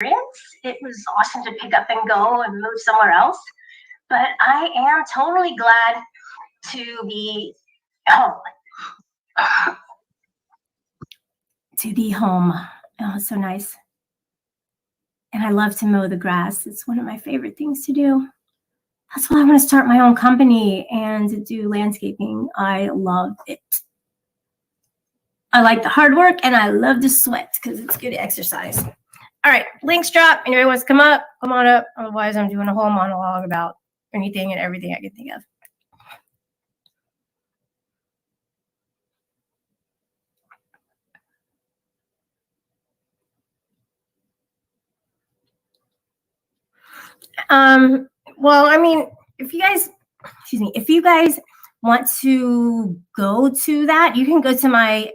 It was awesome to pick up and go and move somewhere else. But I am totally glad to be home. To be home. Oh, it's so nice. And I love to mow the grass. It's one of my favorite things to do. That's why I want to start my own company and do landscaping. I love it. I like the hard work and I love the sweat because it's good exercise. All right, links drop. Anybody wants to come up? Come on up. Otherwise, I'm doing a whole monologue about anything and everything I can think of. Well, I mean, if you guys want to go to that, you can go to my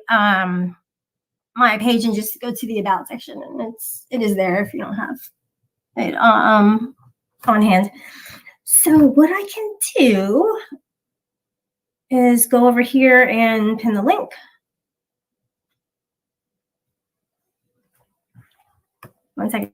my page and just go to the about section, and it is there if you don't have it on hand. So what I can do is go over here and pin the link. One second.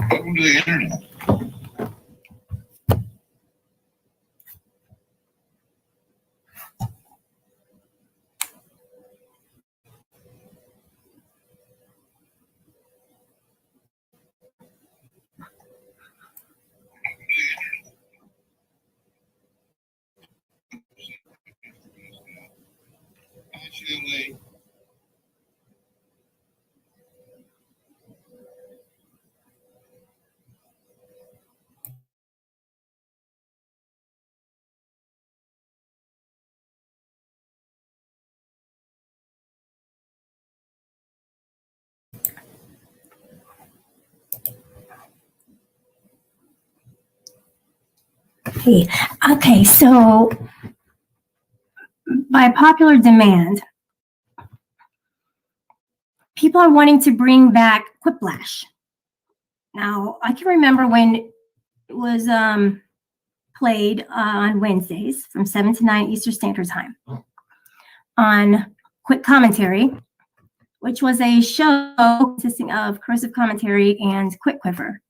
Welcome to the internet. Actually, Hey, okay, so by popular demand, people are wanting to bring back Quiplash. Now, I can remember when it was played on Wednesdays from 7 to 9 Eastern Standard Time on Quick Commentary, which was a show consisting of cursive commentary and Quick Quiver.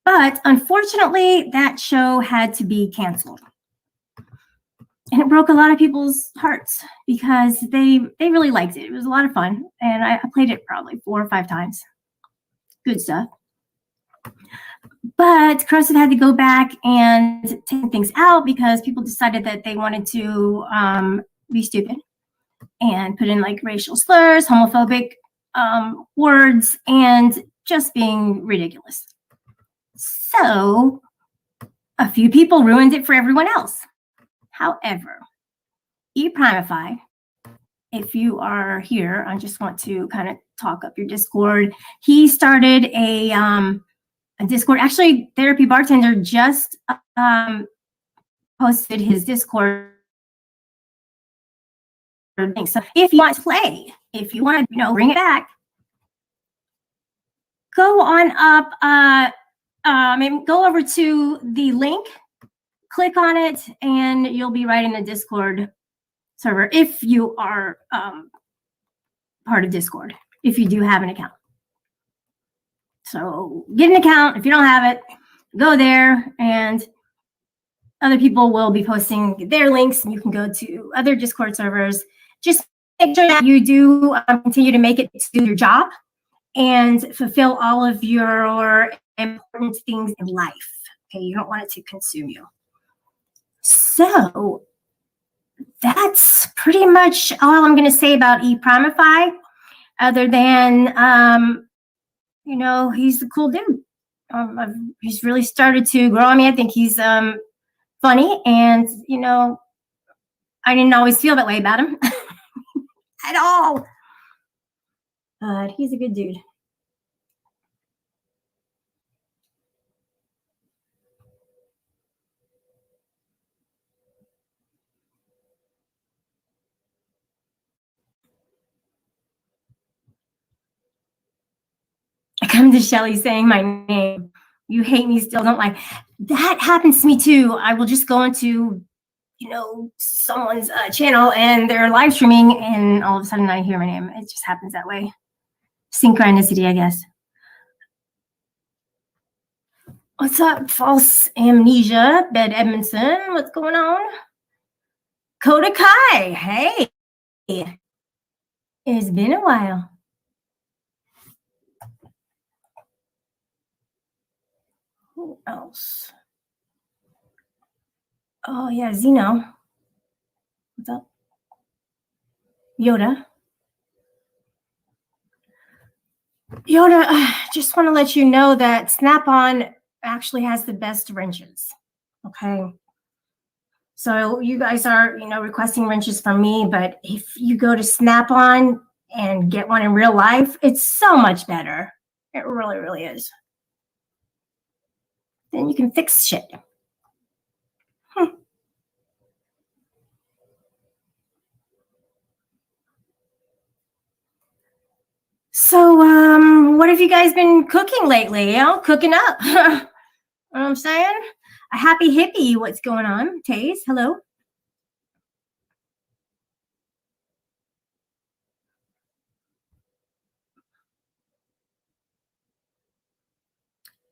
But unfortunately, that show had to be canceled. And it broke a lot of people's hearts because they really liked it. It was a lot of fun. And I played it probably 4 or 5 times. Good stuff. But cursive had to go back and take things out because people decided that they wanted to be stupid and put in like racial slurs, homophobic words, and just being ridiculous. So a few people ruined it for everyone else. However, ePrimify, if you are here, I just want to kind of talk up your Discord. He started a Discord. Actually, Therapy Bartender just posted his Discord link. So if you want to play, if you want to, bring it back, go on up. Go over to the link, click on it, and you'll be right in the Discord server if you are part of Discord, if you do have an account. So get an account. If you don't have it, go there, and other people will be posting their links, and you can go to other Discord servers. Just make sure that you do continue to make it do your job and fulfill all of your important things in life. Okay, you don't want it to consume you. So that's pretty much all I'm going to say about ePrimify, other than he's a cool dude. He's really started to grow on me. I think he's funny, and I didn't always feel that way about him at all. But he's a good dude. I come to Shelly saying my name. You hate me still, don't like. That happens to me too. I will just go into, someone's channel and they're live streaming, and all of a sudden I hear my name. It just happens that way. Synchronicity, I guess. What's up, False Amnesia, Bed Edmondson? What's going on? Koda Kai, hey. It's been a while. Who else? Oh, yeah, Zeno. What's up? Yoda. Just want to let you know that Snap-on actually has the best wrenches. Okay. So you guys are, requesting wrenches from me, but if you go to Snap-on and get one in real life, it's so much better. It really, really is. Then you can fix shit. So, what have you guys been cooking lately? Cooking up. You know what I'm saying? A happy hippie. What's going on? Taze, hello.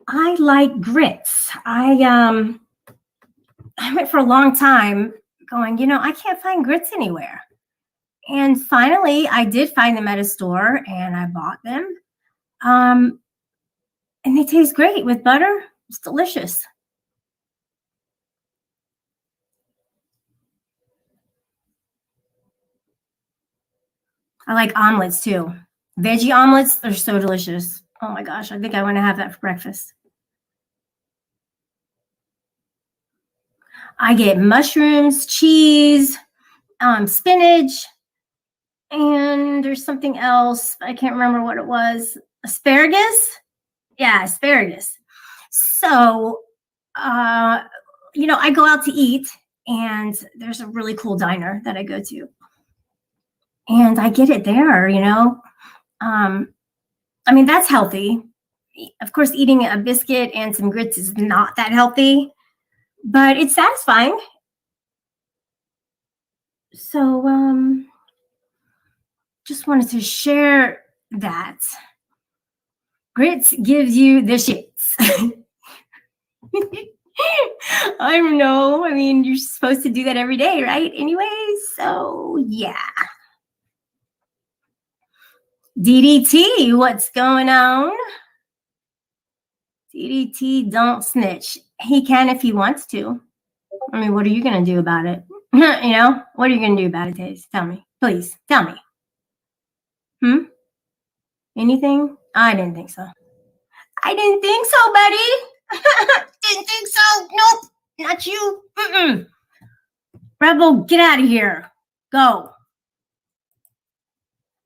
I like grits. I went for a long time going, I can't find grits anywhere. And finally, I did find them at a store, and I bought them. And they taste great with butter. It's delicious. I like omelets too. Veggie omelets, they're so delicious. Oh my gosh, I think I want to have that for breakfast. I get mushrooms, cheese, spinach, and there's something else. I can't remember what it was. Asparagus? Yeah, asparagus. So I go out to eat, and there's a really cool diner that I go to, and I get it there. That's healthy. Of course, eating a biscuit and some grits is not that healthy, but it's satisfying. So, just wanted to share that. Grits gives you the shits. I don't know. You're supposed to do that every day, right? Anyways, so yeah. DDT, what's going on? DDT don't snitch. He can if he wants to. What are you going to do about it? What are you going to do about it, Taze? Tell me. Please, tell me. Anything? I didn't think so. I didn't think so, buddy. Didn't think so. Nope. Not you. Mm-mm. Rebel, get out of here. Go.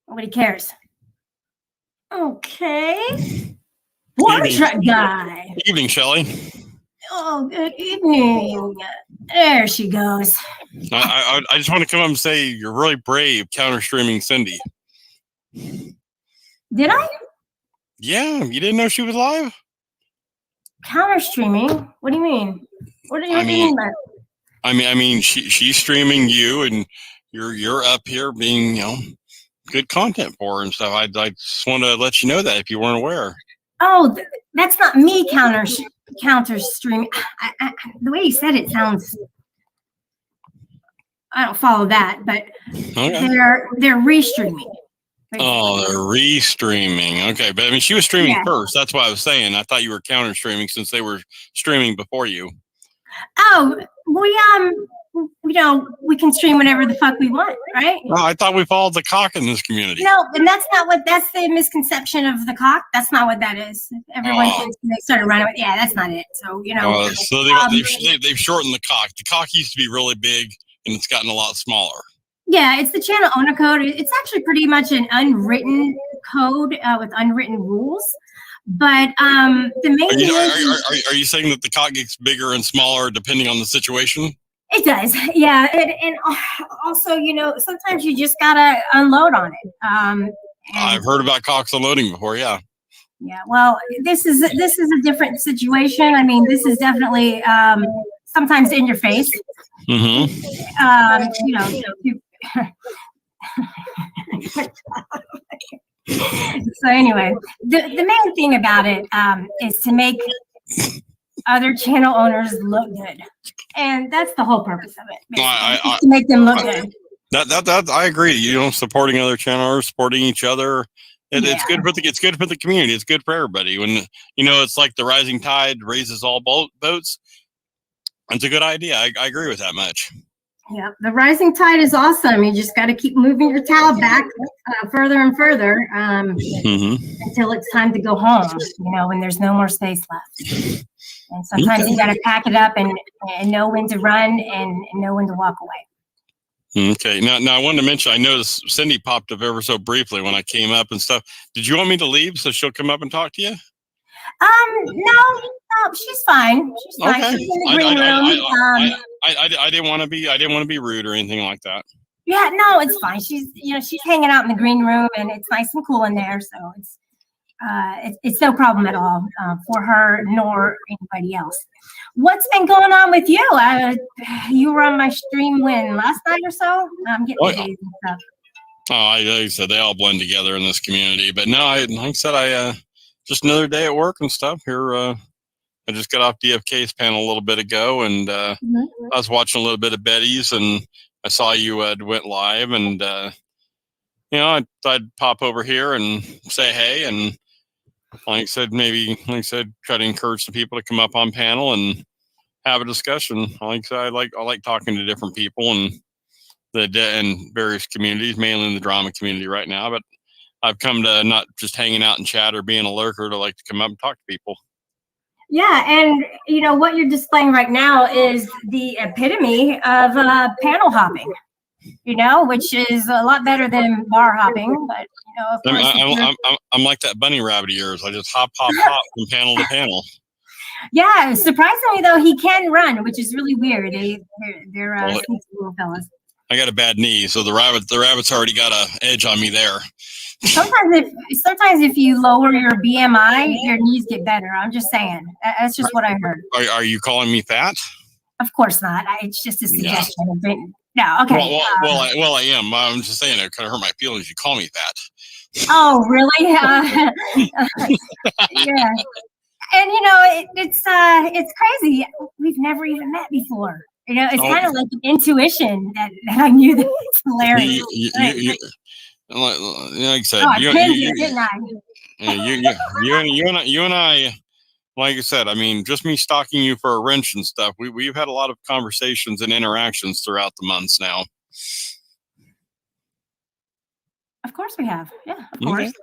Nobody cares. Okay. Water truck guy. Good evening, Shelley. Oh, good evening. There she goes. I just want to come up and say you're really brave counter streaming Cindy. Did I? Yeah, you didn't know she was live? Counter streaming? What do you mean? What do you mean by that? She's streaming you, and you're up here being, good content for her and stuff. I just want to let you know that if you weren't aware. Oh, that's not me counter streaming. The way you said it sounds. I don't follow that, but okay. They're restreaming. Oh, they're restreaming. Okay, but she was streaming first. That's why I was saying. I thought you were counter streaming since they were streaming before you. Oh, we can stream whatever the fuck we want, right? Well, I thought we followed the cock in this community. No, and that's the misconception of the cock. That's not what that is. Everyone thinks they started running with, that's not it. So, So they've shortened the cock. The cock used to be really big, and it's gotten a lot smaller. Yeah, it's the channel owner code. It's actually pretty much an unwritten code with unwritten rules. But the main thing are you saying that the cock gets bigger and smaller depending on the situation? It does, yeah, and also, sometimes you just gotta unload on it. I've heard about cocks unloading before, yeah. Yeah, well, this is a different situation. This is definitely sometimes in your face. Mm-hmm. So anyway, the main thing about it is to make other channel owners look good, and that's the whole purpose of it. To make them look good. That I agree. Supporting other channel owners, supporting each other. It's good for the community. It's good for everybody. When it's like the rising tide raises all boats. It's a good idea. I agree with that much. Yeah, the rising tide is awesome. You just got to keep moving your towel back further and further until it's time to go home, when there's no more space left. And sometimes you got to pack it up and know when to run and know when to walk away. Okay. Now I wanted to mention, I noticed Cindy popped up ever so briefly when I came up and stuff. Did you want me to leave so she'll come up and talk to you? No, she's fine. She's fine. Okay. She's in the green room. I didn't want to be rude or anything like that. Yeah, no, it's fine. She's hanging out in the green room, and it's nice and cool in there, so it's no problem at all for her nor anybody else. What's been going on with you? You were on my stream last night or so? I'm getting the days and stuff. Like I said, they all blend together in this community. But no, like I said, just another day at work and stuff here. I just got off DFK's panel a little bit ago, and I was watching a little bit of Betty's, and I saw you went live, and I'd pop over here and say hey, and like I said, try to encourage some people to come up on panel and have a discussion. Like I said, I like talking to different people and in various communities, mainly in the drama community right now, but I've come to not just hanging out and chat or being a lurker, to like to come up and talk to people. Yeah, and what you're displaying right now is the epitome of panel hopping. Which is a lot better than bar hopping, but of course, I'm like that bunny rabbit of yours. I just hop from panel to panel. Yeah, surprisingly though, he can run, which is really weird. They're Well, sneaky little fellas. I got a bad knee, so the rabbit's already got a edge on me there. Sometimes if you lower your BMI, your knees get better. I'm just saying. That's just what I heard. Are you calling me fat? Of course not. It's just a Yeah. suggestion. No, okay. I am. I'm just saying it kind of hurt my feelings. You call me fat. Oh, really? Yeah. And it's crazy. We've never even met before. It's kind of like an intuition that I knew that it's hilarious. Like I said, Oh, I pinned you, didn't I? you and I, like I said, I mean, just me stalking you for a wrench and stuff. We've had a lot of conversations and interactions throughout the months now. Of course we have. Yeah, of Okay. course. Okay.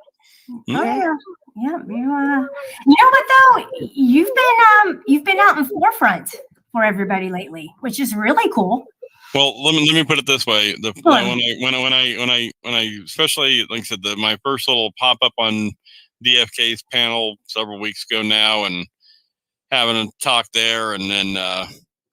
Oh yeah. Yeah. You know what though? You've been out in forefront for everybody lately, which is really cool. Well, let me put it this way: when I especially, like I said, my first little pop up on DFK's panel several weeks ago now, and having a talk there, and then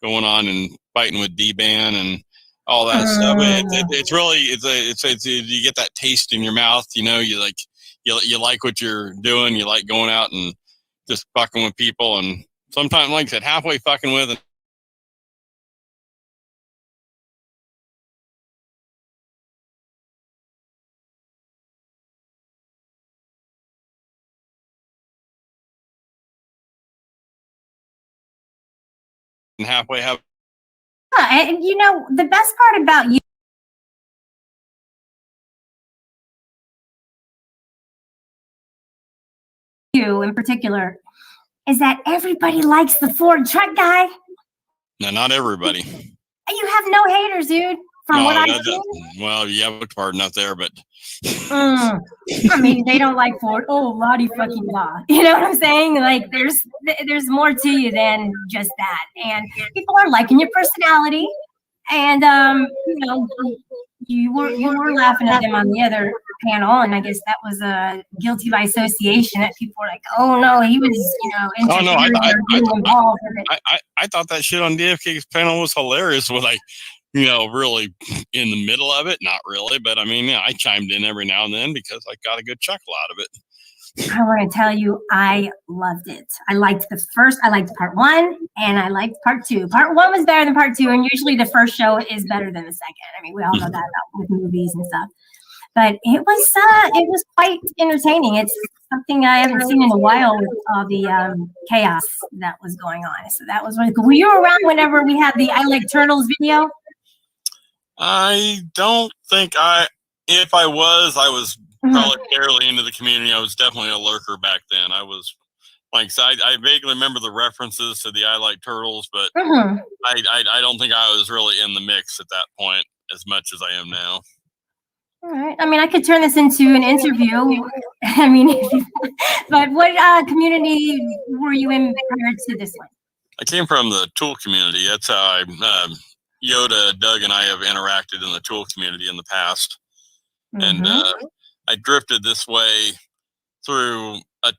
going on and fighting with D-Ban and all that stuff. It's really you get that taste in your mouth. You like what you're doing. You like going out and just fucking with people, and sometimes, like I said, halfway fucking with. And halfway have. And the best part about you in particular is that everybody likes the Ford truck guy. No, not everybody. You have no haters, dude. From what I've seen. Well, you have a part enough there, but I mean, they don't like Ford. Oh, Lottie fucking blah. You know what I'm saying? Like, there's more to you than just that. And people are liking your personality. And you were laughing at them on the other panel, and I guess that was guilty by association. That people were like, "Oh no, he was involved with it." I thought that shit on DFK's panel was hilarious. Was like, really in the middle of it? Not really, but I mean, I chimed in every now and then because I got a good chuckle out of it. I want to tell you, I loved it. I liked part one, and I liked part two. Part one was better than part two, and usually the first show is better than the second. I mean, we all know that about with movies and stuff. But it was quite entertaining. It's something I haven't seen in a while with all the chaos that was going on. So that was really cool. Were you around whenever we had the I Like Turtles video? I don't think if I was probably barely into the community. I was definitely a lurker back then. I was I vaguely remember the references to the I Like Turtles, but I don't think I was really in the mix at that point as much as I am now. All right. I mean, I could turn this into an interview. I mean, but what community were you in prior to this one? I came from the Tool community. That's how Yoda, Doug, and I have interacted in the Tool community in the past. And I drifted this way through a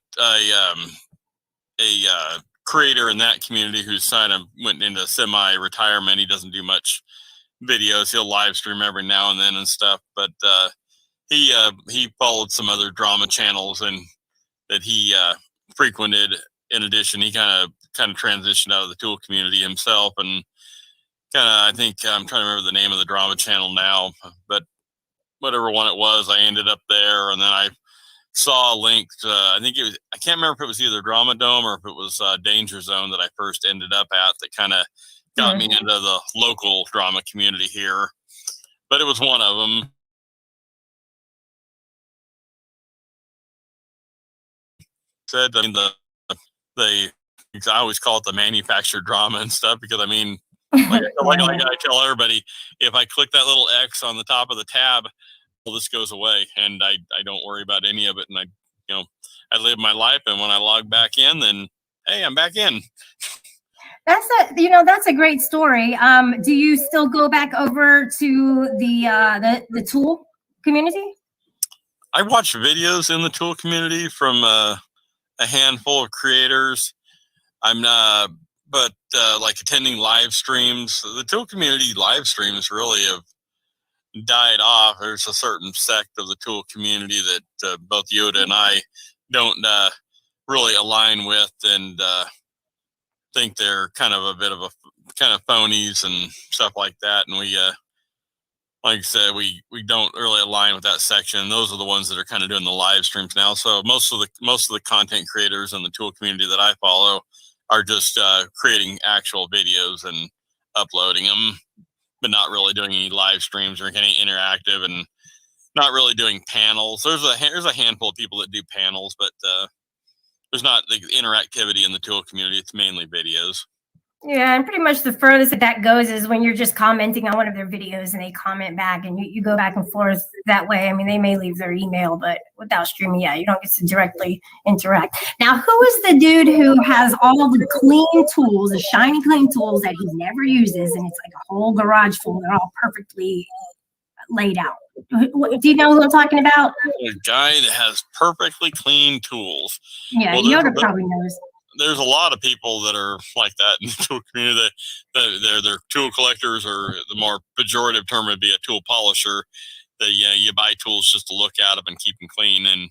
creator in that community who's kind of went into semi-retirement. He doesn't do much videos. He'll live stream every now and then and stuff. But he followed some other drama channels and that he frequented. In addition, he kind of transitioned out of the Tool community himself, and I think I'm trying to remember the name of the drama channel now, but whatever one it was, I ended up there, and then I saw a link to, I can't remember if it was either Drama Dome or if it was Danger Zone that I first ended up at that kind of got me into the local drama community here, but it was one of them. Said, I mean, I always call it the manufactured drama and stuff because I mean, like I tell everybody, if I click that little X on the top of the tab, well, this goes away, and I don't worry about any of it, and I live my life, and when I log back in, then hey, I'm back in. That's a great story. Do you still go back over to the Tool community? I watch videos in the Tool community from a handful of creators. I'm but like attending live streams. The tool community live streams really have died off. There's a certain sect of the tool community that both Yoda and I don't really align with, and think they're kind of a bit of a kind of phonies and stuff like that. And we, like I said, we don't really align with that section. Those are the ones that are kind of doing the live streams now. So most of the content creators in the tool community that I follow are just creating actual videos and uploading them, but not really doing any live streams or any interactive, and not really doing panels. There's a handful of people that do panels, but there's not the interactivity in the tool community. It's mainly videos. Yeah, and pretty much the furthest that goes is when you're just commenting on one of their videos and they comment back, and you go back and forth that way. I mean, they may leave their email, but without streaming, yeah, you don't get to directly interact. Now, who is the dude who has all the clean tools, the shiny clean tools that he never uses, and it's like a whole garage full, they're all perfectly laid out? Do you know who I'm talking about? A guy that has perfectly clean tools. Yeah, Well, Yoda probably knows. There's a lot of people that are like that in the tool community. They're tool collectors, or the more pejorative term would be a tool polisher. That you buy tools just to look at them and keep them clean. And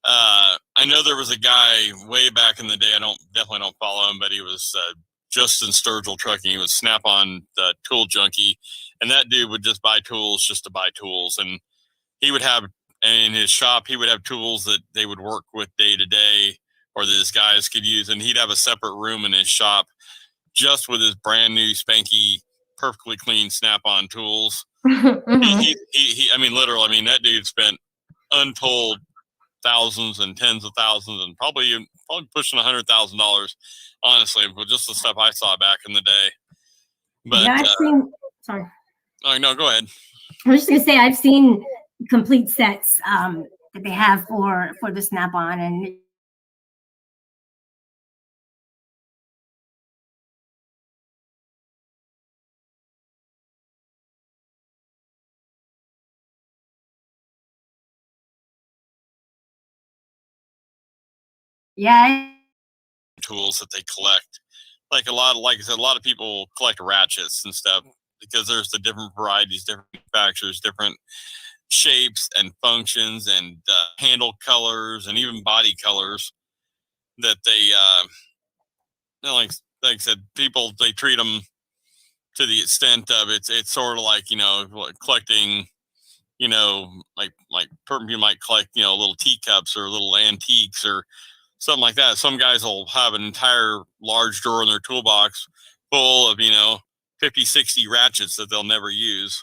I know there was a guy way back in the day. Definitely don't follow him, but he was Justin Sturgill Trucking. He was Snap-on tool junkie, and that dude would just buy tools just to buy tools. And he would have in his shop, he would have tools that they would work with day to day, or that his guys could use, and he'd have a separate room in his shop just with his brand new spanky, perfectly clean Snap-on tools. He I mean, literally, I mean, that dude spent untold thousands and tens of thousands, and probably pushing $100,000, honestly, with just the stuff I saw back in the day. But yeah, I've seen. Sorry. Oh no, go ahead. I was just gonna say I've seen complete sets that they have for the Snap-on, and yeah. Tools that they collect, like I said, a lot of people collect ratchets and stuff because there's the different varieties, different manufacturers, different shapes and functions, and handle colors, and even body colors that they like I said, people, they treat them to the extent of it's sort of like, collecting, like you might collect, little teacups or little antiques or something like that. Some guys will have an entire large drawer in their toolbox full of 50, 60 ratchets that they'll never use,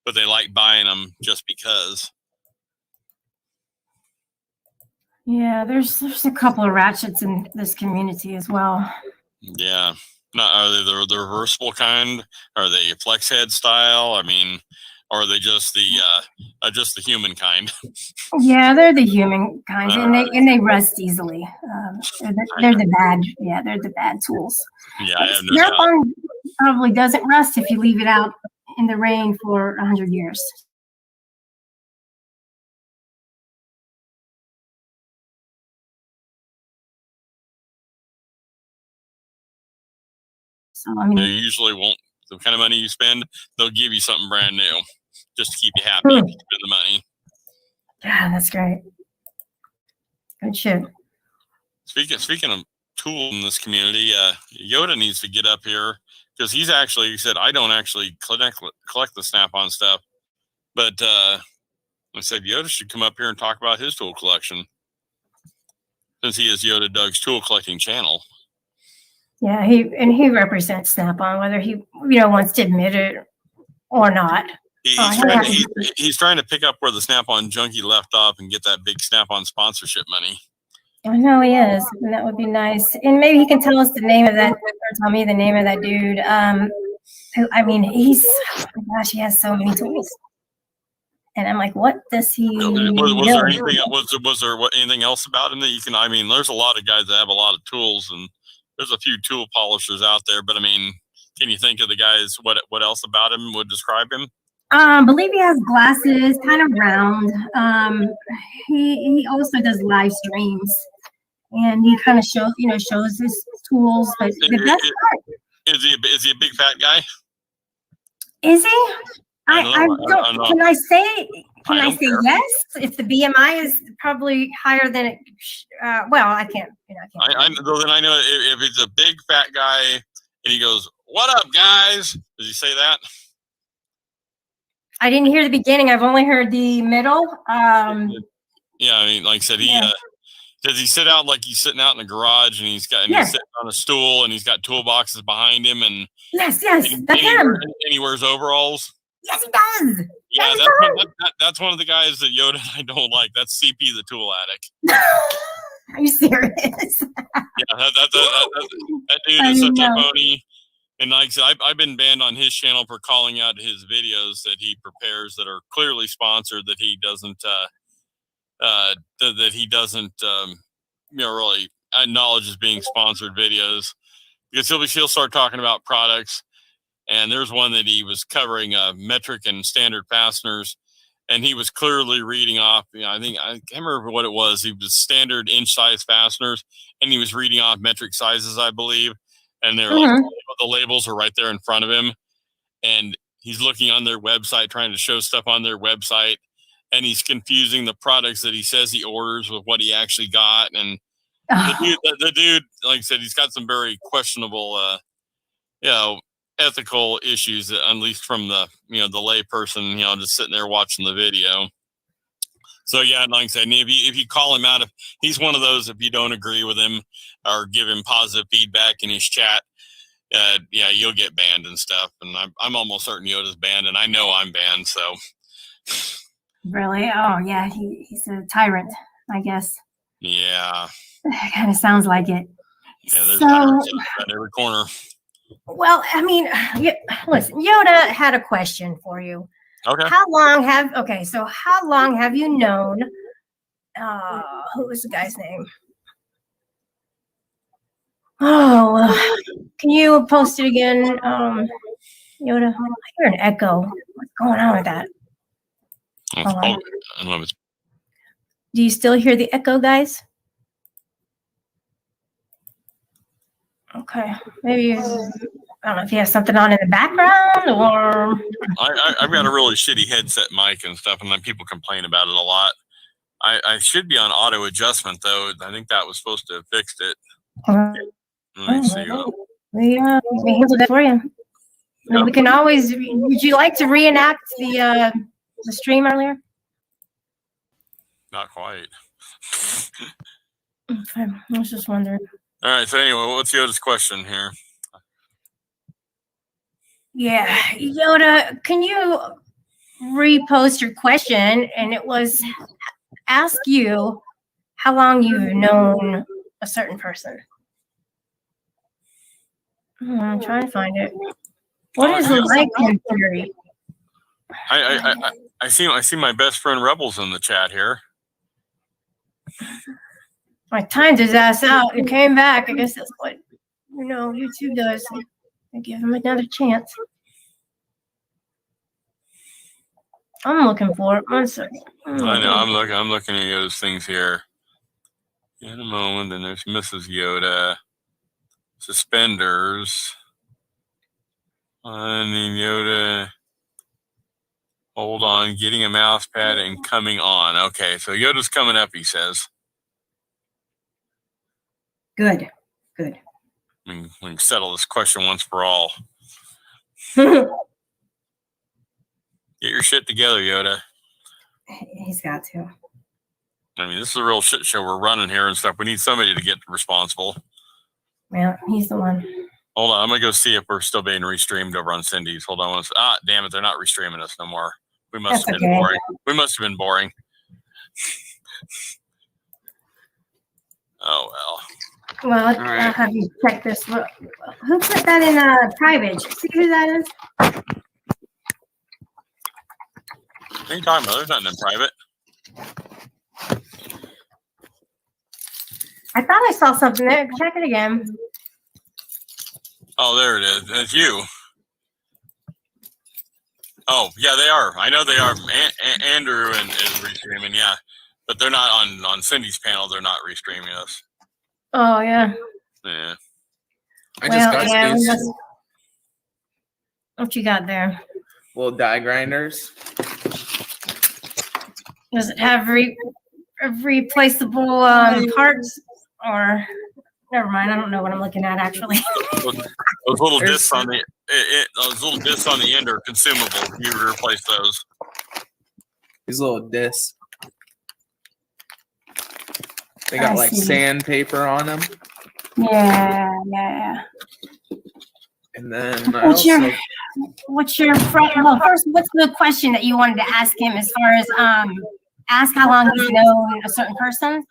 but they like buying them just because. Yeah, there's a couple of ratchets in this community as well. Yeah. Are they the reversible kind? Are they flex head style? I mean, or are they just the human kind? Yeah, they're the human kinds, and they rust easily. They're the bad tools. Yeah, I have no Snap-on probably doesn't rust if you leave it out in the rain for 100 years. So I mean, they usually won't. The kind of money you spend, they'll give you something brand new just to keep you happy if you spend the money. Yeah, that's great. Good shit. Speaking of tools in this community, Yoda needs to get up here because he said, I don't actually collect the Snap-on stuff, but I said Yoda should come up here and talk about his tool collection since he is Yoda Doug's tool collecting channel. Yeah, he represents Snap-on, whether he wants to admit it or not. He's trying to pick up where the Snap-on junkie left off and get that big Snap-on sponsorship money. I know he is, and that would be nice. And maybe he can tell us the name of that, or tell me the name of that dude. Who, I mean, oh my gosh, he has so many tools. And I'm like, what does he? Was there anything else about him that you can? I mean, there's a lot of guys that have a lot of tools, and there's a few tool polishers out there. But I mean, can you think of the guys? What else about him would describe him? Believe he has glasses, kind of round. He also does live streams, and he kind of shows his tools. But the best part Is he a big fat guy? is he? I don't know. Can I say? Can I I don't say care. yes? If the BMI is probably higher than it, well, I can't. I can't. Then I know if it's a big fat guy and he goes, "What up, guys?" Does he say that? I didn't hear the beginning. I've only heard the middle. Yeah, I mean, like I said, does he sit out like he's sitting out in the garage and he's sitting on a stool and he's got toolboxes behind him and yes, that's him. And he wears overalls. Yes, he does. Yeah, that's one of the guys that Yoda and I don't like. That's CP the Tool Addict. Are you serious? Yeah, that dude is such a phony. And like I said, I've been banned on his channel for calling out his videos that he prepares that are clearly sponsored that he doesn't really acknowledge as being sponsored videos, because he'll start talking about products. And there's one that he was covering metric and standard fasteners, and he was clearly reading off. I can't remember what it was. He was standard inch size fasteners, and he was reading off metric sizes, I believe. And they're like, the labels are right there in front of him, and he's looking on their website, trying to show stuff on their website, and he's confusing the products that he says he orders with what he actually got. And the dude, like I said, he's got some very questionable, ethical issues, at least from the lay person, just sitting there watching the video. So yeah, like I said, if you call him out, if he's one of those, if you don't agree with him or give him positive feedback in his chat, you'll get banned and stuff. And I'm almost certain Yoda's banned, and I know I'm banned. So really, oh yeah, he's a tyrant, I guess. Yeah, kind of sounds like it. Yeah, there's tyrants at every corner. Well, I mean, listen, Yoda had a question for you. Okay. How long have you known, who was the guy's name? Oh, can you post it again, Yoda? I hear an echo. What's going on with that? I don't know. Do you still hear the echo, guys? Okay, maybe I don't know if you have something on in the background or. I've got a really shitty headset mic and stuff, and then people complain about it a lot. I should be on auto adjustment though. I think that was supposed to have fixed it. Let me see. We handled that for you. Yep. We can always. Would you like to reenact the stream earlier? Not quite. Okay, I was just wondering. All right. So anyway, what's Yoda's question here? Yeah, Yoda, can you repost your question? And it was ask you how long you've known a certain person. I'm trying to find it. What is the Lycan theory? I see my best friend Rebels in the chat here. I timed his ass out and came back. I guess that's what YouTube does. I give him another chance. I'm looking for it. 1 second. I know. I'm looking at Yoda's things here. In a moment, then there's Mrs. Yoda. Suspenders. And then Yoda. Hold on, getting a mouse pad and coming on. Okay, so Yoda's coming up, he says. Good. We can settle this question once for all. He's Get your shit together, Yoda. got to. I mean, this is a real shit show we're running here and stuff. We need somebody to get responsible. Yeah, he's the one. Hold on, I'm going to go see if we're still being restreamed over on Cindy's. Hold on. Damn it, they're not restreaming us no more. We must have been boring. We must have been boring. Oh, well. Well, I'll have you check this. Look, who put that in private? See who that is? What are you talking about? There's nothing in private. I thought I saw something there. Check it again. Oh, there it is. It's you. Oh, yeah, they are. I know they are. Andrew is restreaming, yeah. But they're not on Cindy's panel. They're not restreaming us. Oh, yeah. Yeah. I just got yeah, these what you got there? little die grinders. Does it have replaceable parts or? Never mind. I don't know what I'm looking at actually. Those little discs on those little discs on the end are consumable. You would replace those. These little discs. They I got like see. sandpaper on them. Yeah. And then I What's also, what's your well, first, what's the question that you wanted to ask him as far as ask how long he's known a certain person?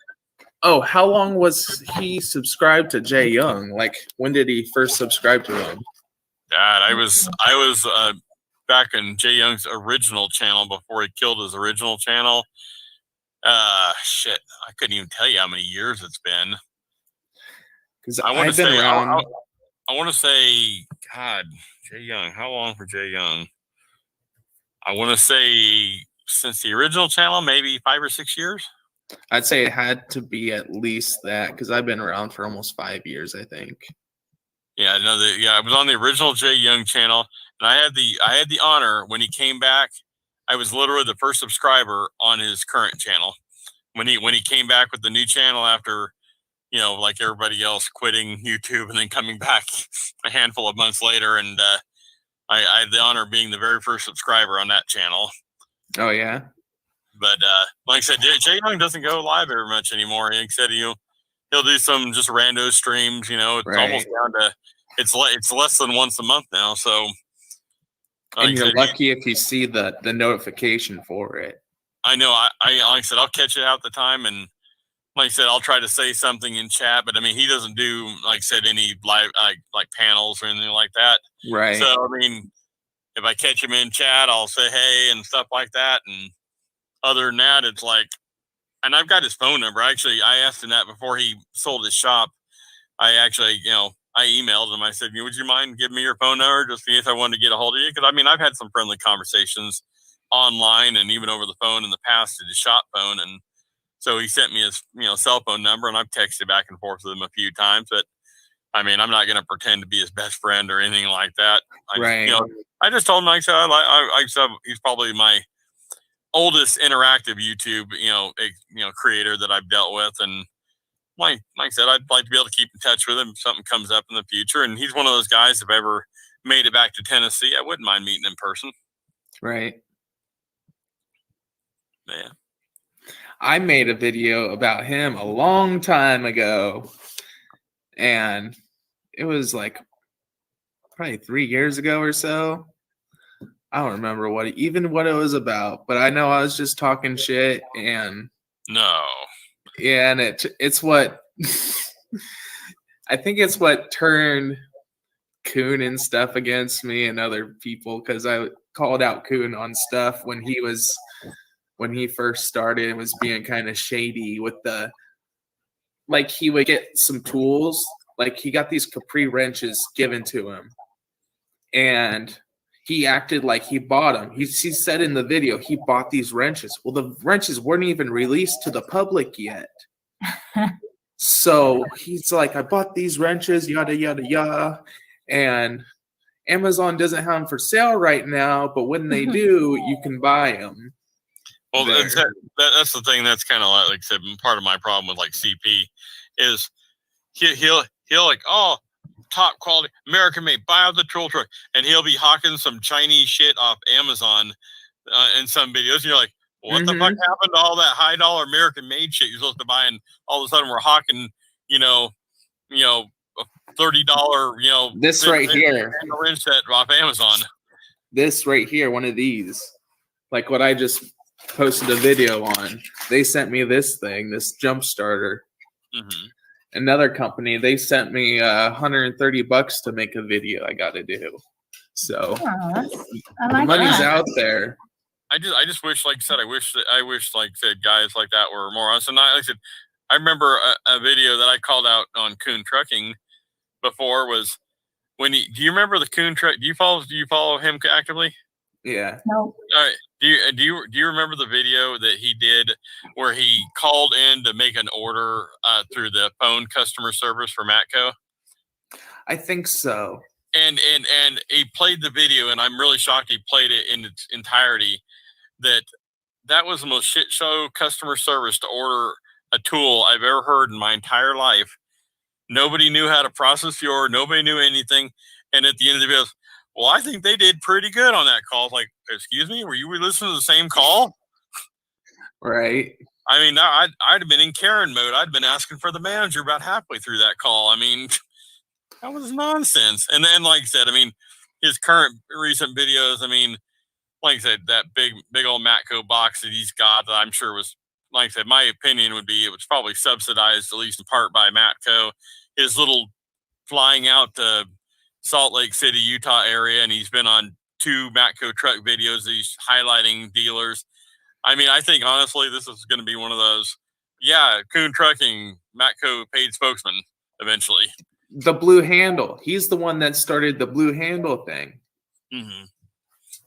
oh, how long was he subscribed to Jay Young? Like, when did he first subscribe to him? God, I was back in Jay Young's original channel before he killed his original channel. Shit, I couldn't even tell you how many years it's been. Because I want I've to been say, around. I want to say, God, Jay Young. How long for Jay Young? I want to say since the original channel, maybe 5 or 6 years. I'd say it had to be at least that because I've been around for almost 5 years, I think. Yeah, no, I was on the original Jay Young channel, and I had the honor when he came back. I was literally the first subscriber on his current channel. When he came back with the new channel after, like everybody else, quitting YouTube and then coming back a handful of months later, and I had the honor of being the very first subscriber on that channel. Oh, yeah? But like I said, Jay Young doesn't go live very much anymore. He said he'll do some just rando streams. It's Right. almost down to it's less than once a month now. So, like And I you're said, lucky if you see the notification for it. I know. I like I said, I'll catch it out the time, and like I said, I'll try to say something in chat. But I mean, he doesn't do, like I said, any live like panels or anything like that. Right. So I mean, if I catch him in chat, I'll say hey and stuff like that. And other than that, it's like, and I've got his phone number. Actually, I asked him that before he sold his shop. I actually, I emailed him. I said, would you mind giving me your phone number just in case I wanted to get a hold of you? Because I mean, I've had some friendly conversations online and even over the phone in the past at his shop phone. And so he sent me his, cell phone number, and I've texted back and forth with him a few times. But I mean, I'm not going to pretend to be his best friend or anything like that. Right. I just told him, like I said, he's probably my oldest interactive YouTube, creator that I've dealt with. And like I said, I'd like to be able to keep in touch with him if something comes up in the future. And he's one of those guys, if I ever made it back to Tennessee, I wouldn't mind meeting in person. Right. Yeah. I made a video about him a long time ago, and it was like probably 3 years ago or so. I don't remember what it was about, but I know I was just talking shit, and No. yeah, and it's what I think it's what turned Kuhn and stuff against me and other people, because I called out Kuhn on stuff when he first started and was being kind of shady with like he would get some tools, like he got these Capri wrenches given to him, and he acted like he bought them. He said in the video he bought these wrenches. Well, the wrenches weren't even released to the public yet. So he's like, I bought these wrenches, yada, yada, yada. And Amazon doesn't have them for sale right now, but when they do, you can buy them. Well, that's the thing. That's kind of like I said, part of my problem with like CP is he'll like, oh, top quality American made, buy out the tool truck, and he'll be hawking some Chinese shit off Amazon in some videos. And you're like, what the fuck happened to all that high dollar American made shit you're supposed to buy? And all of a sudden we're hawking, $30, This right here, wrench set off Amazon. This right here, one of these, like what I just posted a video on. They sent me this thing, this jump starter. Mm-hmm. Another company, they sent me $130 to make a video I got to do. So I like money's that. out there. I just wish, like I said, I wish like I said, guys like that were more honest. And like I said, I remember a video that I called out on Kuhn Trucking before was when do you remember the Kuhn truck? Do you follow him actively? Yeah. No. All right. Do you remember the video that he did where he called in to make an order through the phone customer service for Matco? I think so. And he played the video, and I'm really shocked he played it in its entirety. That was the most shit show customer service to order a tool I've ever heard in my entire life. Nobody knew how to process the order. Nobody knew anything. And at the end of the video, well, I think they did pretty good on that call. Like, excuse me, were you listening to the same call? Right. I mean, I'd have been in Karen mode. I'd been asking for the manager about halfway through that call. I mean, that was nonsense. And then, like I said, I mean, his current recent videos, I mean, like I said, that big old Matco box that he's got that I'm sure was, like I said, my opinion would be it was probably subsidized, at least in part, by Matco. His little flying out to Salt Lake City, Utah area, and he's been on 2 Matco truck videos. He's highlighting dealers. I mean, I think honestly, this is going to be one of those. Yeah, Kuhn Trucking, Matco paid spokesman eventually. The blue handle. He's the one that started the blue handle thing. Mm-hmm.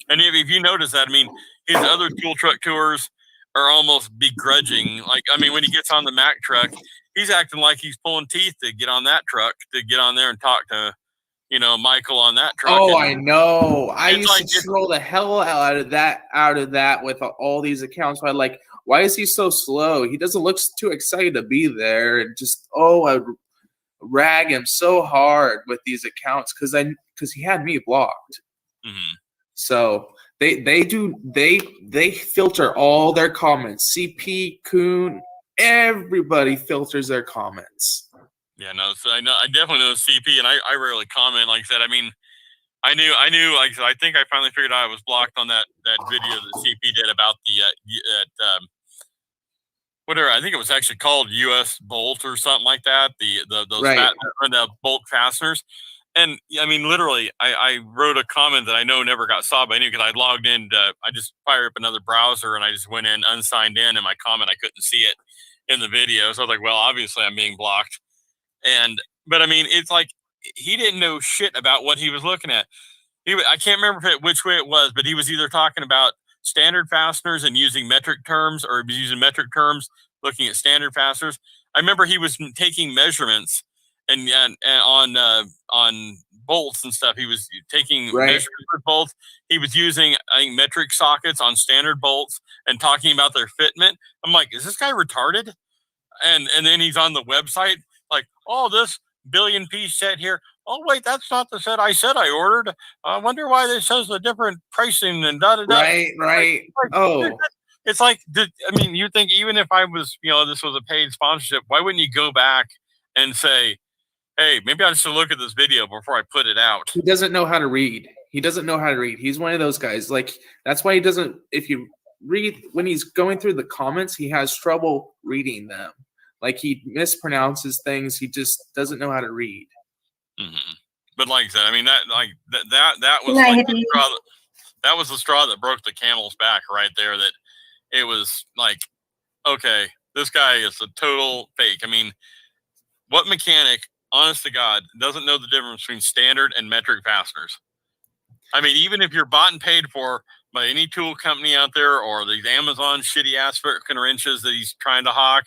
And if you notice that, I mean, his other tool truck tours are almost begrudging. Like, I mean, when he gets on the Mack truck, he's acting like he's pulling teeth to get on that truck, to get on there and talk to, Michael on that truck. Oh, and I know. I it's used like- to troll the hell out of that with all these accounts. I'm like, why is he so slow? He doesn't look too excited to be there. And just, I rag him so hard with these accounts because he had me blocked. Mhm. So they filter all their comments. CP, Kuhn, everybody filters their comments. Yeah, no, so I definitely know CP, and I rarely comment. Like I said, I mean, I knew. Like I said, I think I finally figured out I was blocked on that video that CP did about the whatever. I think it was actually called US Bolt or something like that. Those Right. the bolt fasteners. And I mean, literally, I wrote a comment that I know never got saw by anyone because I logged in. I just fired up another browser and I just went in, unsigned in, and my comment, I couldn't see it in the video. So I was like, well, obviously I'm being blocked. But I mean, it's like he didn't know shit about what he was looking at. I can't remember which way it was, but he was either talking about standard fasteners and using metric terms, or he was using metric terms looking at standard fasteners. I remember he was taking measurements and on bolts and stuff. He was taking measurements for bolts. He was using, I think, metric sockets on standard bolts and talking about their fitment. I'm like, is this guy retarded? And then he's on the website like, oh, this billion piece set here. Oh, wait, that's not the set I said I ordered. I wonder why this says the different pricing and da-da-da. Right. Oh. It's like, I mean, you think even if I was, this was a paid sponsorship, why wouldn't you go back and say, hey, maybe I should look at this video before I put it out? He doesn't know how to read. He's one of those guys. Like, that's why he doesn't, if you read, when he's going through the comments, he has trouble reading them. Like, he mispronounces things. He just doesn't know how to read. Mm-hmm. But like I said, I mean, that was like the straw that was the straw that broke the camel's back right there. That it was like, okay, this guy is a total fake. I mean, what mechanic, honest to God, doesn't know the difference between standard and metric fasteners? I mean, even if you're bought and paid for by any tool company out there, or these Amazon shitty ass freaking wrenches that he's trying to hawk,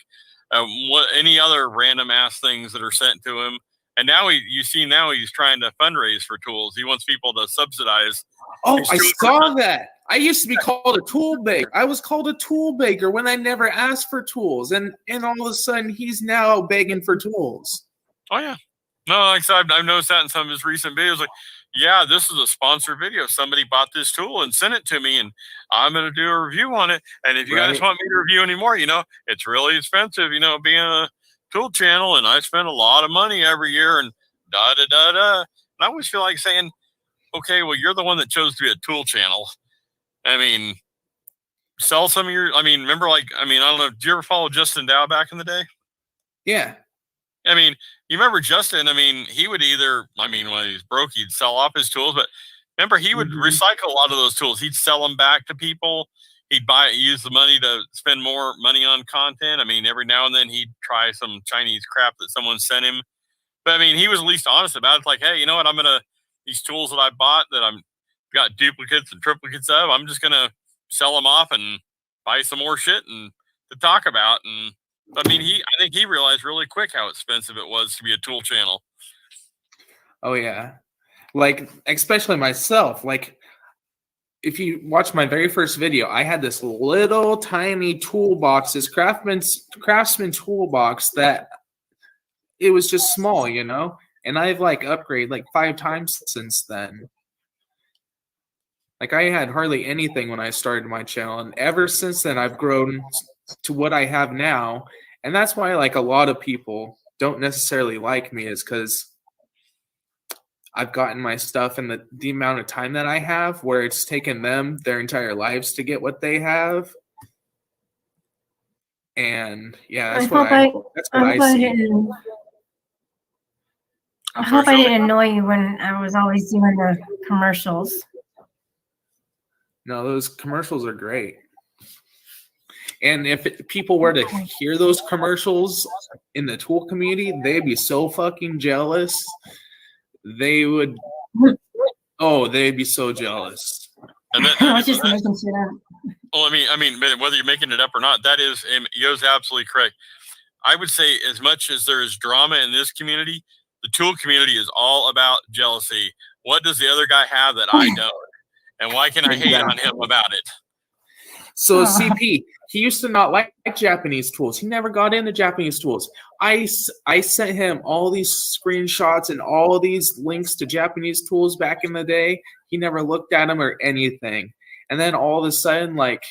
any other random ass things that are sent to him. And now he's trying to fundraise for tools. He wants people to subsidize. Oh, I saw that. I used to be called a tool baker. I was called a tool baker when I never asked for tools. And all of a sudden, he's now begging for tools. Oh, yeah. No, like I said, I've noticed that in some of his recent videos. Like, yeah, this is a sponsored video. Somebody bought this tool and sent it to me, and I'm going to do a review on it. And if you guys want me to review anymore, it's really expensive, being a tool channel, and I spend a lot of money every year, and da-da-da-da. And I always feel like saying, okay, well, you're the one that chose to be a tool channel. I mean, sell some of your, remember, I don't know, did you ever follow Justin Dow back in the day? Yeah. I mean, you remember Justin, he would either, when he's broke, he'd sell off his tools, but remember, he would recycle a lot of those tools. He'd sell them back to people. He'd use the money to spend more money on content. Every now and then he'd try some Chinese crap that someone sent him. But he was at least honest about it. It's like, hey, you know what? These tools that I bought that I'm got duplicates and triplicates of, I'm just going to sell them off and buy some more shit and to talk about. And I think he realized really quick how expensive it was to be a tool channel. Oh yeah. Like especially myself. Like if you watch my very first video, I had this little tiny toolbox, this craftsman toolbox that it was just small, you know? And I've like upgraded like 5 times since then. Like I had hardly anything when I started my channel, and ever since then I've grown to what I have now. And that's why like a lot of people don't necessarily like me, is because I've gotten my stuff in the amount of time that I have, where it's taken them their entire lives to get what they have. And yeah, that's what I see. I hope I didn't annoy you when I was always doing the commercials. No, those commercials are great. And if people were to hear those commercials in the tool community, they'd be so fucking jealous. They would. Oh, they'd be so jealous. And I was just making shit up. Well, I mean, but whether you're making it up or not, that is, Yo's absolutely correct. I would say as much as there is drama in this community, the tool community is all about jealousy. What does the other guy have that I don't? And why can I hate on him about it? So CP, he used to not like Japanese tools. He never got into Japanese tools. I sent him all these screenshots and all these links to Japanese tools back in the day. He never looked at them or anything. And then all of a sudden, like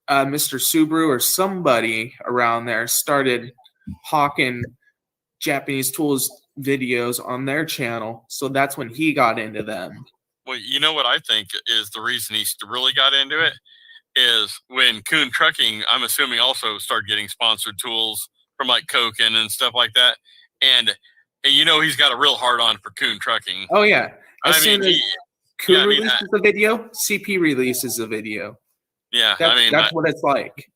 Mr. Subaru or somebody around there started hawking Japanese tools videos on their channel. So that's when he got into them. Well, you know what I think is the reason he really got into it is when Kuhn Trucking, I'm assuming, also started getting sponsored tools from like Koken and stuff like that. And you know, he's got a real hard on for Kuhn Trucking. Oh yeah. As soon as Kuhn releases a video, CP releases a video. Yeah. That's what it's like.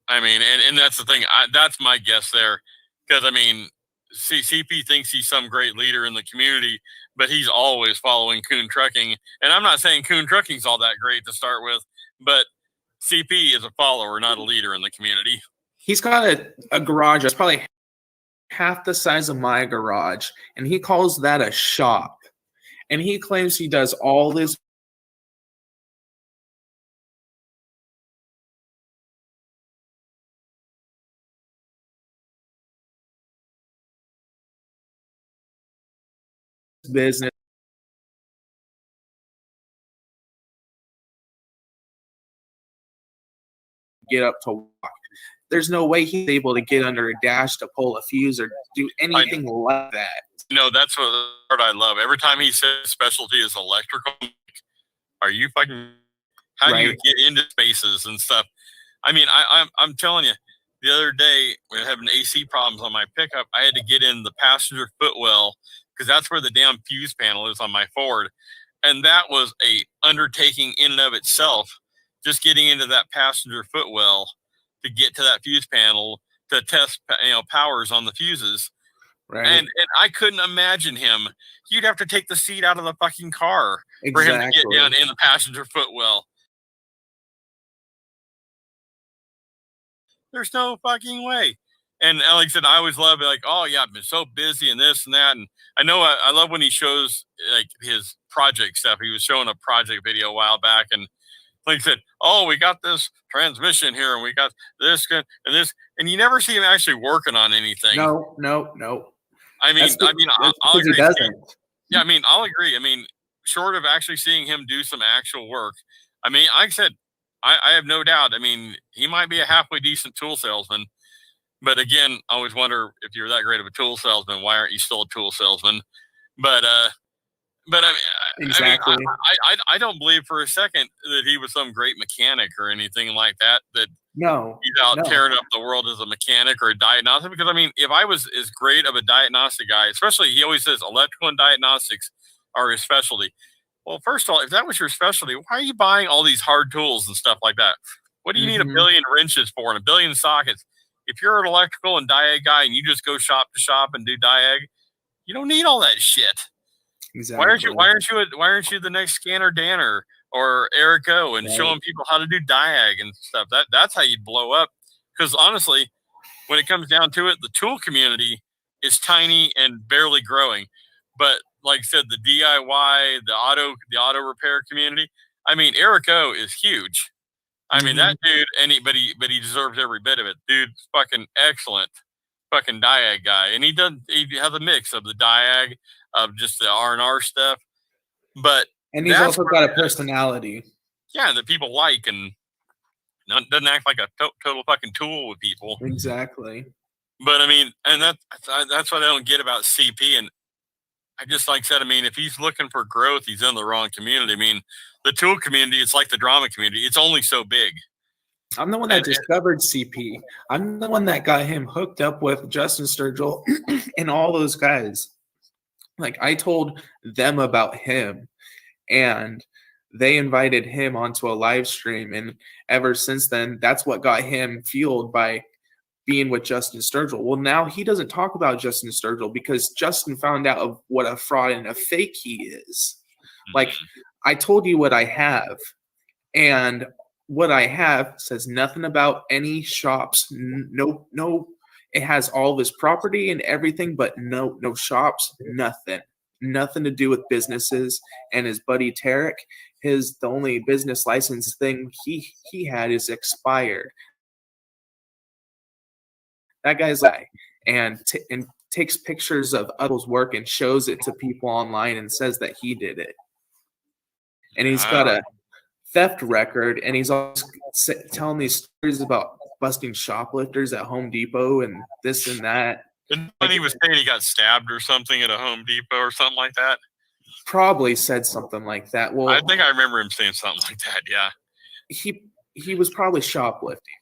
I mean, and that's the thing. That's my guess there. Because I mean, CP thinks he's some great leader in the community, but he's always following Kuhn Trucking. And I'm not saying Kuhn Trucking's all that great to start with, but CP is a follower, not a leader in the community. He's got a garage that's probably half the size of my garage, and he calls that a shop. And he claims he does all this business. Get up to walk. There's no way he's able to get under a dash to pull a fuse or do anything like that. No, that's what part I love. Every time he says specialty is electrical, are you fucking? How do you get into spaces and stuff? I mean, I'm telling you, the other day we were having AC problems on my pickup. I had to get in the passenger footwell because that's where the damn fuse panel is on my Ford, and that was a undertaking in and of itself. Just getting into that passenger footwell to get to that fuse panel to test, powers on the fuses. Right. And I couldn't imagine him. You'd have to take the seat out of the fucking car for him to get down in the passenger footwell. There's no fucking way. And like I said, I always love it. Like, oh yeah, I've been so busy and this and that. And I know I love when he shows like his project stuff. He was showing a project video a while back, and like I said, oh, we got this transmission here, and we got this and this, and you never see him actually working on anything. No. I mean, I'll agree. He doesn't. Yeah, I mean, I'll agree. I mean, short of actually seeing him do some actual work, I mean, like I said, I have no doubt. I mean, he might be a halfway decent tool salesman, but again, I always wonder if you're that great of a tool salesman, why aren't you still a tool salesman? But I mean, exactly. I don't believe for a second that he was some great mechanic or anything like that. No, he's out tearing up the world as a mechanic or a diagnostic. Because I mean, if I was as great of a diagnostic guy, especially he always says electrical and diagnostics are his specialty. Well, first of all, if that was your specialty, why are you buying all these hard tools and stuff like that? What do you need a billion wrenches for and a billion sockets? If you're an electrical and diag guy and you just go shop to shop and do diag, you don't need all that shit. Exactly. Why aren't you the next Scanner Danner or Eric O and showing people how to do diag and stuff? That's how you'd blow up. Because honestly, when it comes down to it, the tool community is tiny and barely growing. But like I said, the DIY, the auto repair community. I mean, Eric O is huge. I mean, that dude, but he deserves every bit of it. Dude's fucking excellent, fucking diag guy, and he has a mix of the diag, of just the R&R stuff, but he's also got a personality. Yeah, that people like, and doesn't act like a total fucking tool with people. Exactly. But I mean, and that's what I don't get about CP. And I just like said, I mean, if he's looking for growth, he's in the wrong community. I mean, the tool community, it's like the drama community. It's only so big. I'm the one that discovered CP. I'm the one that got him hooked up with Justin Sturgill and all those guys. Like, I told them about him, and they invited him onto a live stream. And ever since then, that's what got him fueled by being with Justin Sturgill. Well, now he doesn't talk about Justin Sturgill because Justin found out of what a fraud and a fake he is. Like, I told you what I have, and what I have says nothing about any shops. No, it has all of his property and everything, but no shops, nothing to do with businesses. And his buddy Tarek, the only business license thing he had is expired. That guy's like, and takes pictures of others' work and shows it to people online and says that he did it. And he's got a theft record, and he's always telling these stories about busting shoplifters at Home Depot and this and that. And when he was saying he got stabbed or something at a Home Depot or something like that. Probably said something like that. Well, I think I remember him saying something like that. Yeah. He was probably shoplifting.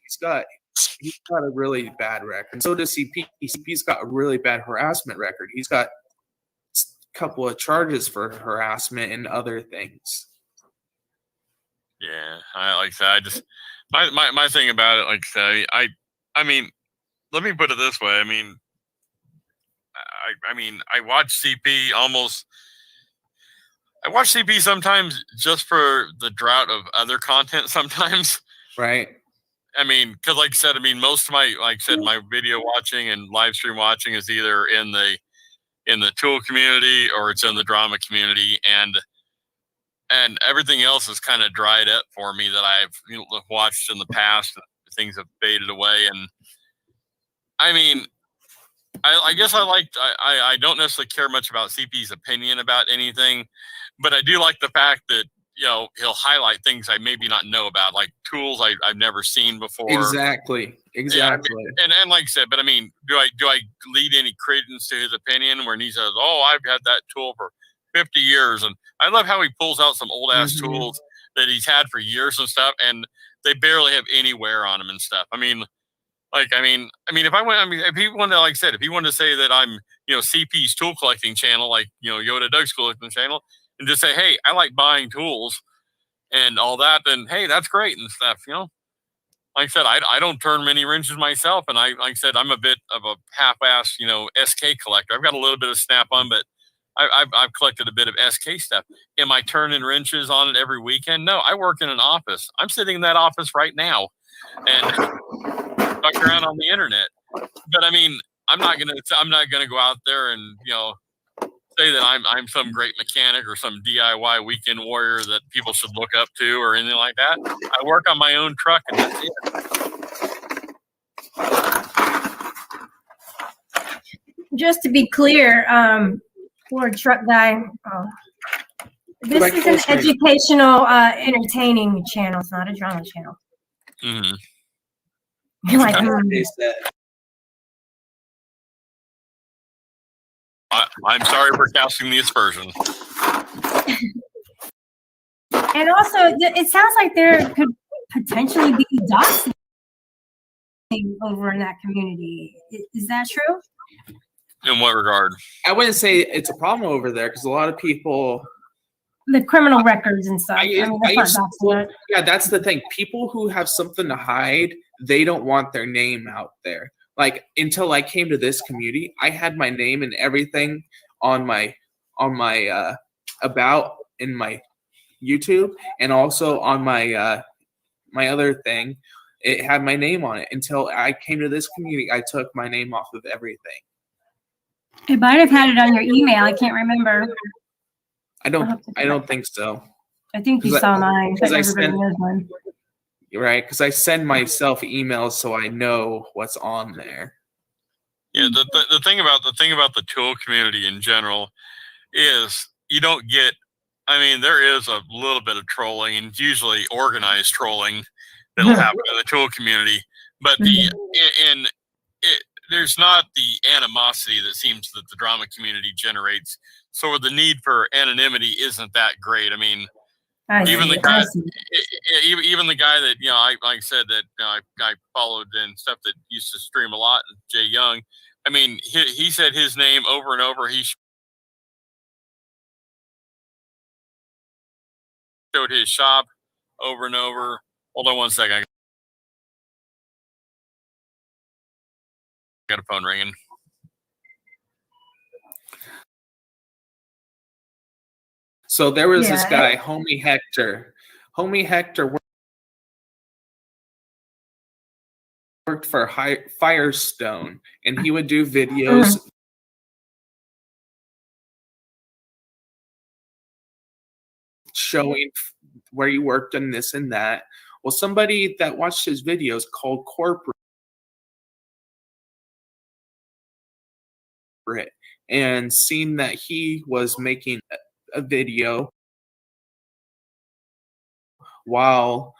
He's got a really bad record. And so does CP. CP's got a really bad harassment record. He's got a couple of charges for harassment and other things. Yeah, like I said, I just my thing about it, like I said, I mean, let me put it this way. I mean, I watch CP almost. I watch CP sometimes just for the drought of other content. Sometimes, right? I mean, because like I said, I mean, most of my, like I said, my video watching and live stream watching is either in the tool community or it's in the drama community, and everything else is kind of dried up for me that I've watched in the past. Things have faded away, and I mean, I guess I don't necessarily care much about CP's opinion about anything, but I do like the fact that he'll highlight things I maybe not know about, like tools I've never seen before. Exactly. Yeah, I mean, and like I said, but I mean, do I lead any credence to his opinion when he says, "Oh, I've had that tool for 50 years," and I love how he pulls out some old ass tools that he's had for years and stuff, and they barely have any wear on them and stuff. I mean, if he wanted to, like I said, if he wanted to say that I'm, CP's tool collecting channel, like, Yoda Doug's collecting channel, and just say, hey, I like buying tools and all that, then hey, that's great and stuff. Like I said, I don't turn many wrenches myself, and like I said, I'm a bit of a half-ass, SK collector. I've got a little bit of Snap-on, but I've collected a bit of SK stuff. Am I turning wrenches on it every weekend? No, I work in an office. I'm sitting in that office right now and fuck around on the internet. But I mean, I'm not gonna go out there and say that I'm some great mechanic or some DIY weekend warrior that people should look up to or anything like that. I work on my own truck, and that's it. Just to be clear, poor truck guy. This is an educational, entertaining channel. It's not a drama channel. Mm-hmm. You're like, I'm sorry for casting the aspersion. And also, it sounds like there could potentially be doxing over in that community. Is that true? In what regard? I wouldn't say it's a problem over there because a lot of people. The criminal records and stuff. Yeah, that's the thing. People who have something to hide, they don't want their name out there. Like, until I came to this community, I had my name and everything on my about in my YouTube, and also on my my other thing. It had my name on it. Until I came to this community, I took my name off of everything. It might have had it on your email. I can't remember. I don't think so. I think you 'Cause saw mine, but 'cause I everybody sent- knows one. You're right, because I send myself emails so I know what's on there. Yeah, the thing about the tool community in general is you don't get. I mean, there is a little bit of trolling, and it's usually organized trolling that'll happen in the tool community. But there's not the animosity that seems that the drama community generates. So the need for anonymity isn't that great. I mean, even the guy that I like said that I followed and stuff that used to stream a lot, Jay Young. I mean, he said his name over and over. He showed his shop over and over. Hold on one second. I got a phone ringing. So there was this Yeah. guy, Homie Hector. Homie Hector worked for Firestone, and he would do videos showing where he worked and this and that. Well, somebody that watched his videos called corporate and seen that he was making a video while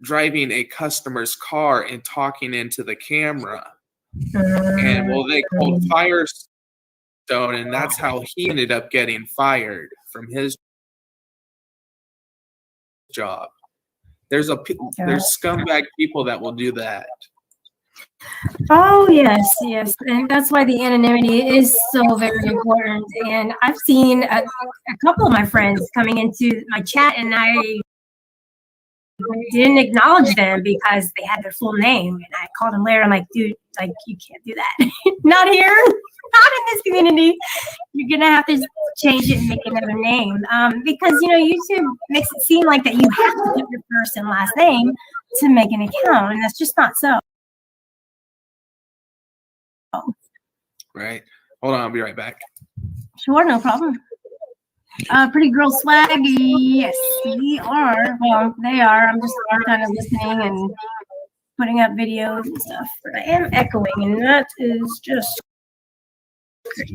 driving a customer's car and talking into the camera. And well, they called Firestone, and that's how he ended up getting fired from his job. There's scumbag people that will do that. Oh, yes, yes. And that's why the anonymity is so very important. And I've seen a couple of my friends coming into my chat, and I didn't acknowledge them because they had their full name. And I called them later. I'm like, dude, like, you can't do that. Not here, not in this community. You're going to have to change it and make another name. Because, YouTube makes it seem like that you have to put your first and last name to make an account. And that's just not so. Right. Hold on, I'll be right back. Sure, no problem. Pretty Girl Swag, yes, we are. Well, they are. I'm just kind of listening and putting up videos and stuff. But I am echoing, and that is just crazy.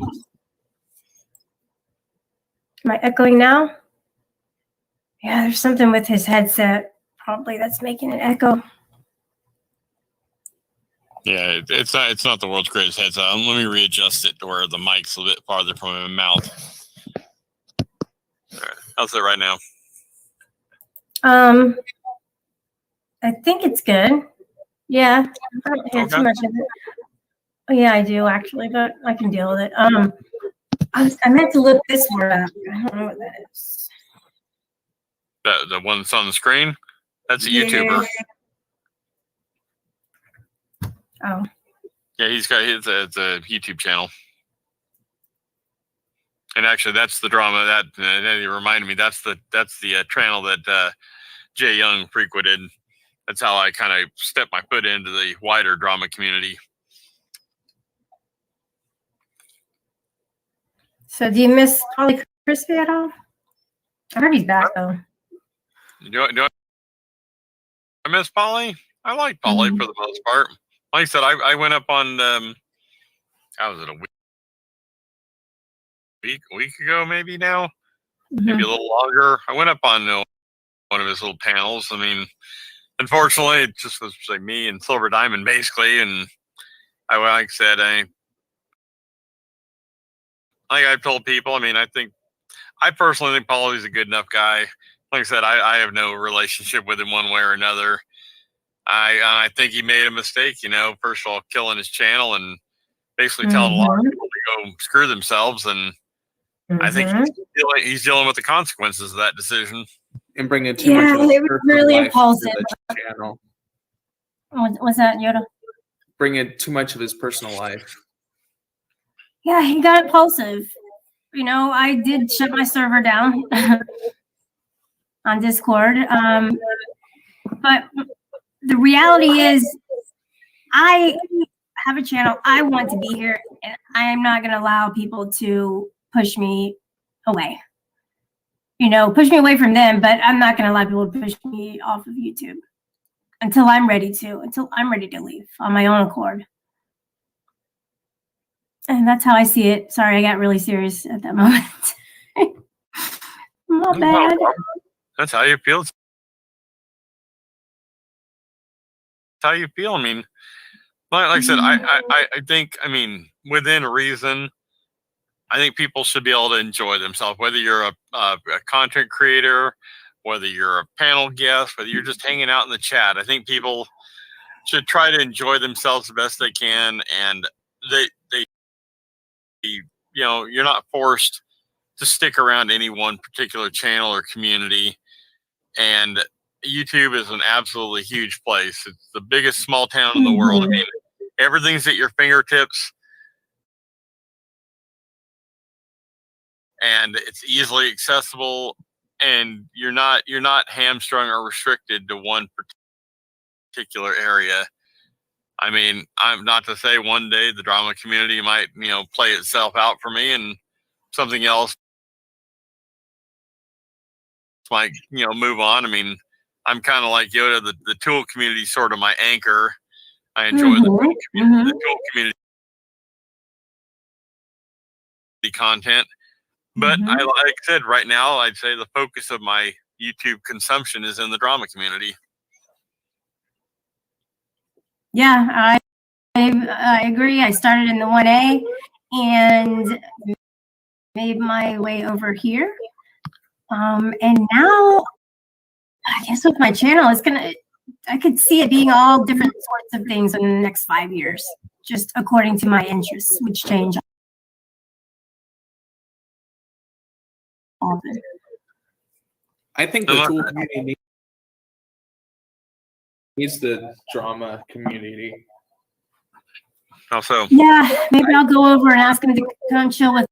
Am I echoing now? Yeah, there's something with his headset probably that's making it echo. Yeah, it's not the world's greatest headset. Let me readjust it to where the mic's a bit farther from my mouth. All right. How's it right now? I think it's good. Yeah, I don't hear too much of it. Oh, yeah, I do actually, but I can deal with it. I meant to look this word up. I don't know what that is. The one that's on the screen? That's a YouTuber. Oh. Yeah, it's a YouTube channel. And actually, that's the drama that you reminded me. That's the channel that Jay Young frequented. That's how I kind of stepped my foot into the wider drama community. So, do you miss Polly Crispy at all? I heard he's back though. Do I miss Polly? I like Polly for the most part. Like I said, I went up on how was it, a week ago maybe now? Maybe a little longer. I went up on one of his little panels. I mean, unfortunately, it just was like me and Silver Diamond basically, and like I said, I've told people, I mean, I personally think Polly's a good enough guy. Like I said, I have no relationship with him one way or another. I think he made a mistake, first of all, killing his channel and basically telling a lot of people to go screw themselves. And I think he's dealing with the consequences of that decision. And bringing too much of his it was personal really life impulsive. to the channel. What's that, Yoda? Bringing too much of his personal life. Yeah, he got impulsive. I did shut my server down on Discord. But the reality is, I have a channel. I want to be here, and I am not going to allow people to push me away. You know, push me away from them, but I'm not going to allow people to push me off of YouTube until I'm ready to leave on my own accord. And that's how I see it. Sorry, I got really serious at that moment. Not bad. That's how you feel. That's how you feel. I mean, like I said, I think, I mean, within reason, I think people should be able to enjoy themselves, whether you're a content creator, whether you're a panel guest, whether you're just hanging out in the chat. I think people should try to enjoy themselves the best they can. And they you know, you're not forced to stick around any one particular channel or community. And YouTube is an absolutely huge place. It's the biggest small town in the world. I mean, everything's at your fingertips, and it's easily accessible, and you're not hamstrung or restricted to one particular area. I mean, I'm not to say one day the drama community might, you know, play itself out for me and something else might, you know, move on. I mean, I'm kind of like Yoda, the tool community is sort of my anchor. I enjoy the tool community content. But like I said, right now, I'd say the focus of my YouTube consumption is in the drama community. Yeah, I agree. I started in the 1A and made my way over here. And now, I guess with my channel, I could see it being all different sorts of things in the next 5 years, just according to my interests, which change often. I think the tool community needs the drama community. Also, Yeah, maybe I'll go over and ask him to come chill with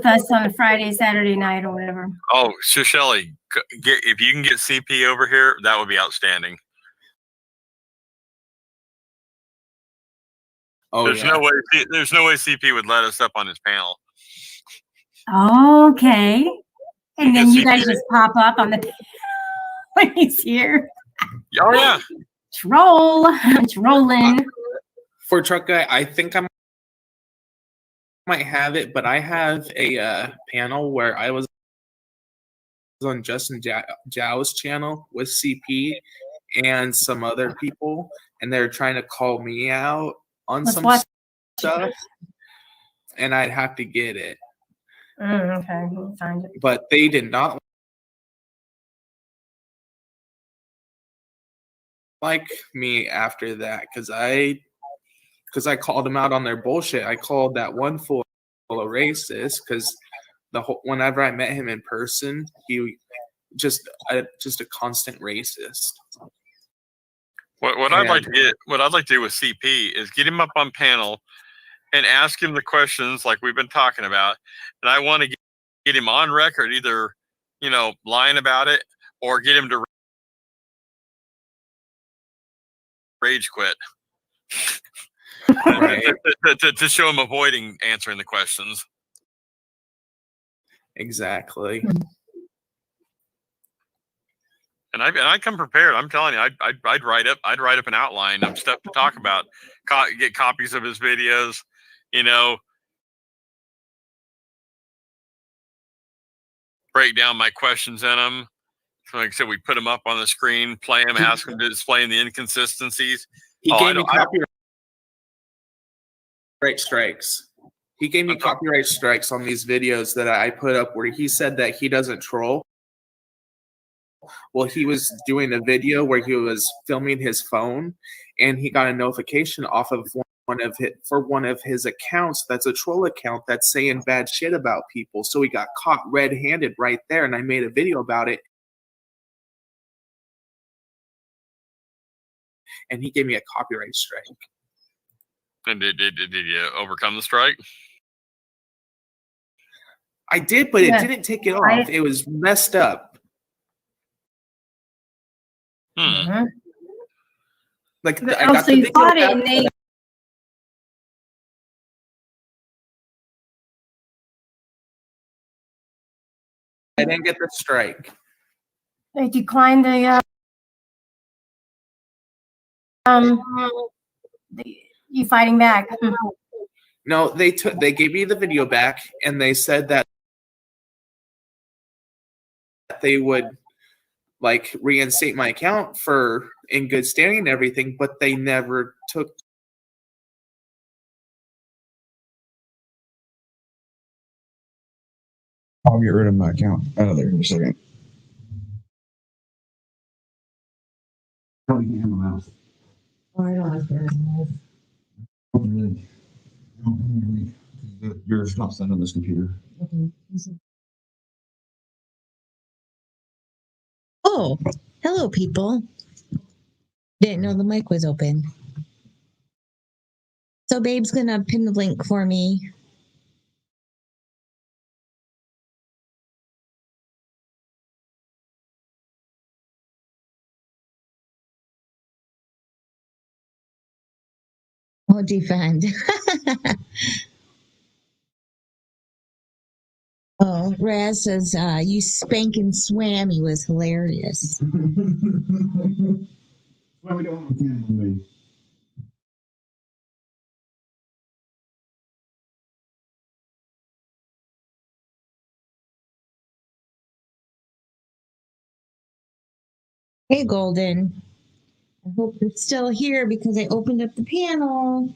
us on a Friday, Saturday night, or whatever. oh, so Shelly, if you can get CP over here, that would be outstanding. Oh, There's no way CP would let us up on his panel. Okay. And then Yes, you guys he did. just pop up on the when he's here. Oh yeah. Trolling. For Truck Guy, I think I might have it, but I have a panel where I was on Justin Zhao's channel with CP and some other people, and they're trying to call me out on Let's some watch. stuff, and I'd have to get it. Okay, we'll find it. But they did not like me after that because I called them out on their bullshit. I called that one fool a racist because whenever I met him in person, he just a constant racist. What I'd like to do with CP is get him up on panel and ask him the questions like we've been talking about, and I want to get him on record, either, you know, lying about it or get him to rage quit. Right. to show him avoiding answering the questions. Exactly. And I come prepared. I'm telling you, I'd write up an outline of stuff to talk about. Get copies of his videos, you know, break down my questions in them. So like I said, we put them up on the screen, play them, ask them to explain the inconsistencies. He gave me copyright strikes. He gave me copyright strikes on these videos that I put up where he said that he doesn't troll. Well, he was doing a video where he was filming his phone, and he got a notification off of one of his accounts that's a troll account that's saying bad shit about people. So he got caught red-handed right there, and I made a video about it. And he gave me a copyright strike. And did you overcome the strike? I did, but it didn't take it off. It was messed up. Hmm. Like So you fought it, and I didn't get the strike. They declined the, you fighting back. No, they gave me the video back, and they said that they would like reinstate my account for in good standing and everything, but they never took. I'll get rid of my account out of there in a second. Probably can't handle that. Oh, I don't like that. Really. You're not sending on this computer. Oh, hello, people. Didn't know the mic was open. So, Babe's gonna pin the link for me. I'll defend. Oh, Raz says, you spanking swammy was hilarious. Well, we don't have me. Hey, Golden. I hope you're still here because I opened up the panel.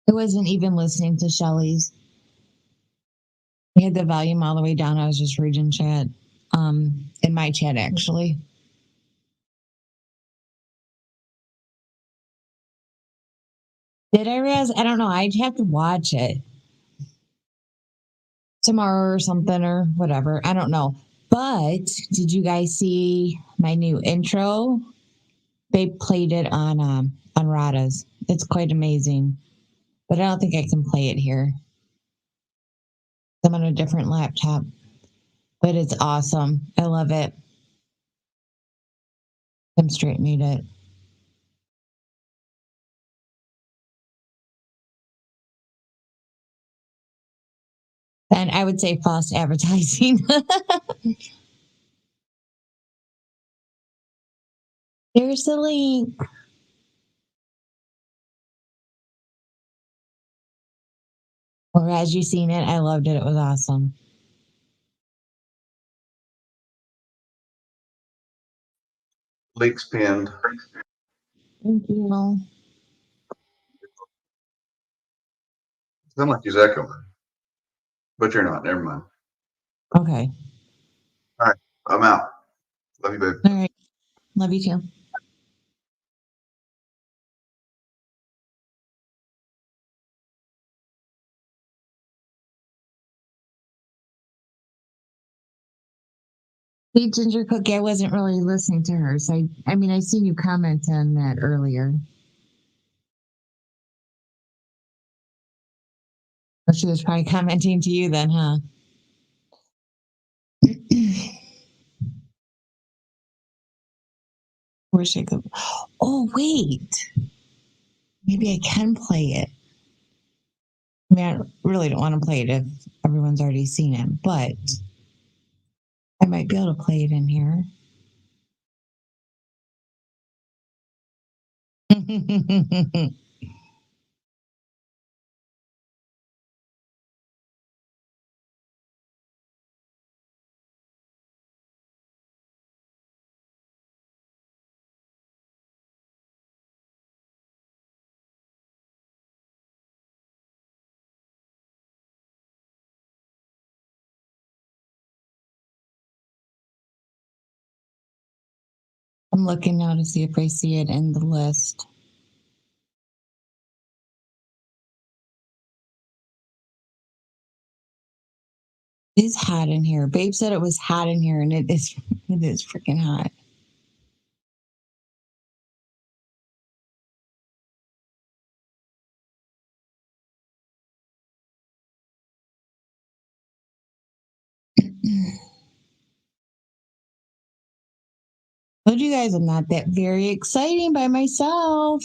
I wasn't even listening to Shelly's. I had the volume all the way down. I was just reading chat. In my chat, actually. Did I, Raz? I don't know. I'd have to watch it tomorrow or something or whatever. I don't know. But did you guys see my new intro? They played it on Rada's. It's quite amazing. But I don't think I can play it here. I'm on a different laptop. But it's awesome. I love it. I'm straight made it. And I would say false advertising. Here's the link. Or as you seen it, I loved it. It was awesome. Link's pinned. Thank you. Sound like he's echoing, but you're not. Never mind. Okay. I'm out. Love you, babe. All right. Love you too. Hey, Ginger Cookie, I wasn't really listening to her. So, I mean, I seen you comment on that earlier. Well, she was probably commenting to you then, huh? Wish I could. Oh, wait. Maybe I can play it. I mean, I really don't want to play it if everyone's already seen it, but I might be able to play it in here. I'm looking now to see if I see it in the list. It is hot in here. Babe said it was hot in here, and it is freaking hot. Told you guys I'm not that very exciting by myself.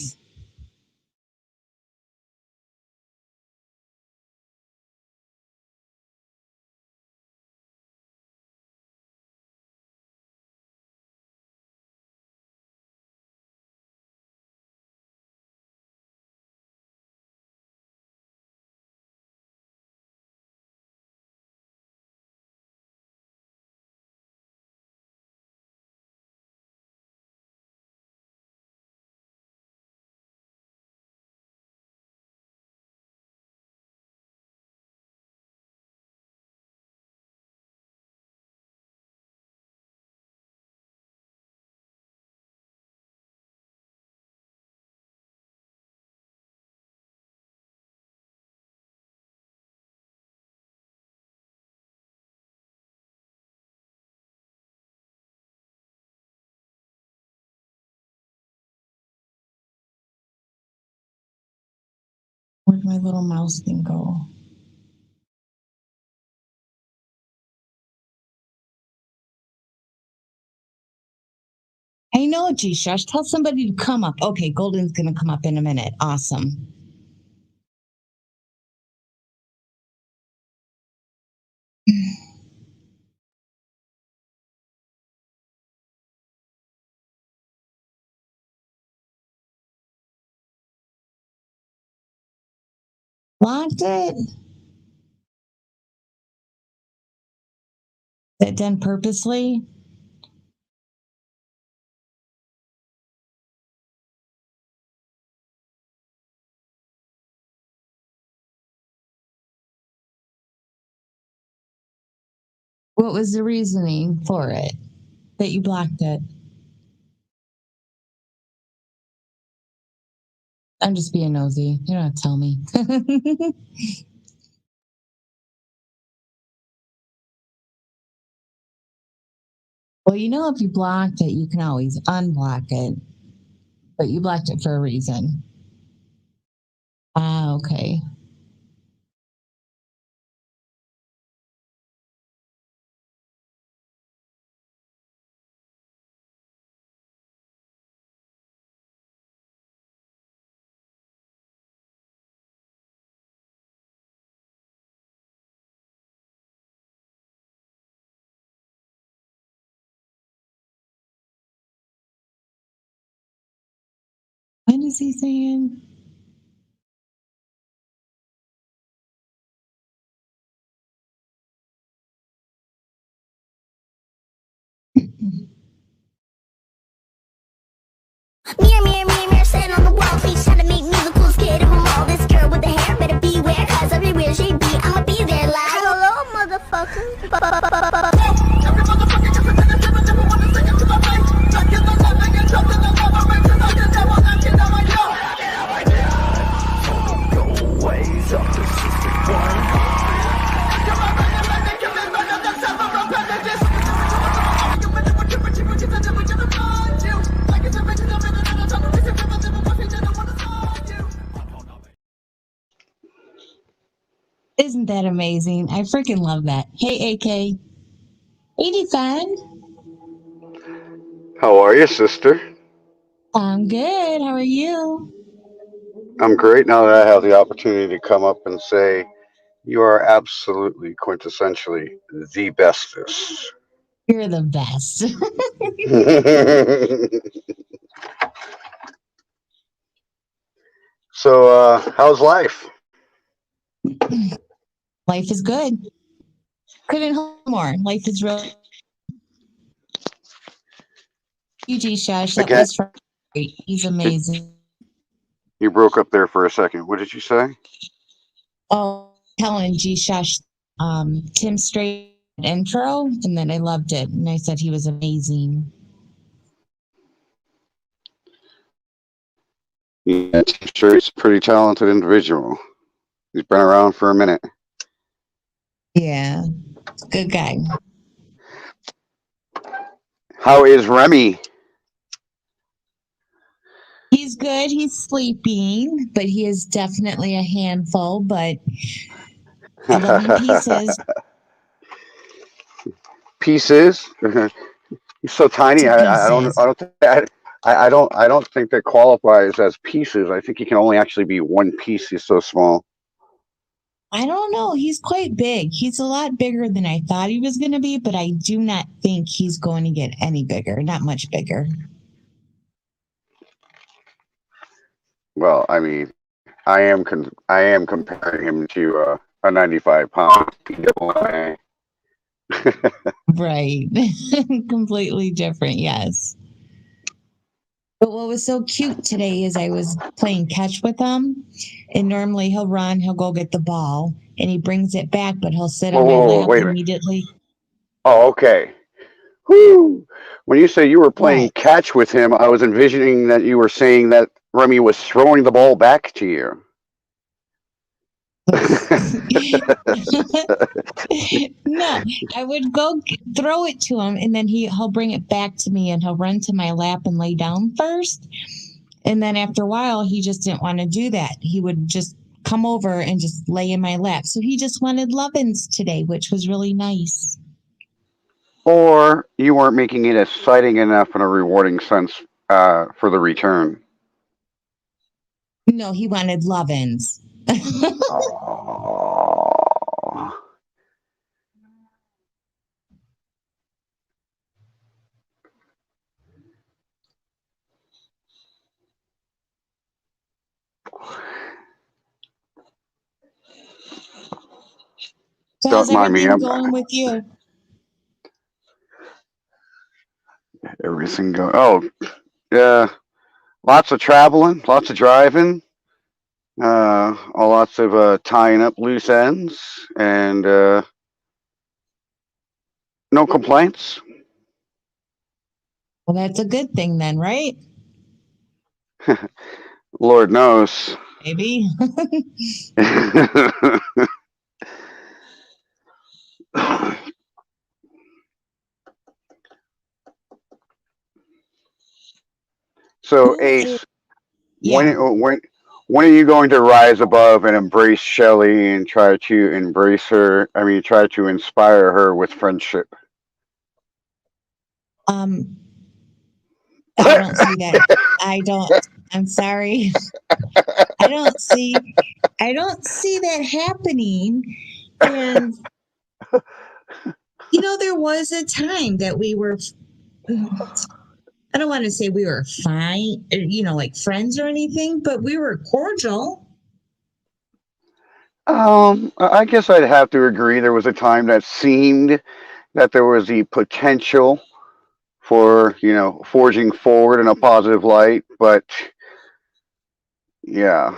Where'd my little mouse thing go? I know, G Shush. Tell somebody to come up. Okay, Golden's gonna come up in a minute. Awesome. Locked it. That done purposely? What was the reasoning for it that you blocked it? I'm just being nosy. You don't have to tell me. Well, you know, if you blocked it, you can always unblock it. But you blocked it for a reason. Ah, okay. What is he saying? Mirror, mirror, mirror, mirror, sitting on the wall. Please try to make me the coolest kid of them all. This girl with the hair better beware, cause everywhere she be, I'ma be there like hello, motherfucker. Isn't that amazing? I freaking love that. Hey, AK. Hey, Defend. How are you, sister? I'm good. How are you? I'm great now that I have the opportunity to come up and say you are absolutely quintessentially the bestest. You're the best. So, how's life? Life is good. Couldn't hope more. Life is real. UG Shush, that Again, was great. He's amazing. you broke up there for a second. What did you say? Oh, Helen G Shush, Tim Strait intro, and then I loved it. And I said he was amazing. Yeah, Tim Straight's a pretty talented individual. He's been around for a minute. Yeah. Good guy. How is Remy? He's good. He's sleeping, but he is definitely a handful. But I love him pieces. Pieces. He's so tiny. To I don't. pieces. I don't. I don't think that qualifies as pieces. I think he can only actually be one piece. He's so small. I don't know. He's quite big. He's a lot bigger than I thought he was going to be, but I do not think he's going to get any bigger. Not much bigger. Well, I mean, I am comparing him to a 95-pound PWA. Right. Completely different. Yes. But what was so cute today is I was playing catch with him, and normally he'll run, he'll go get the ball, and he brings it back, but he'll sit on my Whoa, lap wait a minute. immediately. Oh, okay. Whoo! When you say you were playing What? catch with him, I was envisioning that you were saying that Remy was throwing the ball back to you. No, I would go throw it to him, and then he'll bring it back to me, and he'll run to my lap and lay down first. And then after a while, he just didn't want to do that. He would just come over and just lay in my lap. So he just wanted lovin's today, which was really nice. Or you weren't making it exciting enough in a rewarding sense for the return. No, he wanted lovin's. Oh. So Don't how's mind me. everything going with you? Everything go. Oh, yeah. Lots of traveling, lots of driving, lots of tying up loose ends, and no complaints. Well, that's a good thing then, right? Lord knows. Maybe. So, Who Ace, is- yeah. when are you going to rise above and embrace Shelly and try to embrace her? I mean, try to inspire her with friendship. I don't see that. I don't. I'm sorry. I don't see that happening. And there was a time that we were, I don't want to say we were fine, like friends or anything, but we were cordial. I guess I'd have to agree. There was a time that seemed that there was the potential for, forging forward in a positive light, but yeah,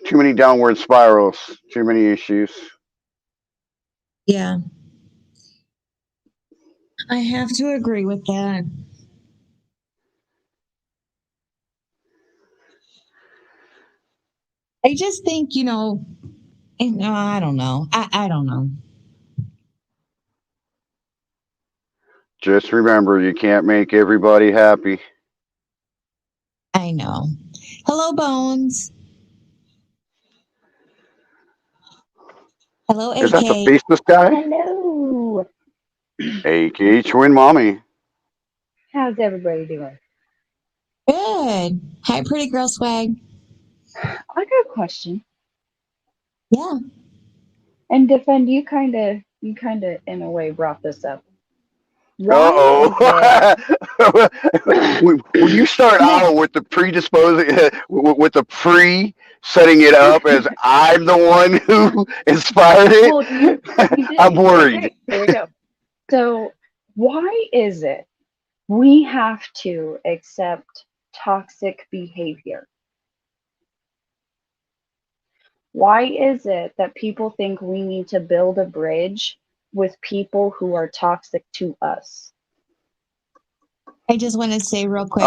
too many downward spirals, too many issues. Yeah. I have to agree with that. I just think, I don't know. I don't know. Just remember, you can't make everybody happy. I know. Hello, Bones. Hello, Is that the AK. faceless guy? Hello. AK Twin Mommy. How's everybody doing? Good. Hi, pretty girl swag. I got a question. Yeah. And Defend, you kind of in a way brought this up. When you start out with the predisposing, with the setting it up as I'm the one who inspired it, Well, you did. I'm worried. Okay, here we go. So, why is it we have to accept toxic behavior? Why is it that people think we need to build a bridge with people who are toxic to us? I just want to say real quick,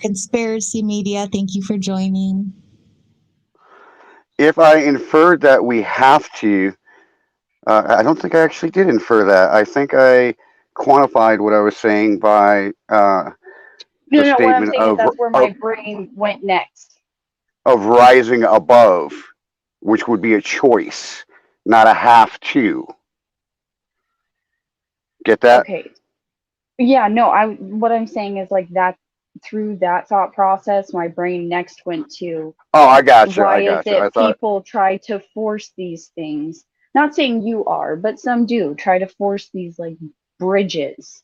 Conspiracy Media, thank you for joining. If I inferred that we have to, I don't think I actually did infer that. I think I quantified what I was saying by No, the no, what I'm statement saying is that's where my brain went next. of rising above, which would be a choice, not a have to. Get that? Okay. Yeah, no, what I'm saying is like that through that thought process, my brain next went to Oh, I got you. why I is got you. I it thought, people try to force these things? Not saying you are, but some do try to force these like bridges.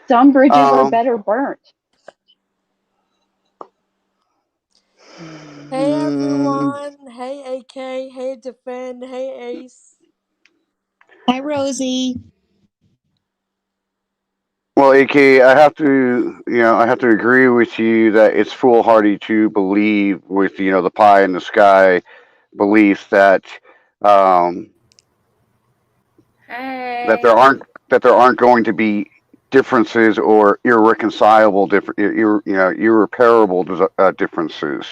Some bridges are better burnt. Hey everyone. Hey AK. Hey Defend. Hey Ace. Hi, Rosie. well, AK, I have to, I have to agree with you that it's foolhardy to believe with, the pie in the sky belief that, that there aren't going to be differences or irreconcilable irreparable differences,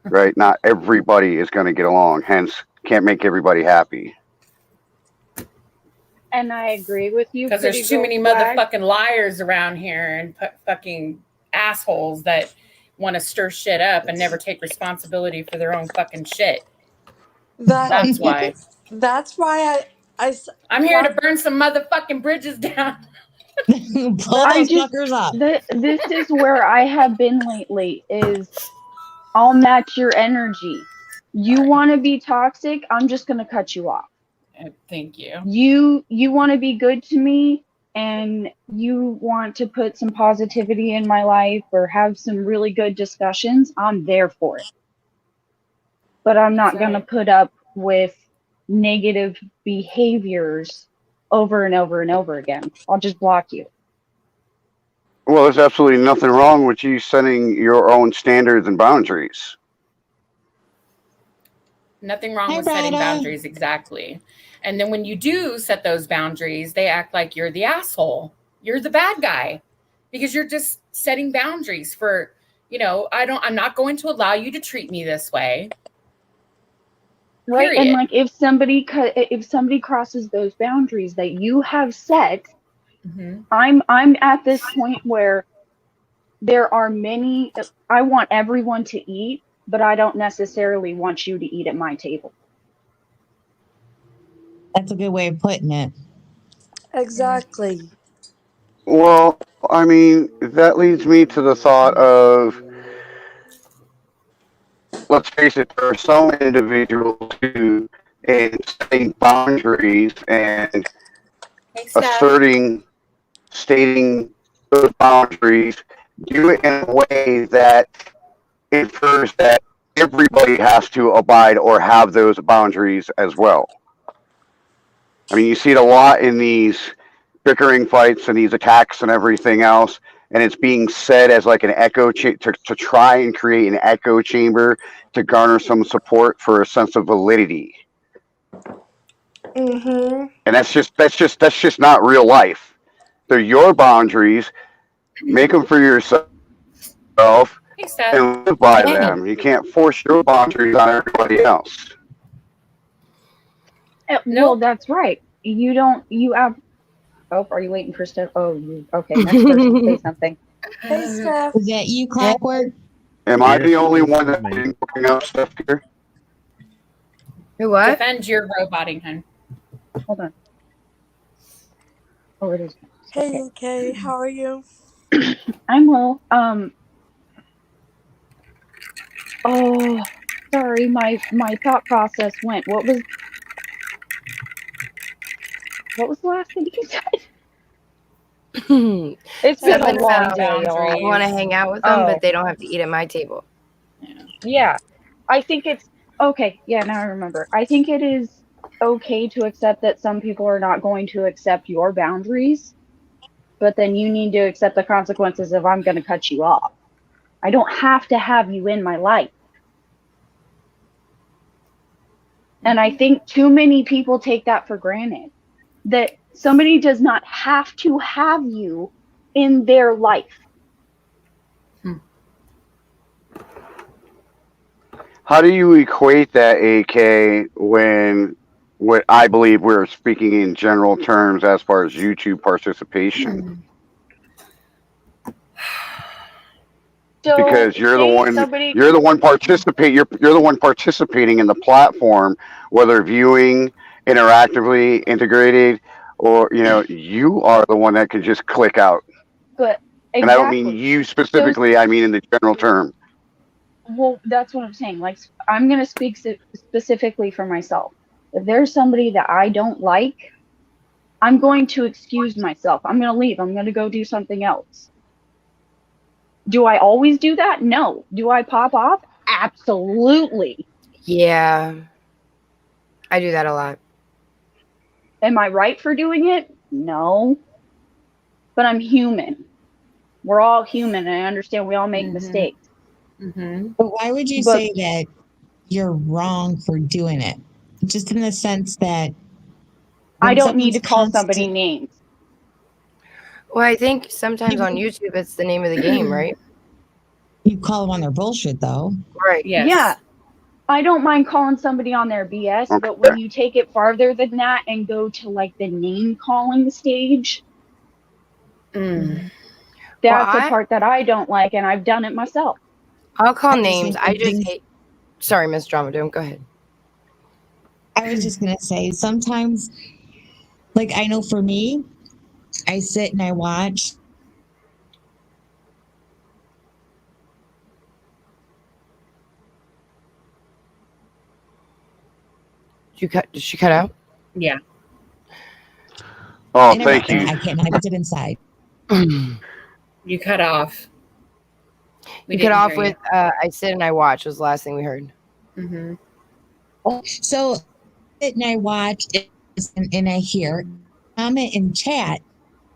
right? Not everybody is going to get along, hence can't make everybody happy. And I agree with you. Because there's too many motherfucking liars around here and fucking assholes that want to stir shit up and never take responsibility for their own fucking shit. That's why. That's why I'm here to burn some motherfucking bridges down. Pull those fuckers up. This is where I have been lately is I'll match your energy. You want to be toxic, I'm just going to cut you off. Thank you. You want to be good to me and you want to put some positivity in my life or have some really good discussions, I'm there for it. But I'm not going to put up with negative behaviors over and over and over again. I'll just block you. Well, there's absolutely nothing wrong with you setting your own standards and boundaries. Nothing wrong with setting boundaries, exactly. And then when you do set those boundaries, they act like you're the asshole. You're the bad guy because you're just setting boundaries for, I'm not going to allow you to treat me this way. Right. Period. And like if somebody crosses those boundaries that you have set, I'm at this point where there are many, I want everyone to eat, but I don't necessarily want you to eat at my table. That's a good way of putting it. Exactly. Well, I mean, that leads me to the thought of, let's face it, there are some individuals who, in setting boundaries and stating those boundaries, do it in a way that infers that everybody has to abide or have those boundaries as well. I mean, you see it a lot in these bickering fights and these attacks and everything else, and it's being said as like an echo to try and create an echo chamber to garner some support for a sense of validity. And that's just not real life. They're your boundaries. Make them for yourself and live by them. You can't force your boundaries on everybody else. Well, that's right. You have. Oh, are you waiting for Steph? Oh, okay. Next person, say something. Hey, Steph. Is that you, Clockwork? Am I the only one that's been booking up stuff here? Who what? Defend your roboting, hun. Hold on. Oh, it is. Hey, okay. How are you? I'm well. Oh, sorry. My thought process went. What was the last thing you said? It's been a long day, y'all. You want to hang out with them, but they don't have to eat at my table. Yeah. I think it's okay. Yeah, now I remember. I think it is okay to accept that some people are not going to accept your boundaries, but then you need to accept the consequences if I'm going to cut you off. I don't have to have you in my life. And I think too many people take that for granted. That somebody does not have to have you in their life. How do you equate that, AK, when what I believe we're speaking in general terms as far as YouTube participation. So Because you're the say one somebody you're the one you're the one participating in the platform, whether viewing, interactively integrated, or you are the one that can just click out. but And I don't mean exactly. you specifically, I mean in the general term. Well, that's what I'm saying. Like, I'm going to speak specifically for myself. If there's somebody that I don't like, I'm going to excuse myself. I'm going to leave. I'm going to go do something else. Do I always do that? No. Do I pop off? Absolutely. Yeah. I do that a lot. Am I right for doing it? No. But I'm human. We're all human, and I understand we all make mistakes. But why would you But- say that you're wrong for doing it? Just in the sense that I when don't need to someone's call somebody constant- names. Well, I think sometimes on YouTube it's the name of the game, right? You call them on their bullshit, though. Right. Yes. Yeah. I don't mind calling somebody on their BS, but when you take it farther than that and go to like the name calling stage, Mm. that's Well, the part that I don't like, and I've done it myself. I'll call I was names. I thinking- just hate. Sorry, Miss Drama Doom. Go ahead. I was just gonna say sometimes, like I know for me, I sit and I watch. Did she cut out? Yeah. Oh, and thank you. I can't hide it inside. You cut off. We cut off with I sit and I watch was the last thing we heard. Mm-hmm. So sit and I watch and I hear comment in chat.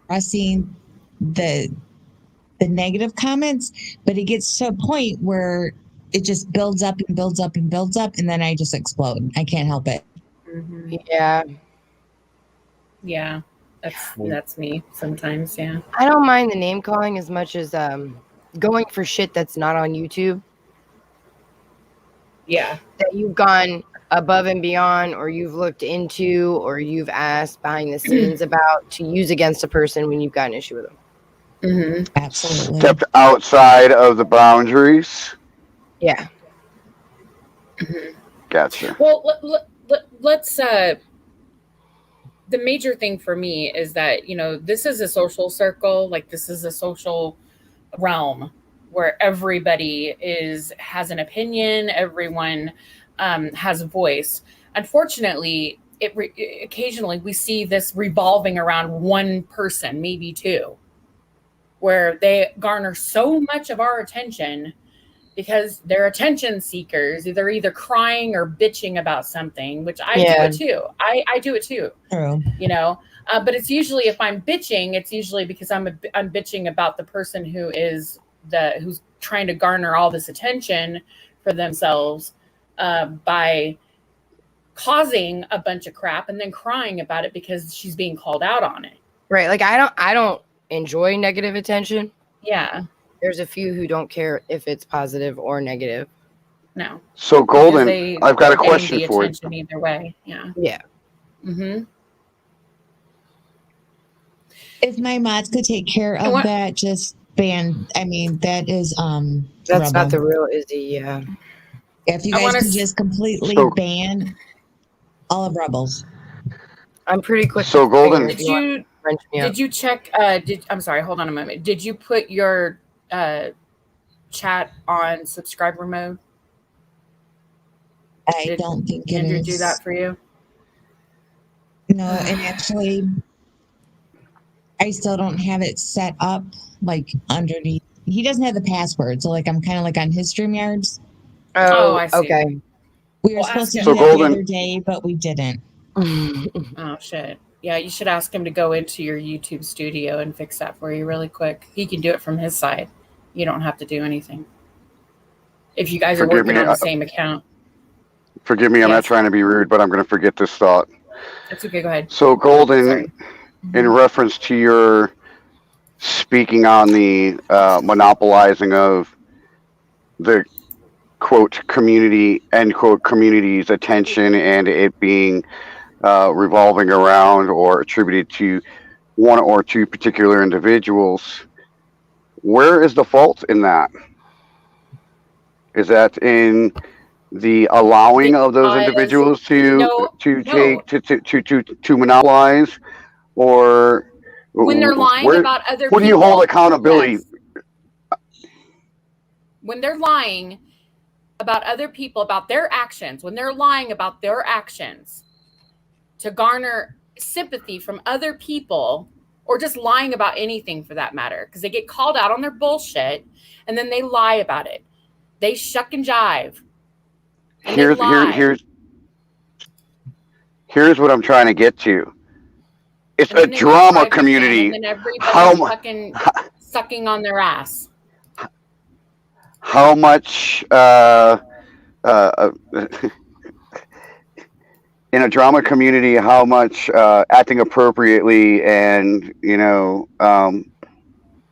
I seen the negative comments, but it gets to a point where it just builds up and builds up and builds up, and then I just explode. I can't help it. Mm-hmm. Yeah. Yeah. That's me sometimes. Yeah. I don't mind the name calling as much as going for shit that's not on YouTube Yeah. that you've gone above and beyond, or you've looked into, or you've asked behind the scenes about to use against a person when you've got an issue with them. Mm-hmm. Absolutely. Stepped outside of the boundaries. Yeah. Gotcha. Well, let's. The major thing for me is that this is a social circle. Like, this is a social realm where everybody has an opinion. Everyone has a voice. Unfortunately, occasionally we see this revolving around one person, maybe two, where they garner so much of our attention because they're attention seekers. They're either crying or bitching about something, which I do it too. I do it too. True. But it's usually, if I'm bitching, it's usually because I'm bitching about the person who's trying to garner all this attention for themselves by causing a bunch of crap and then crying about it because she's being called out on it. Right. Like I don't enjoy negative attention. Yeah. There's a few who don't care if it's positive or negative. No. So Golden, Because I've got a they're getting question the for you. attention either way. Yeah. Yeah. Mm-hmm. If my mods could take care of that, just ban. I mean, that is That's not the Rebel. real Izzy. Yeah. If you I guys wanna could s- just completely So- ban all of Rebels. I'm pretty quick. So to figure Golden- if Did want you to wrench me up. did you check I'm sorry, hold on a moment. Did you put your chat on subscriber mode? I Did don't think it Andrew is. do that for you? No, and actually, I still don't have it set up like underneath. He doesn't have the password, so like I'm kind of like on his StreamYards. Oh, I see. Okay. We were Well, supposed to ask do him. that So the Golden- other day, but we didn't. Oh shit. Yeah, you should ask him to go into your YouTube studio and fix that for you really quick. He can do it from his side. You don't have to do anything. If you guys are Forgive working me, on the same account. Forgive me, I'm not Yes. trying to be rude, but I'm going to forget this thought. That's okay, go ahead. So Golden, Sorry. in reference to your speaking on the monopolizing of the quote community, end quote, community's attention and it being revolving around or attributed to one or two particular individuals. Where is the fault in that? Is that in the allowing of those Because individuals to no, take to monopolize, or when they're lying where about other where do you hold people, accountability? yes. When they're lying about other people, about their actions, when they're lying about their actions to garner sympathy from other people, or just lying about anything for that matter, because they get called out on their bullshit and then they lie about it. They shuck and jive. And Here's what I'm trying to get to. It's and a then they drama describe community. And then everybody's How fucking sucking on their ass. how much in a drama community, how much acting appropriately and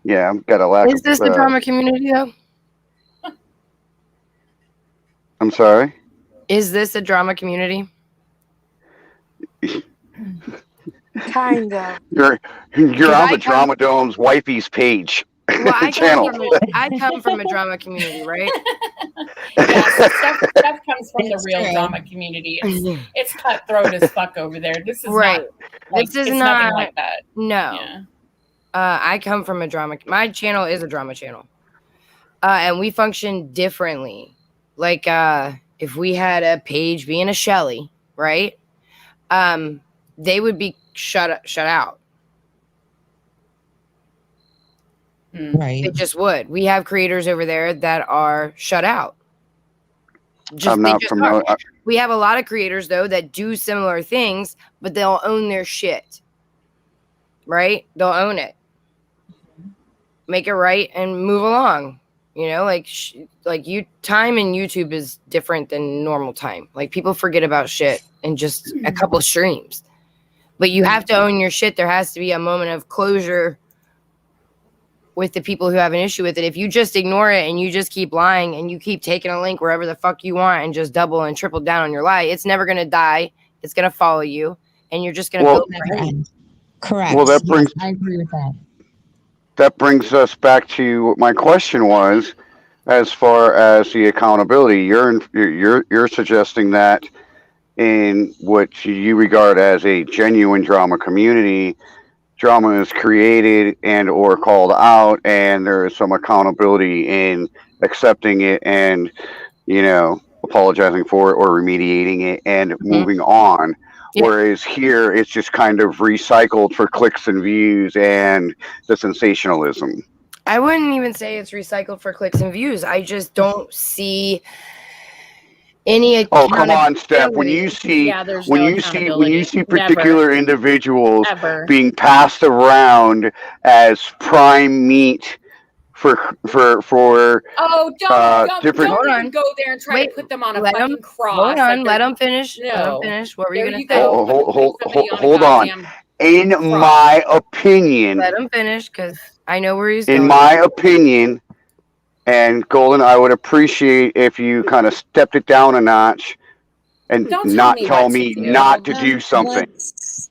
yeah, I've got a lack Is this of the drama community though? I'm sorry. Is this a drama community? Kinda. You're Because on the Drama Dome's wifey's page. Well, channel. I come from a drama community, right? Yeah, so stuff comes from the It's real true. drama community. It's cutthroat as fuck over there. This is Right. not like, This is it's not- nothing like that. No. Yeah. I come from a drama. My channel is a drama channel, and we function differently. Like if we had a Paige being a Shelly, right? They would be shut out. Right. They just would. We have creators over there that are shut out. I'm they not just familiar. are. We have a lot of creators though that do similar things, but they'll own their shit. Right? They'll own it. Make it right and move along. You know, like time in YouTube is different than normal time. Like people forget about shit in just a couple streams. But you have to own your shit. There has to be a moment of closure with the people who have an issue with it. If you just ignore it and you just keep lying and you keep taking a link wherever the fuck you want and just double and triple down on your lie, it's never going to die. It's going to follow you and you're just going to build Never end. Correct. Well, that brings- Yes, I agree with that. That brings us back to what my question was, as far as the accountability. You're suggesting that in what you regard as a genuine drama community, drama is created and or called out, and there is some accountability in accepting it and apologizing for it or remediating it and moving on. Yeah. Whereas here, it's just kind of recycled for clicks and views and the sensationalism. I wouldn't even say it's recycled for clicks and views. I just don't see any Oh, come on, Steph. When you see Yeah, there's when no you see accountability. particular individuals Ever. being passed around as prime meat for Oh, don't different- Hold even on. go there and try Wait, to put them on a let 'em- fucking cross. Hold on, like let they're- them finish. Let 'em No. finish. What were you There going you to say? go. hold on. In my opinion, Let him finish because I know where he's in going. my opinion, and Golden, I would appreciate if you kind of stepped it down a notch and Don't tell not me tell what to me do. not to do something. Let's-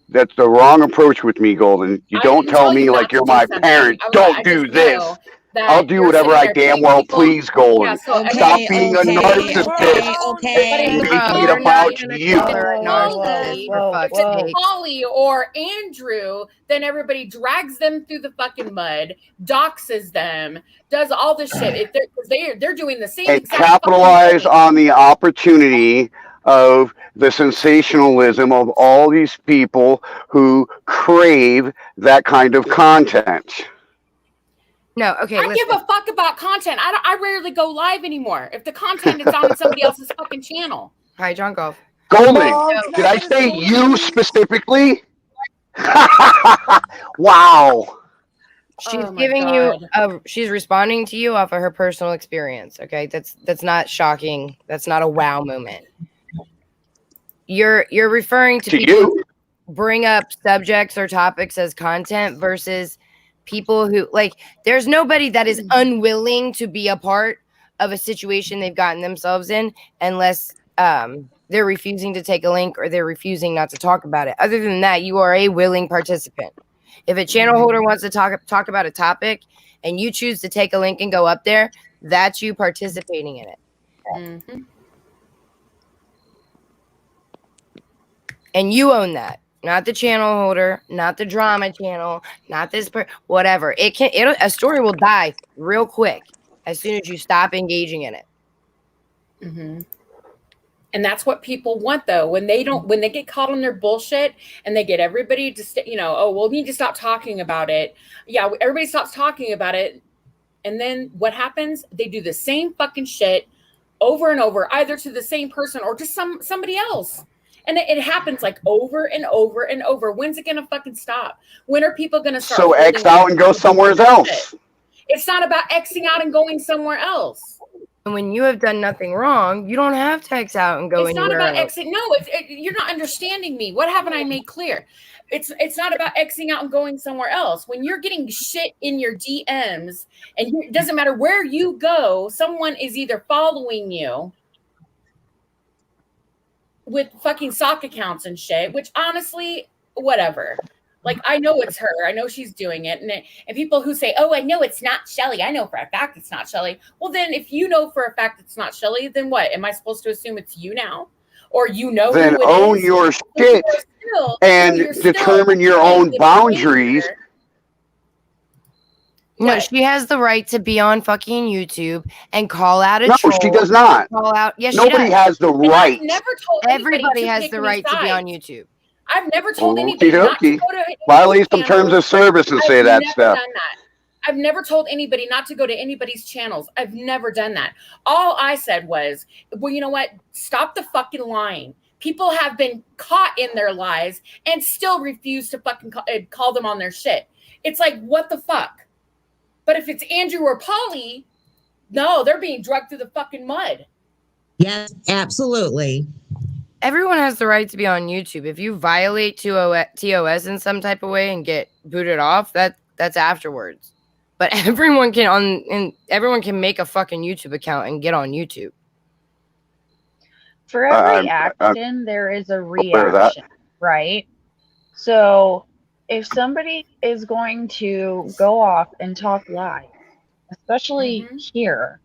That's the wrong approach with me, Golden. You I don't didn't tell you me not like to you're do my something. parent. I Don't do just this. know that I'll do you're whatever sitting I there damn putting well people- please, Golden. Yeah, so Stop being a narcissist. Okay. Make Oh, it you're not about gonna you. call her a narcissist, for If fuck's it's sake. Polly or Andrew, then everybody drags them through the fucking mud, doxes them, does all this shit. If they're doing the same And exact fucking capitalize thing. on the opportunity of the sensationalism of all these people who crave that kind of content. No, okay. I Listen. give a fuck about content. I rarely go live anymore. If the content is on somebody else's fucking channel. Hi, John Golf. Golden, Mom, did I say can you specifically? Wow. She's Oh my giving God. you she's responding to you off of her personal experience. Okay, that's not shocking. That's not a wow moment. You're referring to To people you. who bring up subjects or topics as content versus people who there's nobody that is unwilling to be a part of a situation they've gotten themselves in unless they're refusing to take a link or they're refusing not to talk about it. Other than that, you are a willing participant. If a channel holder wants to talk about a topic and you choose to take a link and go up there, that's you participating in it. Mm-hmm. And you own that. Not the channel holder, not the drama channel, not this whatever. A story will die real quick as soon as you stop engaging in it. Mm-hmm. And that's what people want, though. When they get caught on their bullshit and they get everybody to oh, well, we need to stop talking about it. Yeah, everybody stops talking about it. And then what happens? They do the same fucking shit over and over, either to the same person or to somebody else. And it happens like over and over and over. When's it going to fucking stop? When are people going to start? So X out and go somewhere else. It's not about Xing out and going somewhere else. And when you have done nothing wrong, you don't have to X out and go anywhere. It's not about else. Xing. No, you're not understanding me. What haven't I made clear? It's not about Xing out and going somewhere else. When you're getting shit in your DMs, and it doesn't matter where you go, someone is either following you with fucking sock accounts and shit, which honestly, whatever. Like, I know it's her. I know she's doing it. And people who say, oh, I know it's not Shelly. I know for a fact it's not Shelly. Well, then if you know for a fact it's not Shelly, then what? Am I supposed to assume it's you now? Or then who it own is? your shit and determine your own boundaries. No, she has the right to be on fucking YouTube and call out a No, troll. she does not. Call out. Yes, Nobody she does. has the right. I've never told Everybody to has pick the any right to be on sides. YouTube. I've never told anybody Okie not to dokie. go to any Violate some channels. terms of service and say I've that never stuff. done that. I've never told anybody not to go to anybody's channels. I've never done that. All I said was, well, you know what? Stop the fucking lying. People have been caught in their lies and still refuse to fucking call them on their shit. It's like, what the fuck? But if it's Andrew or Polly, no, they're being dragged through the fucking mud. Yes, absolutely. Everyone has the right to be on YouTube. If you violate TOS in some type of way and get booted off, that's afterwards. But everyone can make a fucking YouTube account and get on YouTube. For every I'm action, there is a aware of that. reaction, right? So if somebody is going to go off and talk lies, especially here,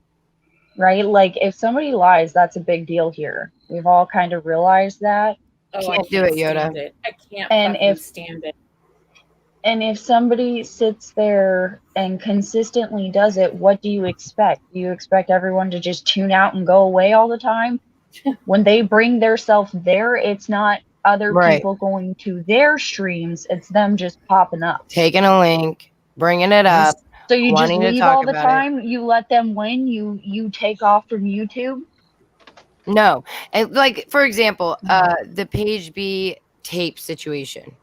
right? Like if somebody lies, that's a big deal here. We've all kind of realized that. Oh, Can't do it, Yoda. I can't And fucking if- stand it. And if somebody sits there and consistently does it, what do you expect? Do you expect everyone to just tune out and go away all the time? When they bring their self there, it's not other Right. people going to their streams, it's them just popping up. Taking a link, bringing it up. So you just wanting to leave talk all the about it. time, you let them win, you take off from YouTube. No. And like, for example, the Page B tape situation.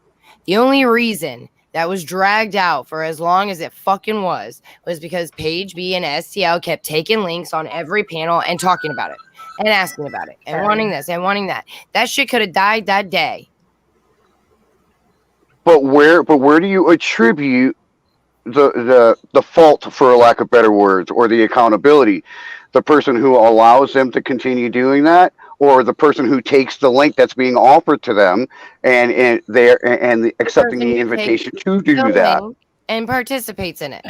The only reason that was dragged out for as long as it fucking was because Page B and STL kept taking links on every panel and talking about it and asking about it and wanting this and wanting that. That shit could have died that day. But where do you attribute the fault, for lack of better words, or the accountability? The person who allows them to continue doing that, or the person who takes the link that's being offered to them and accepting person the who invitation takes to do the that? link and participates in it.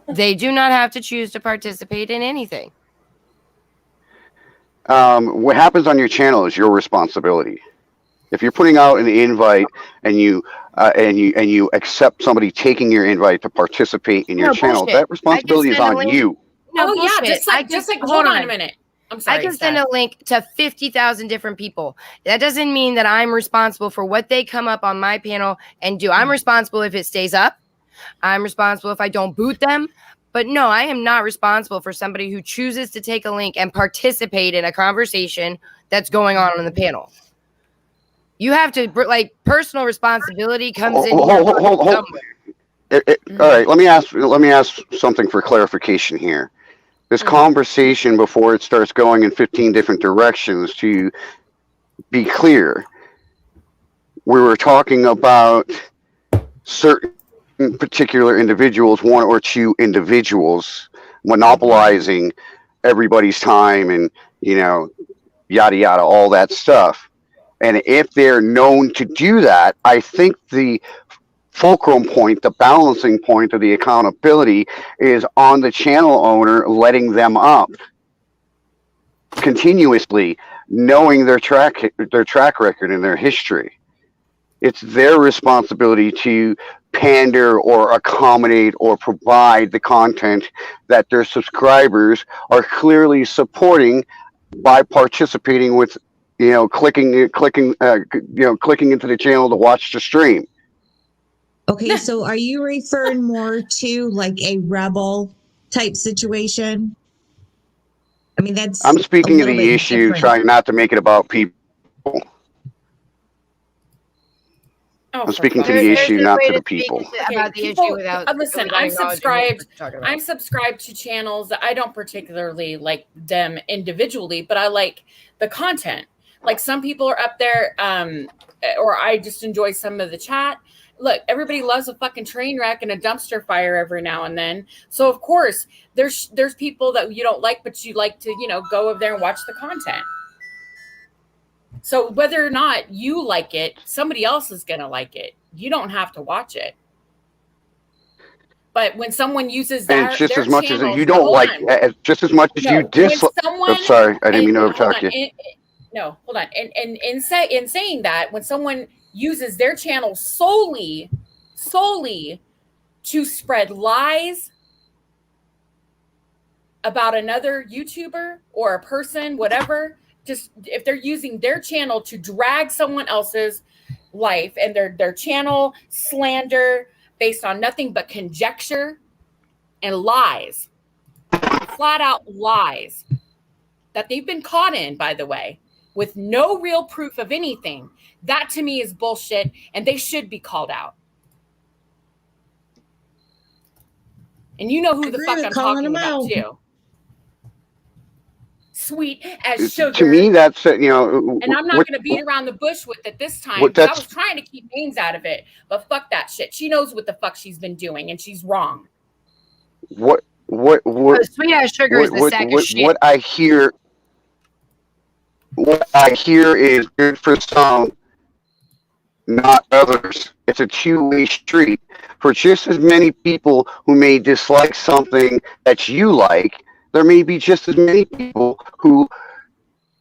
They do not have to choose to participate in anything. What happens on your channel is your responsibility. If you're putting out an invite and you accept somebody taking your invite to participate in your No, channel, bullshit. that responsibility is send a on link. you. No, Oh yeah, bullshit. just like hold on a minute. I'm sorry. I can send a link to 50,000 different people. That doesn't mean that I'm responsible for what they come up on my panel and do. I'm responsible if it stays up. I'm responsible if I don't boot them. But no, I am not responsible for somebody who chooses to take a link and participate in a conversation that's going on the panel. You have to, like, personal responsibility comes in. Hold. All right, let me ask something for clarification here. This conversation, before it starts going in 15 different directions, to be clear, we were talking about certain particular individuals, one or two individuals, monopolizing everybody's time and, yada yada, all that stuff. And if they're known to do that, I think the fulcrum point, the balancing point of the accountability is on the channel owner, letting them up continuously, knowing their track record and their history. It's their responsibility to pander or accommodate or provide the content that their subscribers are clearly supporting by participating with, clicking into the channel to watch the stream. Okay, so are you referring more to like a rebel type situation? I mean, that's. I'm speaking to the issue, trying not to make it about people. Oh, I'm speaking to the issue, not to the people. About the issue without. Listen, without I'm acknowledging subscribed. what we're talking about. I'm subscribed to channels that I don't particularly like them individually, but I like the content. Like some people are up there, or I just enjoy some of the chat. Look, everybody loves a fucking train wreck and a dumpster fire every now and then. So of course, there's people that you don't like, but you like to go over there and watch the content. So whether or not you like it, somebody else is going to like it. You don't have to watch it. But when someone uses And just as much as you don't like, just as much as you dislike. I'm sorry, I didn't mean to attack you. No, hold on. And in saying that, when someone uses their channel solely to spread lies about another YouTuber or a person, whatever, just if they're using their channel to drag someone else's life and their channel slander based on nothing but conjecture and lies, flat out lies that they've been caught in, by the way, with no real proof of anything, that to me is bullshit, and they should be called out. And you know who the fuck I'm talking about too. Sweet as sugar. To me, that's and I'm not going to beat around the bush with it this time. I was trying to keep names out of it, but fuck that shit. She knows what the fuck she's been doing, and she's wrong. What sweet as sugar is the sack of shit. What I hear is good for some, not others. It's a two-way street. For just as many people who may dislike something that you like, there may be just as many people who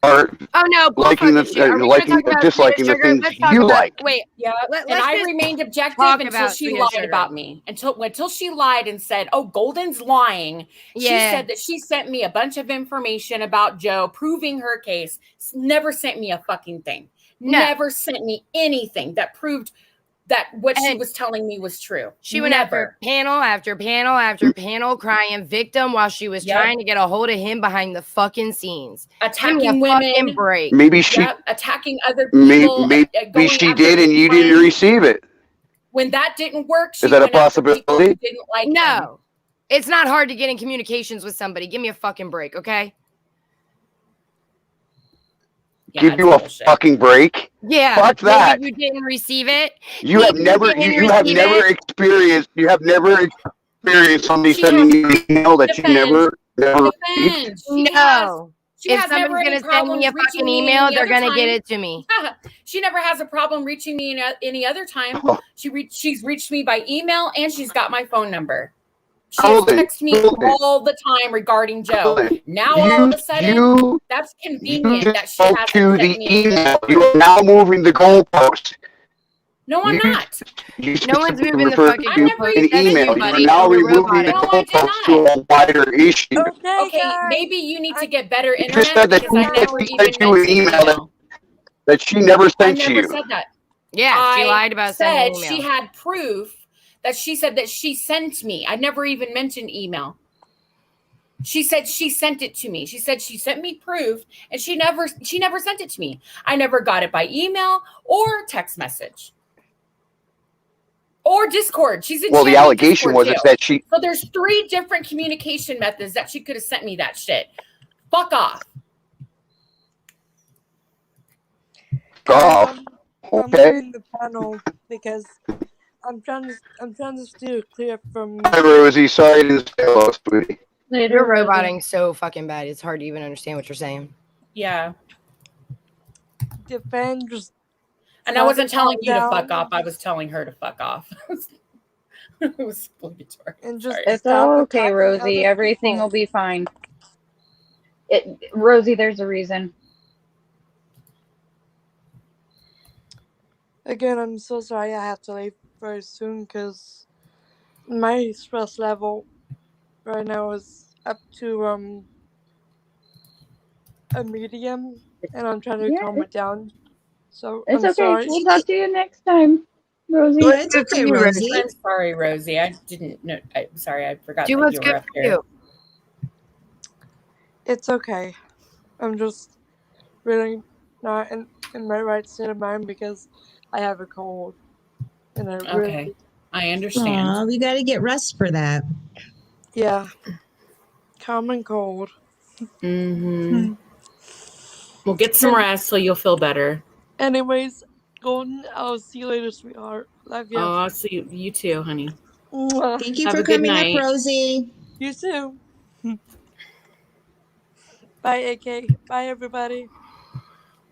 are disliking the things you like. Wait, yeah, and I remained objective until she lied about me. Until she lied and said, "Oh, Golden's lying." Yeah. She said that she sent me a bunch of information about Joe, proving her case. Never sent me a fucking thing. No. Never sent me anything that proved that what she was telling me was true. She went after panel after panel after panel, crying victim while she was trying to get a hold of him behind the fucking scenes. Attacking women. Break. Maybe she attacking other people. Maybe she did and you didn't receive it. When that didn't work, is that a possibility? Didn't like him. It's not hard to get in communications with somebody. Give me a fucking break, okay? Yeah, give you a fucking break? Yeah. Fuck that. You didn't receive it. You have never experienced somebody sending you an email that you never received. No. If somebody's going to send me a fucking email, they're going to get it to me. She never has a problem reaching me any other time. She's reached me by email and she's got my phone number. She texts me all the time regarding Joe. Now all of a sudden, that's convenient that she has to the email. You are now moving the goalpost. No, I'm not. No one's moving the fucking goalpost. An email. You are now removing the goalpost to a wider issue. Okay, maybe you need to get better internet. You just said that she sent you an email that she never sent you. I never said that. Yeah, she lied about sending an email. She had proof. That she said that she sent me. I never even mentioned email. She said she sent it to me. She said she sent me proof, and she never sent it to me. I never got it by email or text message or Discord. She's in. Well, the allegation was that she. So there's 3 different communication methods that she could have sent me that shit. Fuck off. Okay. I'm leaving the panel because. I'm trying to steer clear from. Hi, Rosie. Sorry to say hello, sweetie. You're roboting so fucking bad. It's hard to even understand what you're saying. Yeah. defend. Just And I knock wasn't it telling you to down fuck off. I was telling her to fuck off. It was obligatory. and just Sorry. It's stop all okay, attacking Rosie. other Everything people. will be fine. Rosie, there's a reason. Again, I'm so sorry I have to leave very soon because my stress level right now is up to a medium, and I'm trying to Yeah, calm it down. So it's I'm okay. sorry. We'll talk to you next time, Rosie. Do Oh, what's it's good for okay, you, Rosie. I'm sorry, Rosie. I didn't know. I'm sorry. I forgot Do that what's you good were up for here. you. It's okay. I'm just really not in my right state of mind because I have a cold, and I really Okay. I understand. Aw, we got to get rest for that. yeah, common cold. Mm-hmm. We'll get some rest so you'll feel better. Anyways, Golden, I'll see you later, sweetheart. Love you. Oh, I'll see you too, honey. Mwah. Thank you Have for a good coming up, night. Rosie. You too. Bye, AK. Bye, everybody.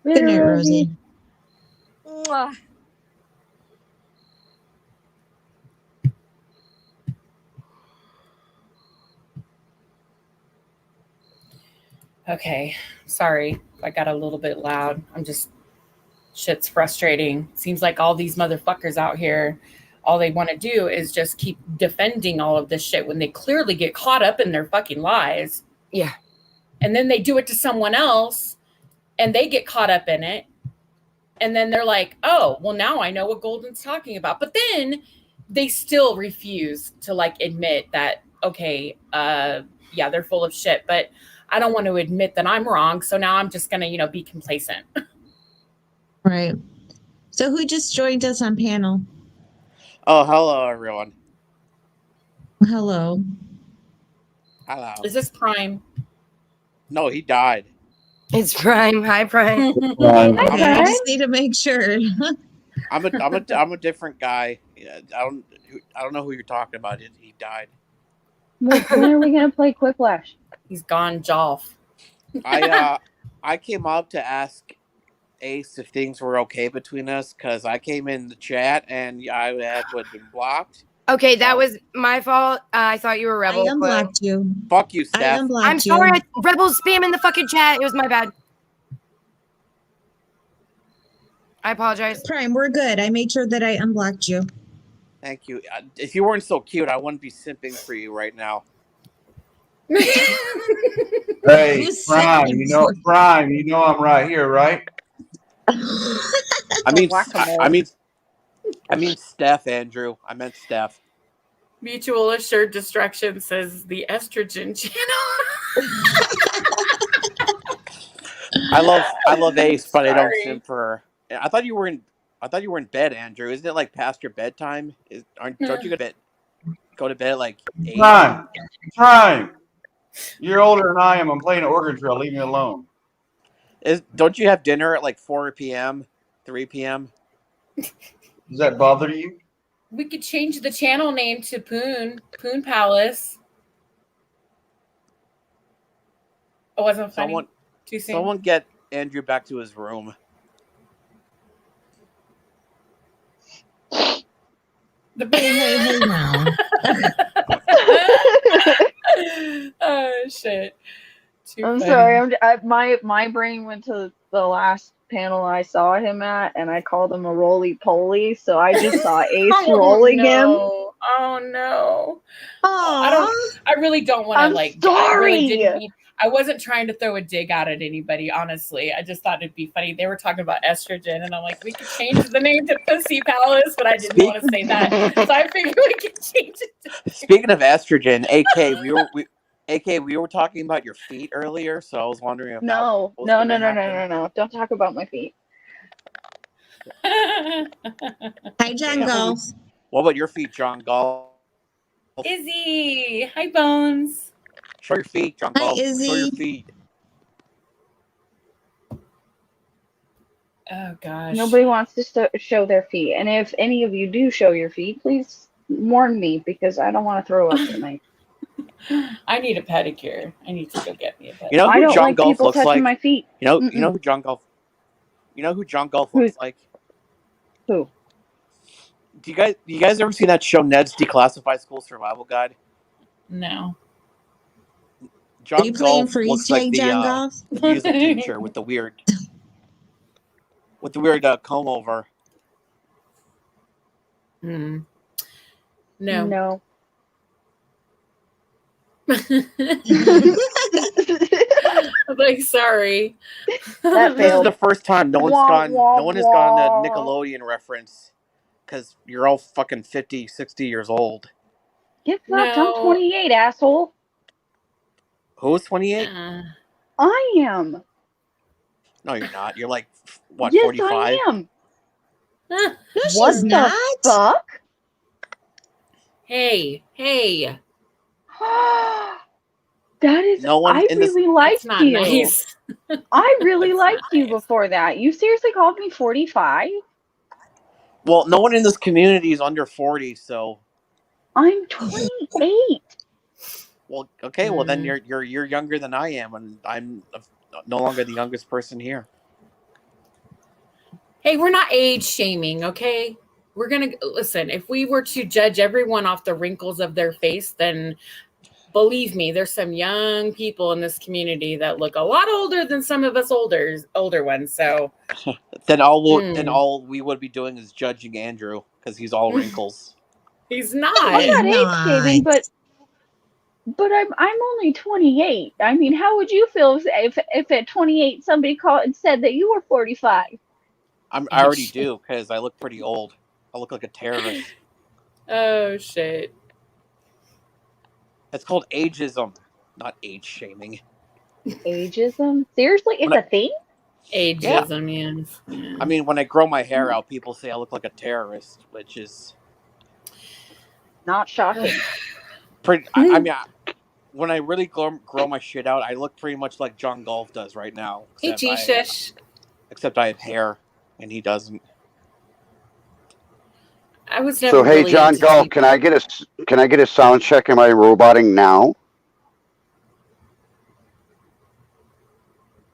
Good Later, night, Rosie. Rosie. Mwah. Okay. Sorry if I got a little bit loud. Shit's frustrating. Seems like all these motherfuckers out here, all they want to do is just keep defending all of this shit when they clearly get caught up in their fucking lies. Yeah. And then they do it to someone else and they get caught up in it. And then they're like, oh, well, now I know what Golden's talking about. But then they still refuse to like admit that, okay, yeah, they're full of shit, but I don't want to admit that I'm wrong. So now I'm just going to, be complacent. Right. So who just joined us on panel? Oh, hello, everyone. Hello. Hello. Is this Prime? No, he died. It's Prime. Hi, Prime. Okay, I just need to make sure. I'm a different guy. Yeah, I don't know who you're talking about. He died. When are we gonna play Quiplash? He's gone Jolf. I came up to ask Ace if things were okay between us because I came in the chat and I had been blocked. Okay, that was my fault. I thought you were I Rebel. unblocked you. Fuck you, I Steph. unblocked I'm you. sorry. Rebel's spam in the fucking chat. It was my bad. I apologize. Prime, we're good. I made sure that I unblocked you. Thank you. If you weren't so cute, I wouldn't be simping for you right now. Hey, Who's Prime, saying Prime, I'm right here, right? I mean Steph, Andrew. I meant Steph. Mutual Assured Destruction says the estrogen channel. I love Ace, but I don't Sorry. simp for her. I thought you were in bed, Andrew. Isn't it like past your bedtime? Don't you go to bed at like 8? Prime. You're older than I am. I'm playing Oregon Trail. Leave me alone. Don't you have dinner at like 4 p.m., 3 p.m.? Does that bother you? We could change the channel name to Poon Palace. It wasn't funny. Too soon. Someone get Andrew back to his room. Hey, now. Oh shit! I'm sorry. My brain went to the last panel I saw him at, and I called him a roly poly. So I just saw Ace rolling him. Oh no! Oh, I really don't want to I'm like. sorry. I wasn't trying to throw a dig out at anybody. Honestly, I just thought it'd be funny. They were talking about estrogen, and I'm like, we could change the name to Pussy Palace, but I didn't want to say that, so I figured we could change it. Speaking of estrogen, AK, we were talking about your feet earlier, so I was wondering if No. Don't talk about my feet. hi, John Golf. What about your feet, John Golf? Izzy, hi Bones. Show your feet, John Hi, Golf. Izzy. Show your feet. Oh gosh. Nobody wants to show their feet, and if any of you do show your feet, please warn me because I don't want to throw up tonight. I need a pedicure. I need to go get me a pedicure. You know I who don't John like Golf people looks touching like? my feet. You know who John Golf You know who John Golf Who's- looks like? Who? Do you guys ever see that show Ned's Declassified School Survival Guide? No. John Are you playing Golf freeze looks like tag, the, John Golf? the music teacher with the weird comb over. Hmm. No. No. I'm like, sorry. That This is failed. the first time no one has gotten a Nickelodeon reference because you're all fucking 50, 60 years old. Get fucked. No. I'm 28, asshole. Who's 28? I am. No, you're not. You're like, what, Yes, 45? I am. No, What she's the not. fuck? Hey. That is. No one I in this- really liked That's not you. nice. I really That's liked not you nice. before that. You seriously called me 45? Well, no one in this community is under 40, so. I'm 28. Well, okay. Well, then Mm. you're younger than I am, and I'm no longer the youngest person here. Hey, we're not age shaming, okay? We're going to listen. If we were to judge everyone off the wrinkles of their face, then believe me, there's some young people in this community that look a lot older than some of us older ones. So Then all we would be doing is judging Andrew because he's all wrinkles. he's not. I'm not age not. shaming, but I'm only 28. I mean, how would you feel if at 28 somebody called and said that you were 45? I already do because I look pretty old. I look like a terrorist. Oh shit. It's called ageism, not age shaming. Ageism? Seriously, it's When a thing? Ageism, yes. Yeah. I mean, when I grow my hair out, people say I look like a terrorist, which is Not shocking. pretty. I mean, when I really grow my shit out, I look pretty much like John Golf does right now. Hey, Jesus. Except I have hair, and he doesn't. I was never So hey, really John into Golf, TV. can I get a sound check? Am I roboting now?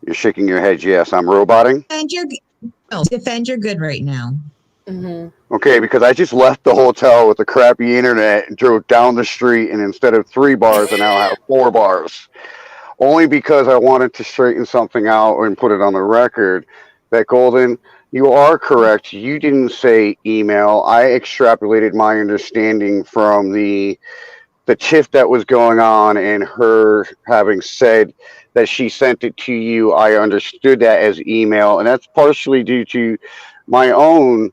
You're shaking your head. Yes, I'm roboting. Defend your good right now. Mm-hmm. Okay, because I just left the hotel with the crappy internet and drove down the street, and instead of 3 bars, I now have 4 bars. Only because I wanted to straighten something out and put it on the record. That Golden, you are correct. You didn't say email. I extrapolated my understanding from the tiff that was going on and her having said that she sent it to you. I understood that as email, and that's partially due to my own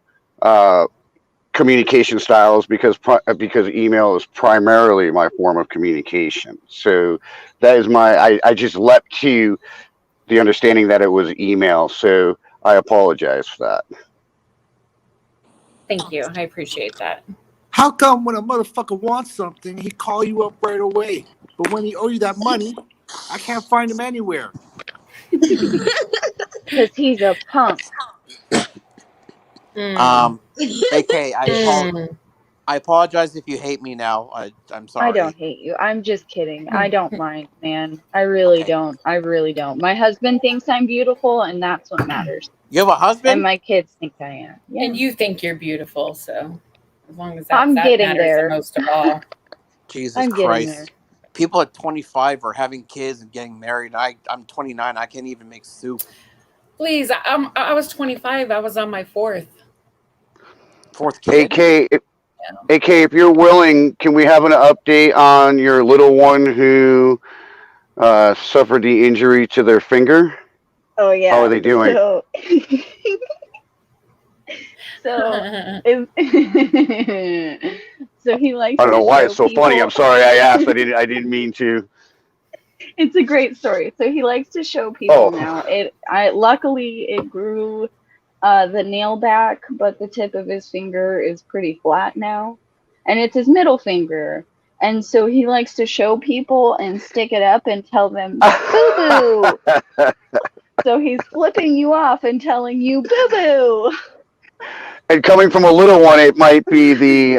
communication styles because email is primarily my form of communication. So that is I just leapt to the understanding that it was email. So I apologize for that. Thank you. I appreciate that. How come when a motherfucker wants something, he call you up right away? But when he owe you that money, I can't find him anywhere. Because he's a punk. AK, I apologize if you hate me now. I'm sorry. I don't hate you. I'm just kidding. I don't mind, man. I really don't. I really don't. My husband thinks I'm beautiful, and that's what matters. You have a husband? And my kids think I am. Yeah. And you think you're beautiful, so as long as I'm that getting matters there. the most of all. Jesus I'm getting Christ. there. People at 25 are having kids and getting married. I'm 29. I can't even make soup. Please, I was 25. I was on my 4th. 4th kid? AK, if you're willing, can we have an update on your little one who suffered the injury to their finger? Oh yeah. How are they doing? So, so he likes. I don't know to why show it's so people- funny. I'm sorry I asked. I didn't mean to. It's a great story. So he likes to show people Oh. now. Luckily it grew the nail back, but the tip of his finger is pretty flat now, and it's his middle finger. And so he likes to show people and stick it up and tell them boo boo. So he's flipping you off and telling you boo boo. And coming from a little one, it might be the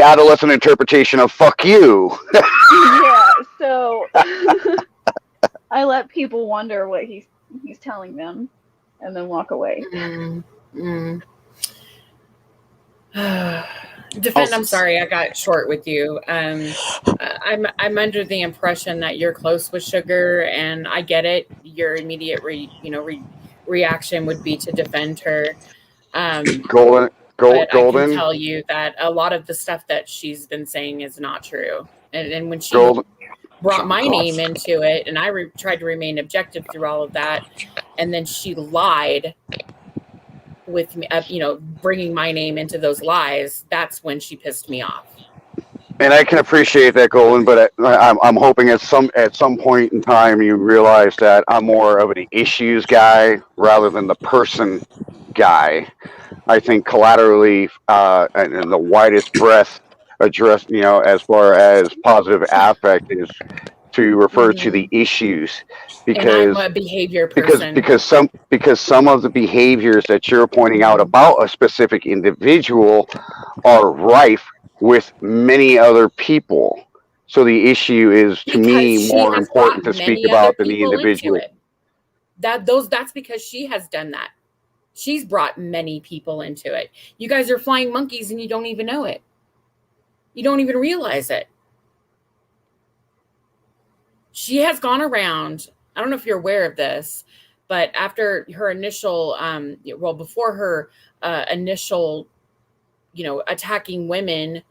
adolescent interpretation of "fuck you." Yeah. So I let people wonder what he's telling them. and then walk away. Defend, I'm sorry, I got short with you. I'm under the impression that you're close with Sugar, and I get it. Your immediate reaction would be to defend her. Golden, But I can Golden, tell you that a lot of the stuff that she's been saying is not true. And when she Golden. brought my name into it, and I tried to remain objective through all of that, and then she lied with me, bringing my name into those lies, that's when she pissed me off. And I can appreciate that, Golden, but I'm hoping at some point in time you realize that I'm more of an issues guy rather than the person guy. I think collaterally and in the widest breadth address, as far as positive affect is to refer to the issues, because and I'm a behavior person. because some of the behaviors that you're pointing out about a specific individual are rife with many other people. So the issue is, to me, more important to speak about than the individual. That's because she has done that. She's brought many people into it. You guys are flying monkeys and you don't even know it. You don't even realize it. She has gone around. I don't know if you're aware of this, but after her initial, before her initial, attacking women,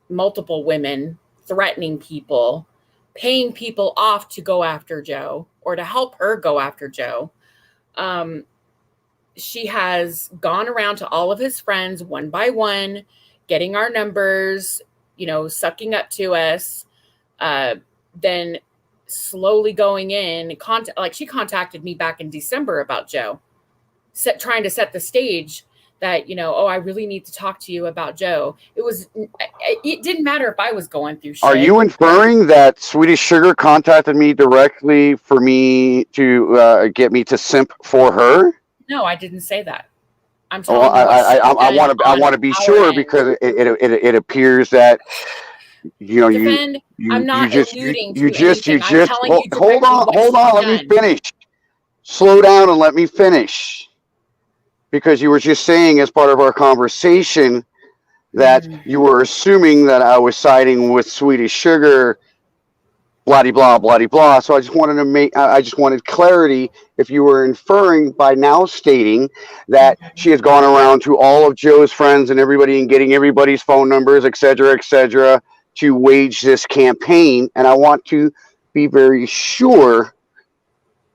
multiple women, threatening people, paying people off to go after Joe or to help her go after Joe. She has gone around to all of his friends one by one, getting our numbers, sucking up to us, then slowly going in. She contacted me back in December about Joe, trying to set the stage that, I really need to talk to you about Joe. It didn't matter if I was going through shit. Are you inferring that Swedish Sugar contacted me directly for me to get me to simp for her? No, I didn't say that. I'm Well, telling you. I want to be sure, because it appears that Defend, I'm not alluding to anything. I'm telling you hold on, let me finish. Slow down and let me finish. Because you were just saying, as part of our conversation, that you were assuming that I was siding with Swedish Sugar, blah, blah, blah. So I just wanted clarity if you were inferring by now stating that she has gone around to all of Joe's friends and everybody and getting everybody's phone numbers, et cetera, to wage this campaign. And I want to be very sure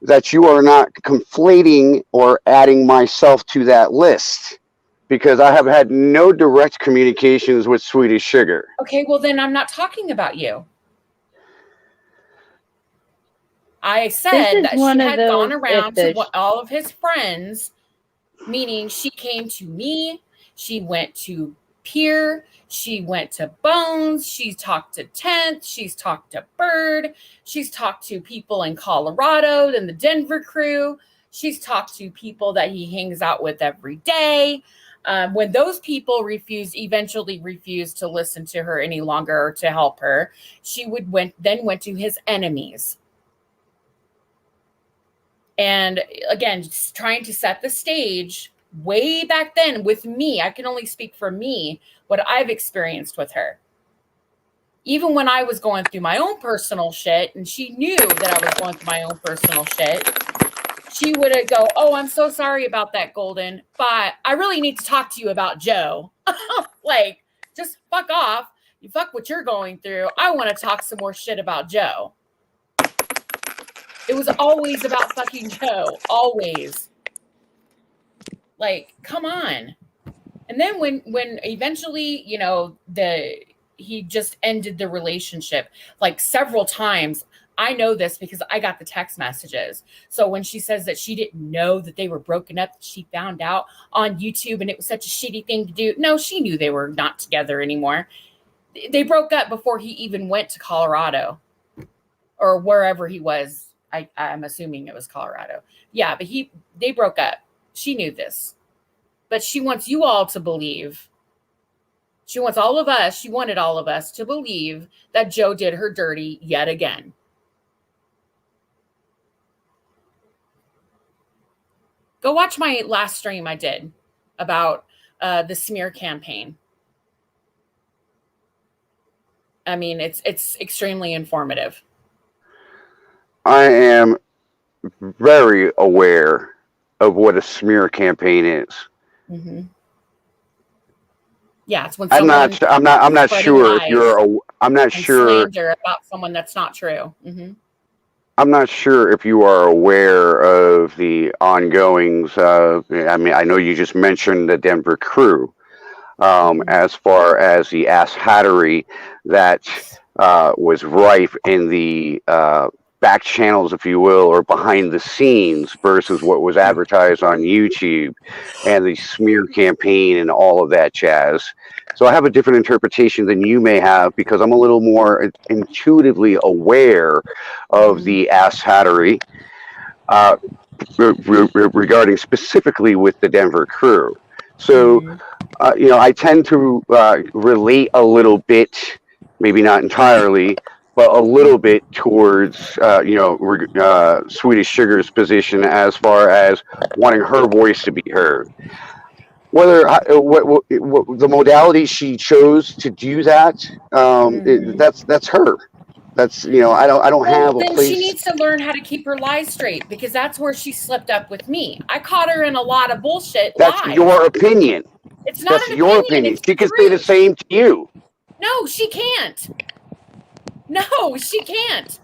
that you are not conflating or adding myself to that list, because I have had no direct communications with Swedish Sugar. Okay, well then I'm not talking about you. I said that she had gone around to all of his friends, meaning she came to me, she went to Pierre, she went to Bones, she's talked to Tenth, she's talked to Bird, she's talked to people in Colorado and the Denver crew, she's talked to people that he hangs out with every day. When those people eventually refused to listen to her any longer or to help her, she went to his enemies. And again, just trying to set the stage way back then with me. I can only speak for me, what I've experienced with her. Even when I was going through my own personal shit, and she knew that I was going through my own personal shit, she would go, "Oh, I'm so sorry about that, Golden, but I really need to talk to you about Joe." Like, just fuck off. You fuck what you're going through. I want to talk some more shit about Joe. It was always about fucking Joe. Always. Like, come on. And then when eventually, he just ended the relationship like several times. I know this because I got the text messages. So when she says that she didn't know that they were broken up, she found out on YouTube and it was such a shitty thing to do. No, she knew they were not together anymore. They broke up before he even went to Colorado or wherever he was. I'm assuming it was Colorado. Yeah, but they broke up. She knew this. But she wants you all to believe. She wants all of us, she wanted all of us to believe that Joe did her dirty yet again. Go watch my last stream I did about the smear campaign. I mean, it's extremely informative. I am very aware of what a smear campaign is. Mm-hmm. Yeah, it's when I'm someone not spreading sure if lies you're. I'm not and sure. slander about someone that's not true. Mm-hmm. I'm not sure if you are aware of the ongoings. I mean, I know you just mentioned the Denver crew. As far as the ass hattery that was rife in the back channels, if you will, or behind the scenes versus what was advertised on YouTube and the smear campaign and all of that jazz. So I have a different interpretation than you may have because I'm a little more intuitively aware of the ass hattery regarding specifically with the Denver crew. So, you know, I tend to relate a little bit, maybe not entirely, but a little bit towards, you know, Swedish Sugar's position as far as wanting her voice to be heard. Whether what the modality she chose to do that, that's her. That's, you know, I don't have a Then place. she needs to learn how to keep her lies straight because that's where she slipped up with me. I caught her in a lot of bullshit That's lies. your opinion. It's not That's an your opinion. opinion. She could say the same to you. No, she can't. No, she can't.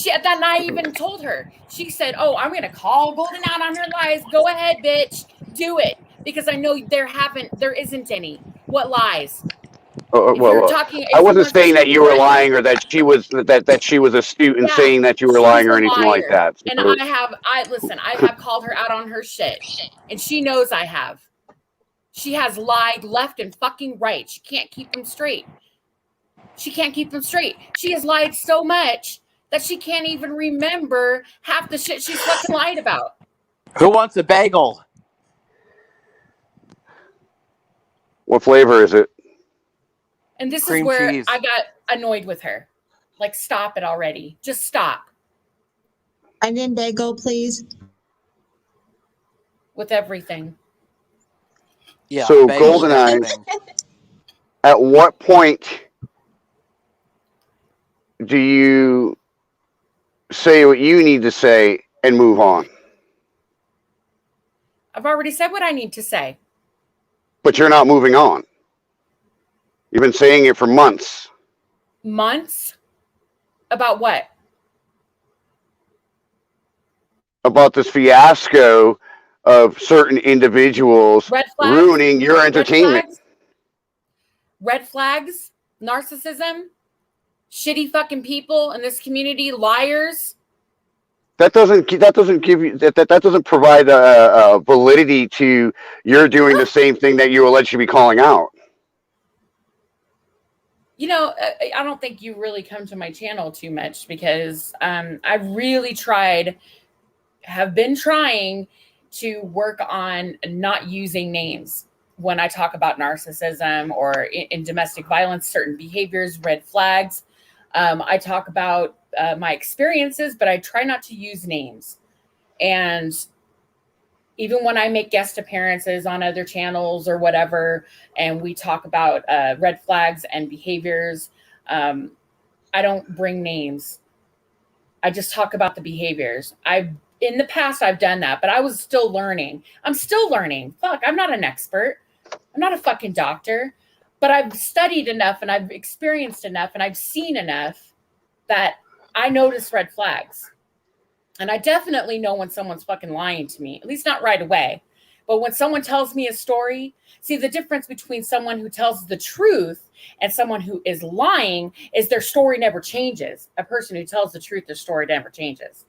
That I even told her. She said, "Oh, I'm gonna call Golden out on her lies. Go ahead, bitch, do it." Because I know there isn't any. What lies? I wasn't saying that you were lying or that she was that she was astute in saying that you were lying or anything like that. And So- I have called her out on her shit, and she knows I have. She has lied left and fucking right. She can't keep them straight. She can't keep them straight. She has lied so much that she can't even remember half the shit she's fucking lied about. Who wants a bagel? What flavor is it? And this Cream is where cheese. I got annoyed with her. Like, stop it already. Just stop. Onion bagel, please. With everything. Yeah. So bagel GoldenEye, everything. at what point do you say what you need to say and move on? I've already said what I need to say. But you're not moving on. You've been saying it for months. Months? About what? About this fiasco of certain individuals Red flags? ruining your entertainment. Red flags? Narcissism? Shitty fucking people in this community? Liars? That doesn't give you that doesn't provide a validity to you're doing the same thing that you allegedly be calling out. You know, I don't think you really come to my channel too much because I really have been trying to work on not using names when I talk about narcissism or in domestic violence, certain behaviors, red flags. I talk about my experiences, but I try not to use names. And even when I make guest appearances on other channels or whatever, and we talk about red flags and behaviors, I don't bring names. I just talk about the behaviors. In the past, I've done that, but I was still learning. I'm still learning. Fuck, I'm not an expert. I'm not a fucking doctor, but I've studied enough and I've experienced enough and I've seen enough that I notice red flags. And I definitely know when someone's fucking lying to me, at least not right away. But when someone tells me a story, see, the difference between someone who tells the truth and someone who is lying is their story never changes. A person who tells the truth, their story never changes.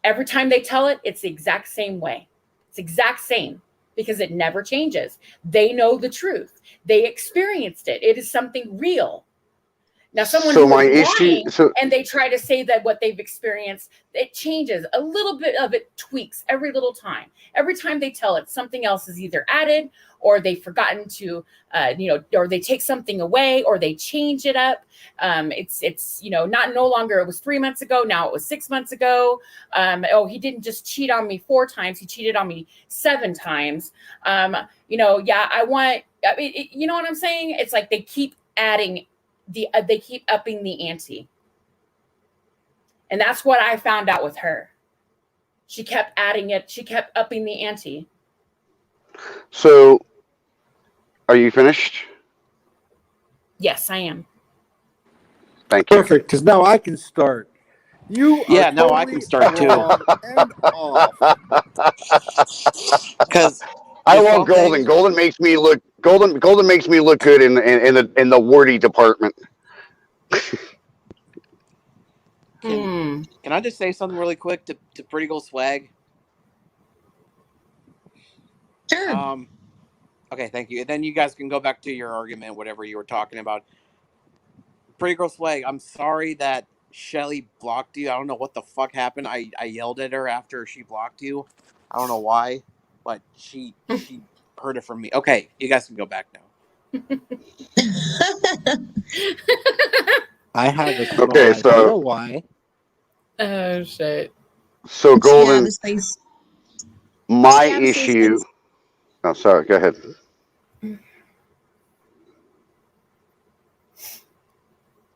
Every time they tell it, it's the exact same way. It's exact same because it never changes. They know the truth. They experienced it. It is something real. Now, someone So who my is issue- lying so- and they try to say that what they've experienced, it changes. A little bit of it tweaks every little time. Every time they tell it, something else is either added or they've forgotten to, or they take something away, or they change it up. It's no longer it was 3 months ago, now it was 6 months ago. He didn't just cheat on me 4 times, he cheated on me 7 times. You know what I'm saying? It's like they keep adding they keep upping the ante. And that's what I found out with her. She kept adding it. She kept upping the ante. So, are you finished? Yes, I am. Thank you. Perfect, because now I can start. You Yeah, are no, I totally can start too. wrong and off. Because I love Golden. Golden makes me look good in the wordy department. Can I just say something really quick to Pretty Girl Swag? Sure. Okay, thank you. And then you guys can go back to your argument, whatever you were talking about. Pretty Girl Swag, I'm sorry that Shelly blocked you. I don't know what the fuck happened. I yelled at her after she blocked you. I don't know why, but she heard it from me. Okay, you guys can go back now. I have a Okay, I so- don't know why. Oh shit. So Golden, space. my Yeah, the safe issue. space. Oh, sorry. Go ahead.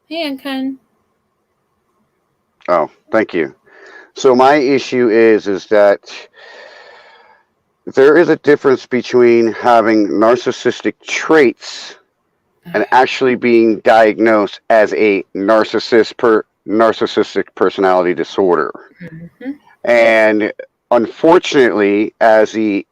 Hey, Ankun. Oh, thank you. So my issue is that there is a difference between having narcissistic traits and actually being diagnosed as a narcissistic personality disorder. Mm-hmm. And unfortunately, as the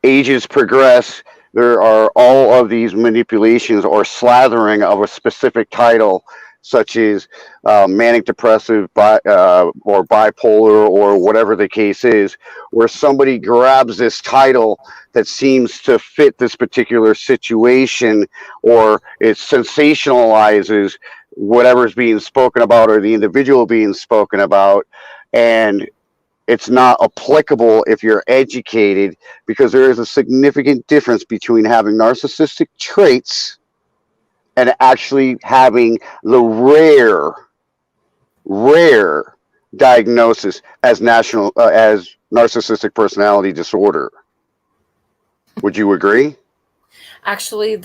ages progress, there are all of these manipulations or slathering of a specific title, such as manic depressive or bipolar or whatever the case is, where somebody grabs this title that seems to fit this particular situation, or it sensationalizes whatever's being spoken about or the individual being spoken about, and it's not applicable if you're educated, because there is a significant difference between having narcissistic traits and actually having the rare diagnosis as narcissistic personality disorder. Would you agree? Actually,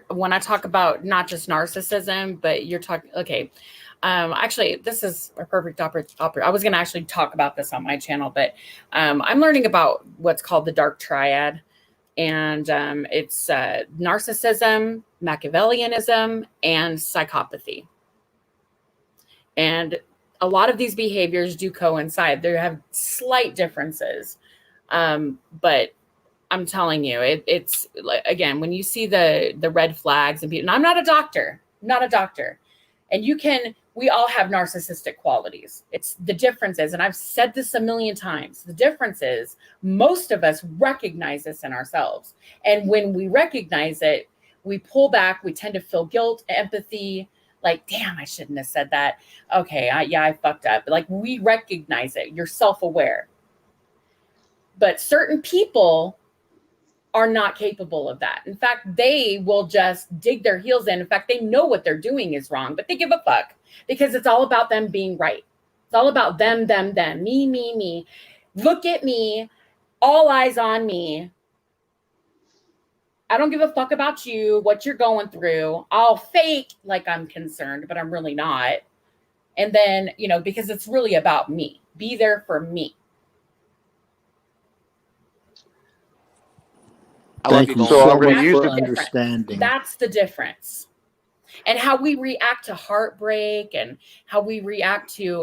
when I talk about not just narcissism, but you're talking, okay. Actually, this is a perfect opportunity. I was going to actually talk about this on my channel, but I'm learning about what's called the dark triad. And it's narcissism, Machiavellianism, and psychopathy. And a lot of these behaviors do coincide. They have slight differences. But I'm telling you, it's again, when you see the red flags and people, and I'm not a doctor, and we all have narcissistic qualities. It's the differences, and I've said this a million times. The difference is most of us recognize this in ourselves. And when we recognize it, we pull back, we tend to feel guilt, empathy, like, damn, I shouldn't have said that. Okay, I fucked up. Like, we recognize it. You're self-aware. But certain people are not capable of that. In fact, they will just dig their heels in. In fact, they know what they're doing is wrong, but they give a fuck because it's all about them being right. It's all about them, me. Look at me, all eyes on me. I don't give a fuck about you, what you're going through. I'll fake like I'm concerned, but I'm really not. And then, because it's really about me. Be there for me. Thank you so much for understanding. That's the difference. And how we react to heartbreak and how we react to,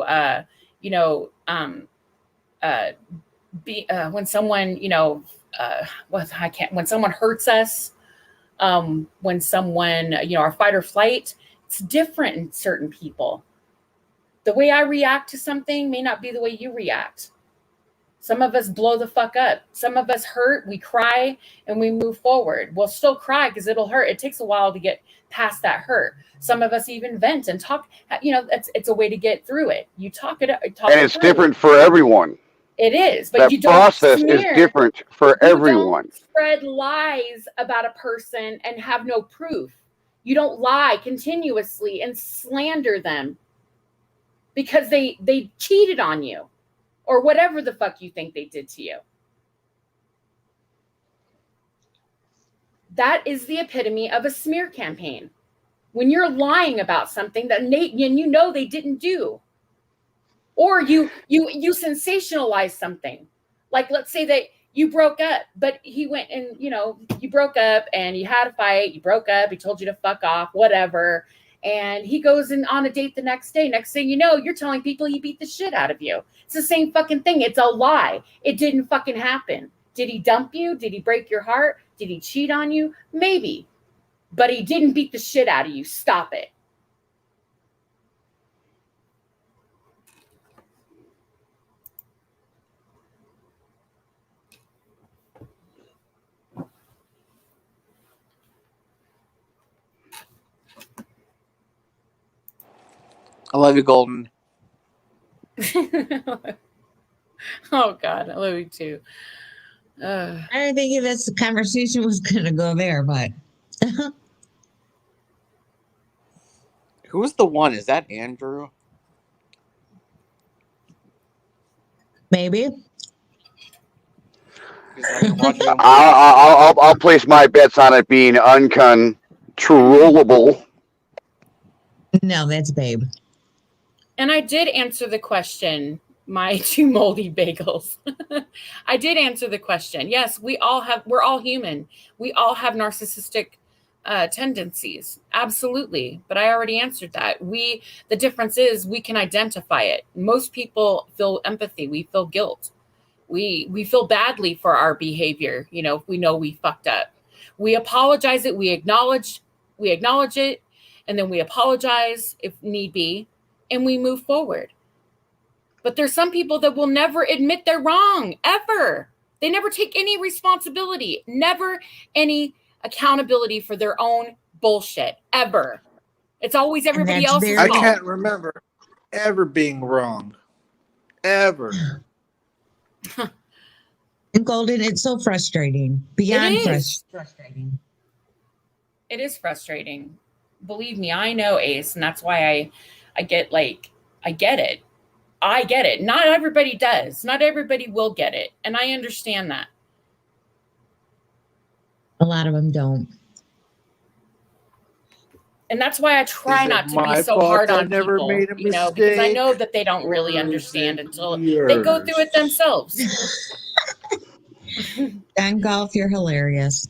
when someone, when someone hurts us, when someone, our fight or flight, it's different in certain people. The way I react to something may not be the way you react. Some of us blow the fuck up. Some of us hurt, we cry, and we move forward. We'll still cry because it'll hurt. It takes a while to get past that hurt. Some of us even vent and talk. It's a way to get through it. You talk it up. And it's different for everyone. It is, but That you don't process is smear. different for You everyone. don't spread lies about a person and have no proof. You don't lie continuously and slander them because they cheated on you or whatever the fuck you think they did to you. That is the epitome of a smear campaign. When you're lying about something that you know they didn't do. Or you sensationalize something. Like, let's say that you broke up, but he went and, you broke up and you had a fight, you broke up, he told you to fuck off, whatever. And he goes on a date the next day. Next thing you know, you're telling people he beat the shit out of you. It's the same fucking thing. It's a lie. It didn't fucking happen. Did he dump you? Did he break your heart? Did he cheat on you? Maybe. But he didn't beat the shit out of you. Stop it. I love you, Golden. Oh God, I love you too. I didn't think this conversation was going to go there, but Who's the one? Is that Andrew? maybe. I'll place my bets on it being uncontrollable. No, that's Babe. And I did answer the question, my two moldy bagels. I did answer the question. Yes, we're all human. We all have narcissistic tendencies. Absolutely. But I already answered that. The difference is we can identify it. Most people feel empathy. We feel guilt. We feel badly for our behavior. If we know we fucked up, we apologize it. We acknowledge it. And then we apologize if need be, and we move forward. But there's some people that will never admit they're wrong, ever. They never take any responsibility, never any accountability for their own bullshit, ever. It's always everybody else's I fault. can't remember ever being wrong. Ever. And Golden, it's so frustrating. Beyond It is. frustrating. It is frustrating. Believe me, I know, Ace, and that's why I get I get it. I get it. Not everybody does. Not everybody will get it. And I understand that. A lot of them don't. And that's why I try Is it not to my be so fault hard I on never people, made a because I know mistake? that they don't really understand until they yours? go through it themselves. Don Golf, you're hilarious.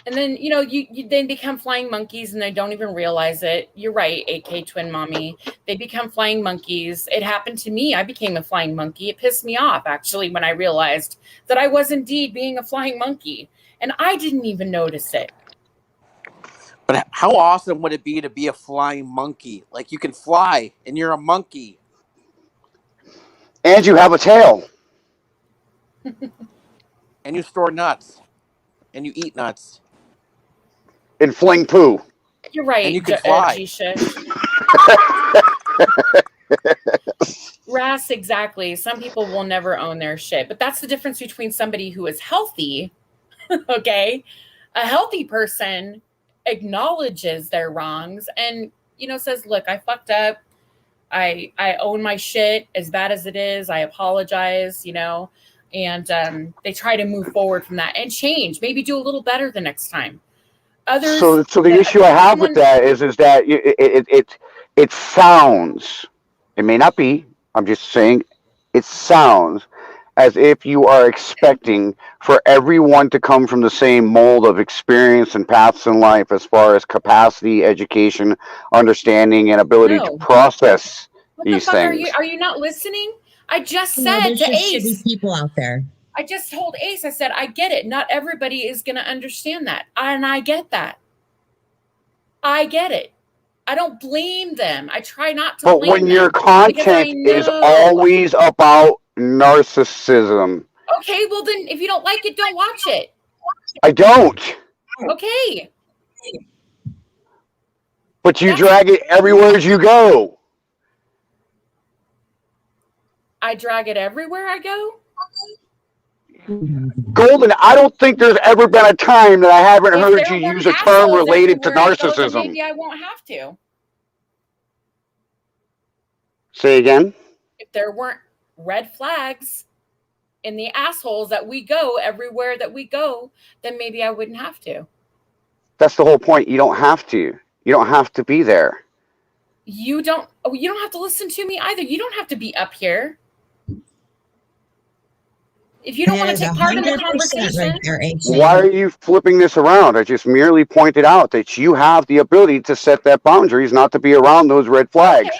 And then, you then become flying monkeys and they don't even realize it. You're right, AK Twin Mommy. They become flying monkeys. It happened to me. I became a flying monkey. It pissed me off, actually, when I realized that I was indeed being a flying monkey. And I didn't even notice it. But how awesome would it be to be a flying monkey? Like, you can fly and you're a monkey. And you have a tail. And you store nuts. And you eat nuts. And fling poo. You're right, And you can fly. Jisha. Ras, exactly. Some people will never own their shit. But that's the difference between somebody who is healthy, okay? A healthy person acknowledges their wrongs and, says, look, I fucked up. I own my shit as bad as it is. I apologize, and they try to move forward from that and change, maybe do a little better the next time. Others. So the issue I have with that is that it sounds, it may not be, I'm just saying, it sounds as if you are expecting for everyone to come from the same mold of experience and paths in life as far as capacity, education, understanding, and ability to process these things. Are you not listening? I just No, said there's to just Ace. shitty people out there. I just told Ace, I said, I get it. Not everybody is going to understand that. And I get that. I get it. I don't blame them. I try not to But blame when them your because I content is know. always about narcissism, Okay, well then, if you don't like it, don't watch it. I don't. Okay. But you drag it everywhere you go. I drag it everywhere I go. Golden, I don't think there's ever been a time that I haven't If heard there you weren't use a term assholes related to everywhere I go, then narcissism. maybe I won't have to. Say again? If there weren't red flags in the assholes that we go everywhere that we go, then maybe I wouldn't have to. That's the whole point. You don't have to. You don't have to be there. You don't have to listen to me either. You don't have to be up here. If you don't That want to is take part in the 100% conversation, right there, H. Why are you flipping this around? I just merely pointed out that you have the ability to set that boundaries, not to be around those red flags.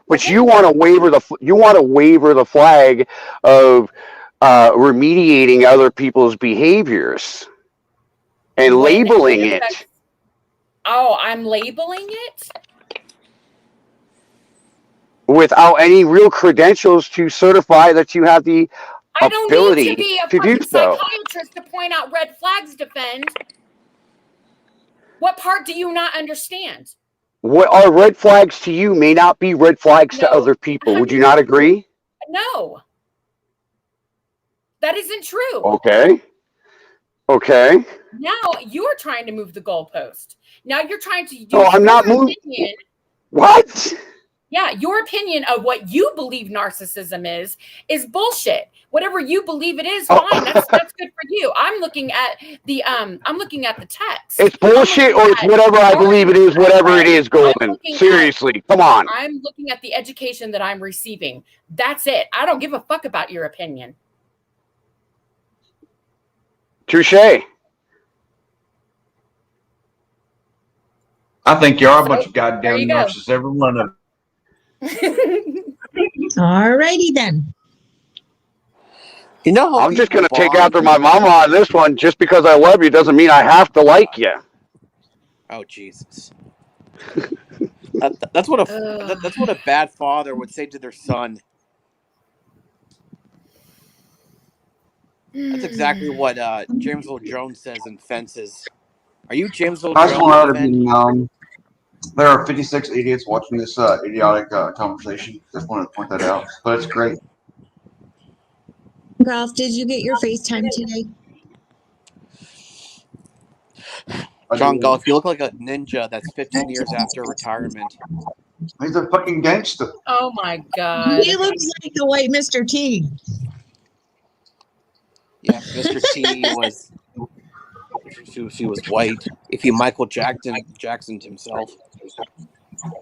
But you want to waiver the flag of remediating other people's behaviors and when labeling it it. affects- Oh, I'm labeling it? Without any real credentials to certify that you have the I don't ability need to be a to do fucking so. psychiatrist to point out red flags, Defend. What part do you not understand? What are red flags to you may not be red flags to No, other people. Would you not agree? No. That isn't true. Okay. Okay. Now you're trying to move the goalpost. Now you're trying to use No, I'm not your moving. opinion. What? Yeah, your opinion of what you believe narcissism is bullshit. Whatever you believe it is, fine. That's good for you. I'm looking at the text. It's bullshit or it's whatever I believe it is, whatever it is, Golden. Seriously, come on. I'm looking at the education that I'm receiving. That's it. I don't give a fuck about your opinion. Touche. I think you are a bunch of There goddamn you go. narcissists, every one of them. All righty then. You know how I'm just people going to take bond? after my mama on this one. Just because I love you doesn't mean I have to like you. Oh Jesus. That's what a bad father would say to their son. That's exactly what James Earl Jones says in Fences. Are you James Earl I just Jones? want to Defend? there are 56 idiots watching this idiotic conversation. Just wanted to point that out. But it's great. Ralph, did you get your FaceTime today? John Gall, if you look like a ninja that's 15 years after retirement. He's a fucking gangster. Oh my god. He looks like the white Mr. T. Yeah, Mr. T was she was white. If he Michael Jacksoned himself.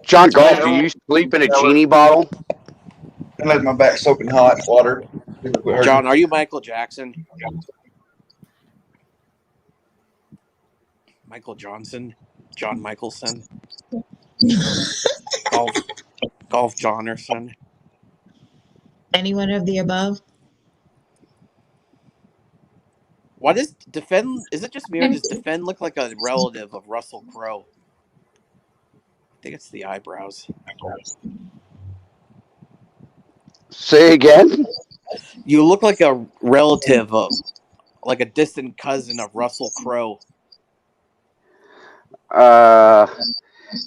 John Golf, do you sleep in a genie bottle? I let my back soaking hot water. John, are you Michael Jackson? Michael Johnson? John Michelson? Golf Johnnerson? Any one of the above? What is Defend? Is it just me or does Defend look like a relative of Russell Crowe? I think it's the eyebrows. Say again? You look like a relative of, like a distant cousin of Russell Crowe.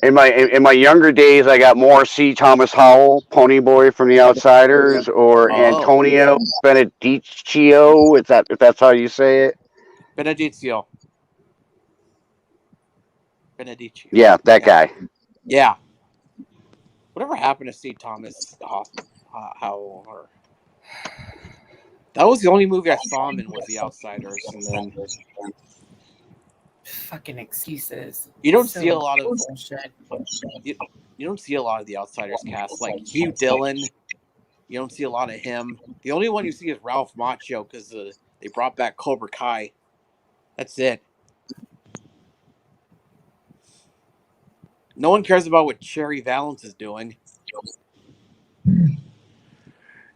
In my younger days, I got more C. Thomas Howell, Pony Boy from The Outsiders, or Antonio Benediccio, if that's how you say it. Benediccio. Yeah, that guy. Yeah. Whatever happened to C. Thomas Howell? That was the only movie I saw him in was The Outsiders, and then Fucking excuses. you don't So see a lot of bullshit. you don't see a lot of the Outsiders cast, like Hugh Dillon. You don't see a lot of him. The only one you see is Ralph Macchio because they brought back Cobra Kai. That's it. No one cares about what Cherry Valance is doing.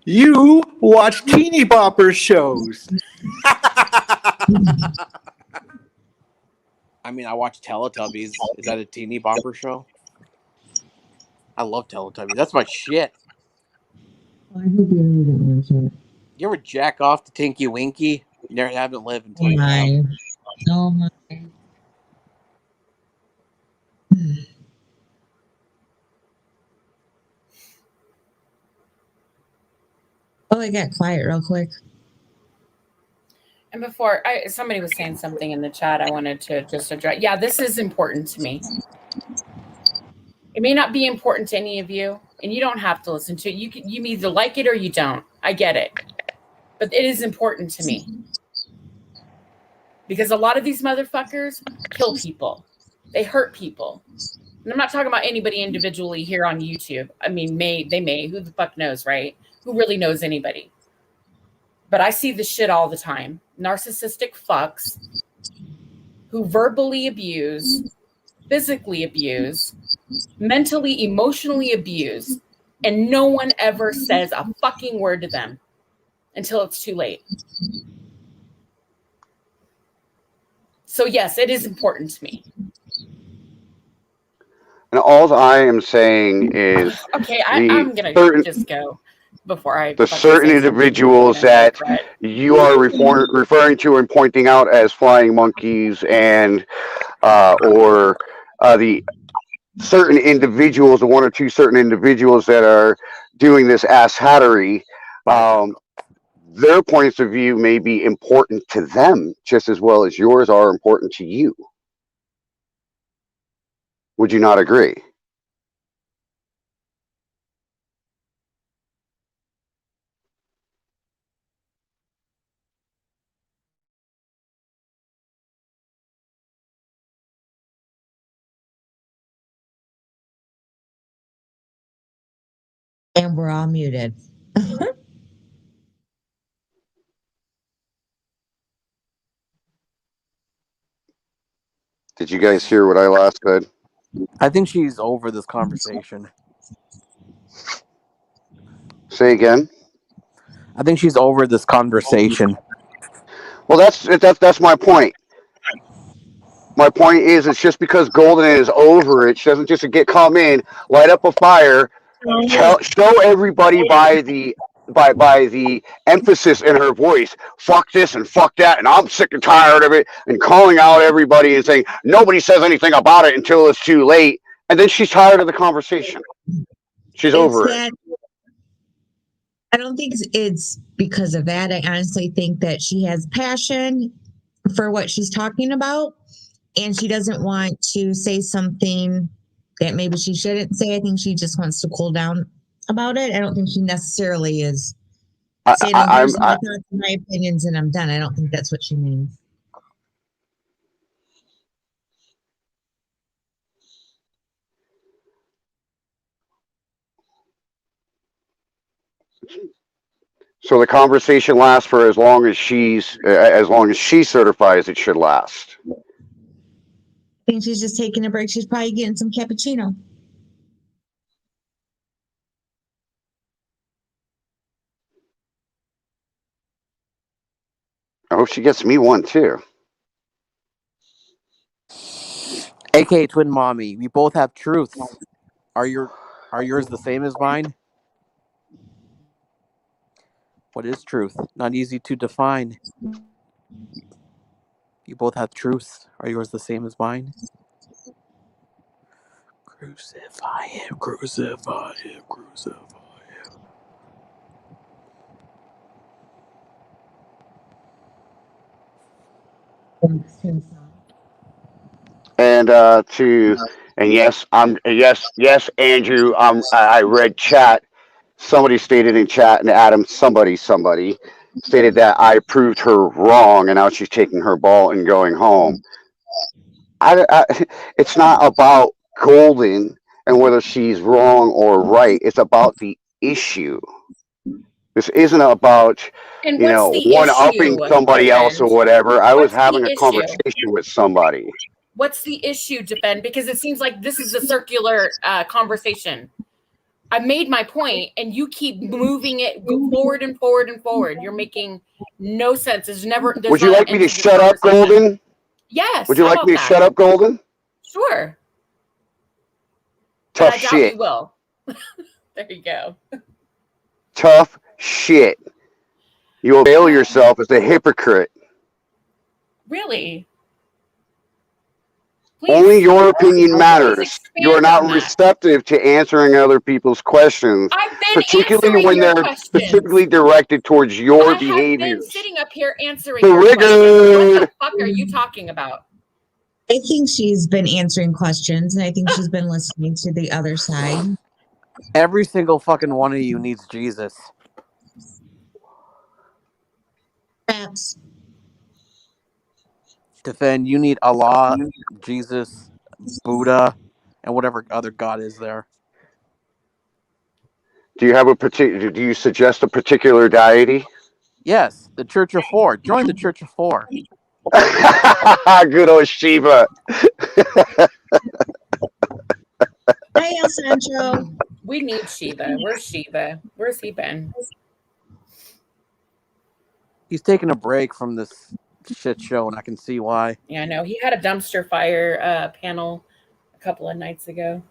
You watch teeny bopper shows. I mean, I watch Teletubbies. Is that a teeny bopper show? I love Teletubbies. That's my shit. I hope you didn't watch it. You ever jack off to Tinky Winky? You never haven't lived until Oh you my. have. Oh my. Oh, I got quiet real quick. And before somebody was saying something in the chat, I wanted to just address. Yeah, this is important to me. It may not be important to any of you, and you don't have to listen to it. You either like it or you don't. I get it, but it is important to me because a lot of these motherfuckers kill people. They hurt people. And I'm not talking about anybody individually here on YouTube. I mean, they may. Who the fuck knows, right? Who really knows anybody? But I see this shit all the time. Narcissistic fucks who verbally abuse, physically abuse, mentally, emotionally abuse, and no one ever says a fucking word to them until it's too late. So yes, it is important to me. And all I am saying is, Okay, I'm gonna just go before I. The certain individuals that you are referring to and pointing out as flying monkeys, and or the certain individuals, the one or two certain individuals that are doing this ass hattery, their points of view may be important to them just as well as yours are important to you. Would you not agree? And we're all muted. Did you guys hear what I last said? I think she's over this conversation. Say again. I think she's over this conversation. Well, that's my point. My point is, it's just because Golden is over it, she doesn't just come in, light up a fire, show everybody by the emphasis in her voice, fuck this and fuck that, and I'm sick and tired of it, and calling out everybody and saying nobody says anything about it until it's too late, and then she's tired of the conversation. She's over it. I don't think it's because of that. I honestly think that she has passion for what she's talking about, and she doesn't want to say something that maybe she shouldn't say. I think she just wants to cool down about it. I don't think she necessarily is saying, here's my thoughts and my opinions and I'm done. I don't think that's what she means. So the conversation lasts for as long as she certifies it should last. I think she's just taking a break. She's probably getting some cappuccino. I hope she gets me one too. AKA Twin Mommy, we both have truths. Are yours the same as mine? What is truth? Not easy to define. You both have truths. Are yours the same as mine? Crucify him, crucify him, crucify him. And yes, Andrew, I read chat. Somebody stated in chat, and Adam, somebody stated that I proved her wrong, and now she's taking her ball and going home. It's not about Golden and whether she's wrong or right. It's about the issue. This isn't about one-upping somebody else or whatever. I was having a conversation with somebody. What's the issue, Defend? Because it seems like this is a circular conversation. I made my point, and you keep moving it forward and forward and forward. You're making no sense. Would you like me to shut up, Golden? Yes. Would you like me to shut up, Golden? Sure. Tough I doubt shit. you will. There you go. Tough shit. You avail yourself as a hypocrite. Really? Only your opinion Please matters. You are expand not on that. receptive to answering other people's questions, I've been particularly answering when your they're questions. specifically directed towards I your have been behaviors. sitting up here answering your questions. Triggered. What the fuck are you talking about? I think she's been answering questions, and I think she's been listening to the other side. Every single fucking one of you needs Jesus. Perhaps. Defend. You need Allah, Jesus, Buddha, and whatever other god is there. Do you have a particular? Do you suggest a particular deity? Yes, the Church of Four. Join the Church of Four. Good old Shiva. Hey, El Sancho. We need Shiva. Where's Shiva? Where's he been? He's taking a break from this shit show, and I can see why. Yeah, I know. He had a dumpster fire panel a couple of nights ago.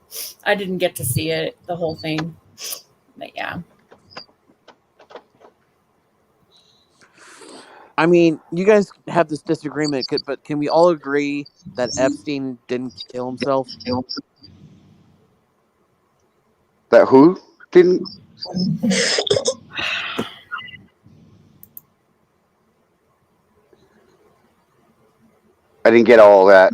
I didn't get to see it, the whole thing. But yeah. I mean, you guys have this disagreement, but can we all agree that Epstein didn't kill himself? That who didn't? I didn't get all that.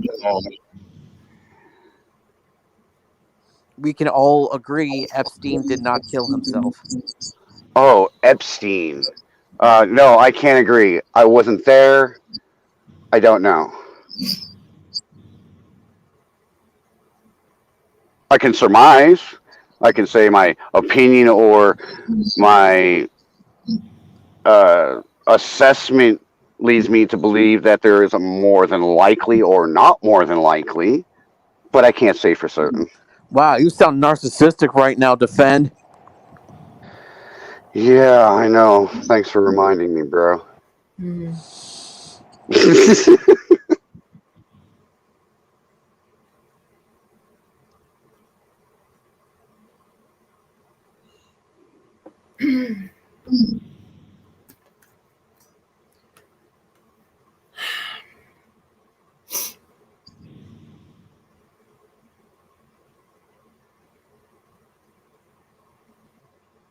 We can all agree Epstein did not kill himself. Oh, Epstein. No, I can't agree. I wasn't there. I don't know. I can surmise. I can say my opinion or my assessment leads me to believe that there is a more than likely or not more than likely, but I can't say for certain. Wow, you sound narcissistic right now, Defend. Yeah, I know. Thanks for reminding me, bro.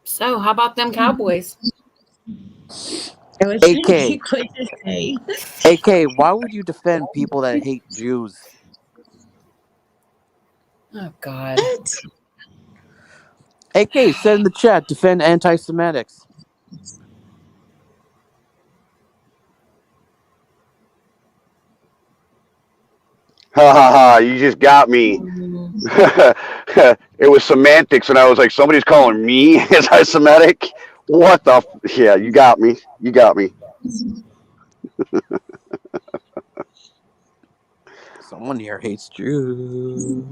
So, how about them Cowboys? AK, AK, why would you defend people that hate Jews? Oh, God. AK, said in the chat, defend anti-Semitics. Ha ha ha, you just got me. It was semantics, and I was like, somebody's calling me anti-Semitic? What the? Yeah, you got me. You got me. Someone here hates Jews.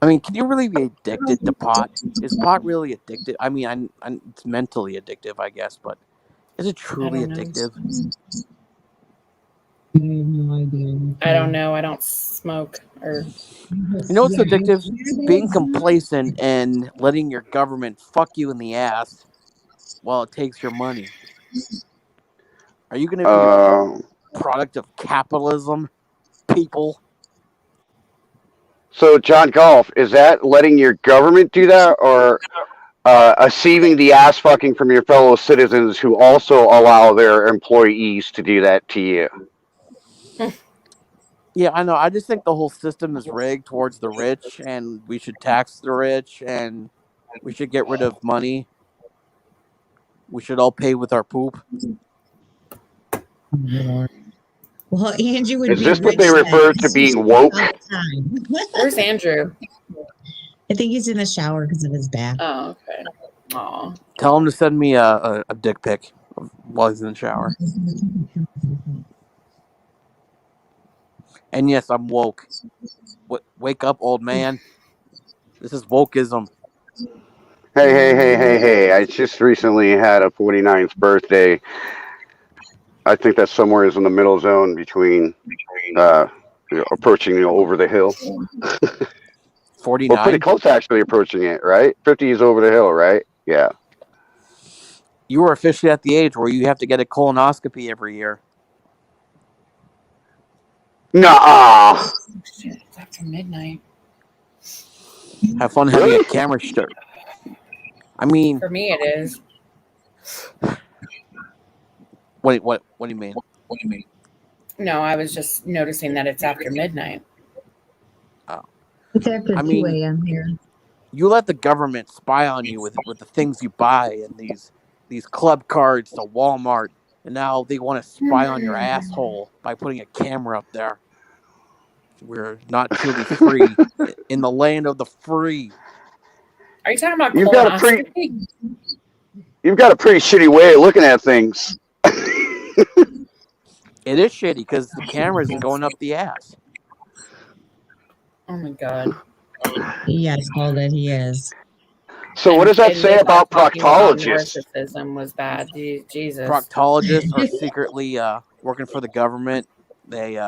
I mean, can you really be addicted to pot? Is pot really addictive? I mean, it's mentally addictive, I guess, but is it truly addictive? I have no idea. I don't know. I don't smoke or. You know what's addictive? Being complacent and letting your government fuck you in the ass while it takes your money. Are you going to be a product of capitalism, people? So, John Golf, is that letting your government do that, or receiving the ass fucking from your fellow citizens who also allow their employees to do that to you? Yeah, I know. I just think the whole system is rigged towards the rich, and we should tax the rich, and we should get rid of money. We should all pay with our poop. Well, Andrew would Is be this what rich they refer then. to being woke? All the time. Where's Andrew? I think he's in the shower because of his back. Oh, okay. Aw. Tell him to send me a dick pic while he's in the shower. And yes, I'm woke. Wake up, old man. This is wokeism. Hey. I just recently had a 49th birthday. I think that's somewhere is in the middle zone between approaching over the hill. We're pretty 49. close actually approaching it, right? 50 is over the hill, right? Yeah. You were officially at the age where you have to get a colonoscopy every year. Nuh-uh. Shit, it's after midnight. Have fun having Really? a camera shirt. I mean, For me, it is. what do you mean? No, I was just noticing that it's after midnight. Oh. It's after I 2 mean, a.m. here. you let the government spy on you with the things you buy and these club cards to Walmart, and now they want to spy on your asshole by putting a camera up there. We're not truly free in the land of the free. Are you talking about You've got a pretty colonoscopy? you've got a pretty shitty way of looking at things. It is shitty because the camera's going up the ass. Oh my god. Yes, Golden, he is. So what does that And say they about thought talking about proctologists? narcissism was bad. Jesus. Proctologists are secretly working for the government. They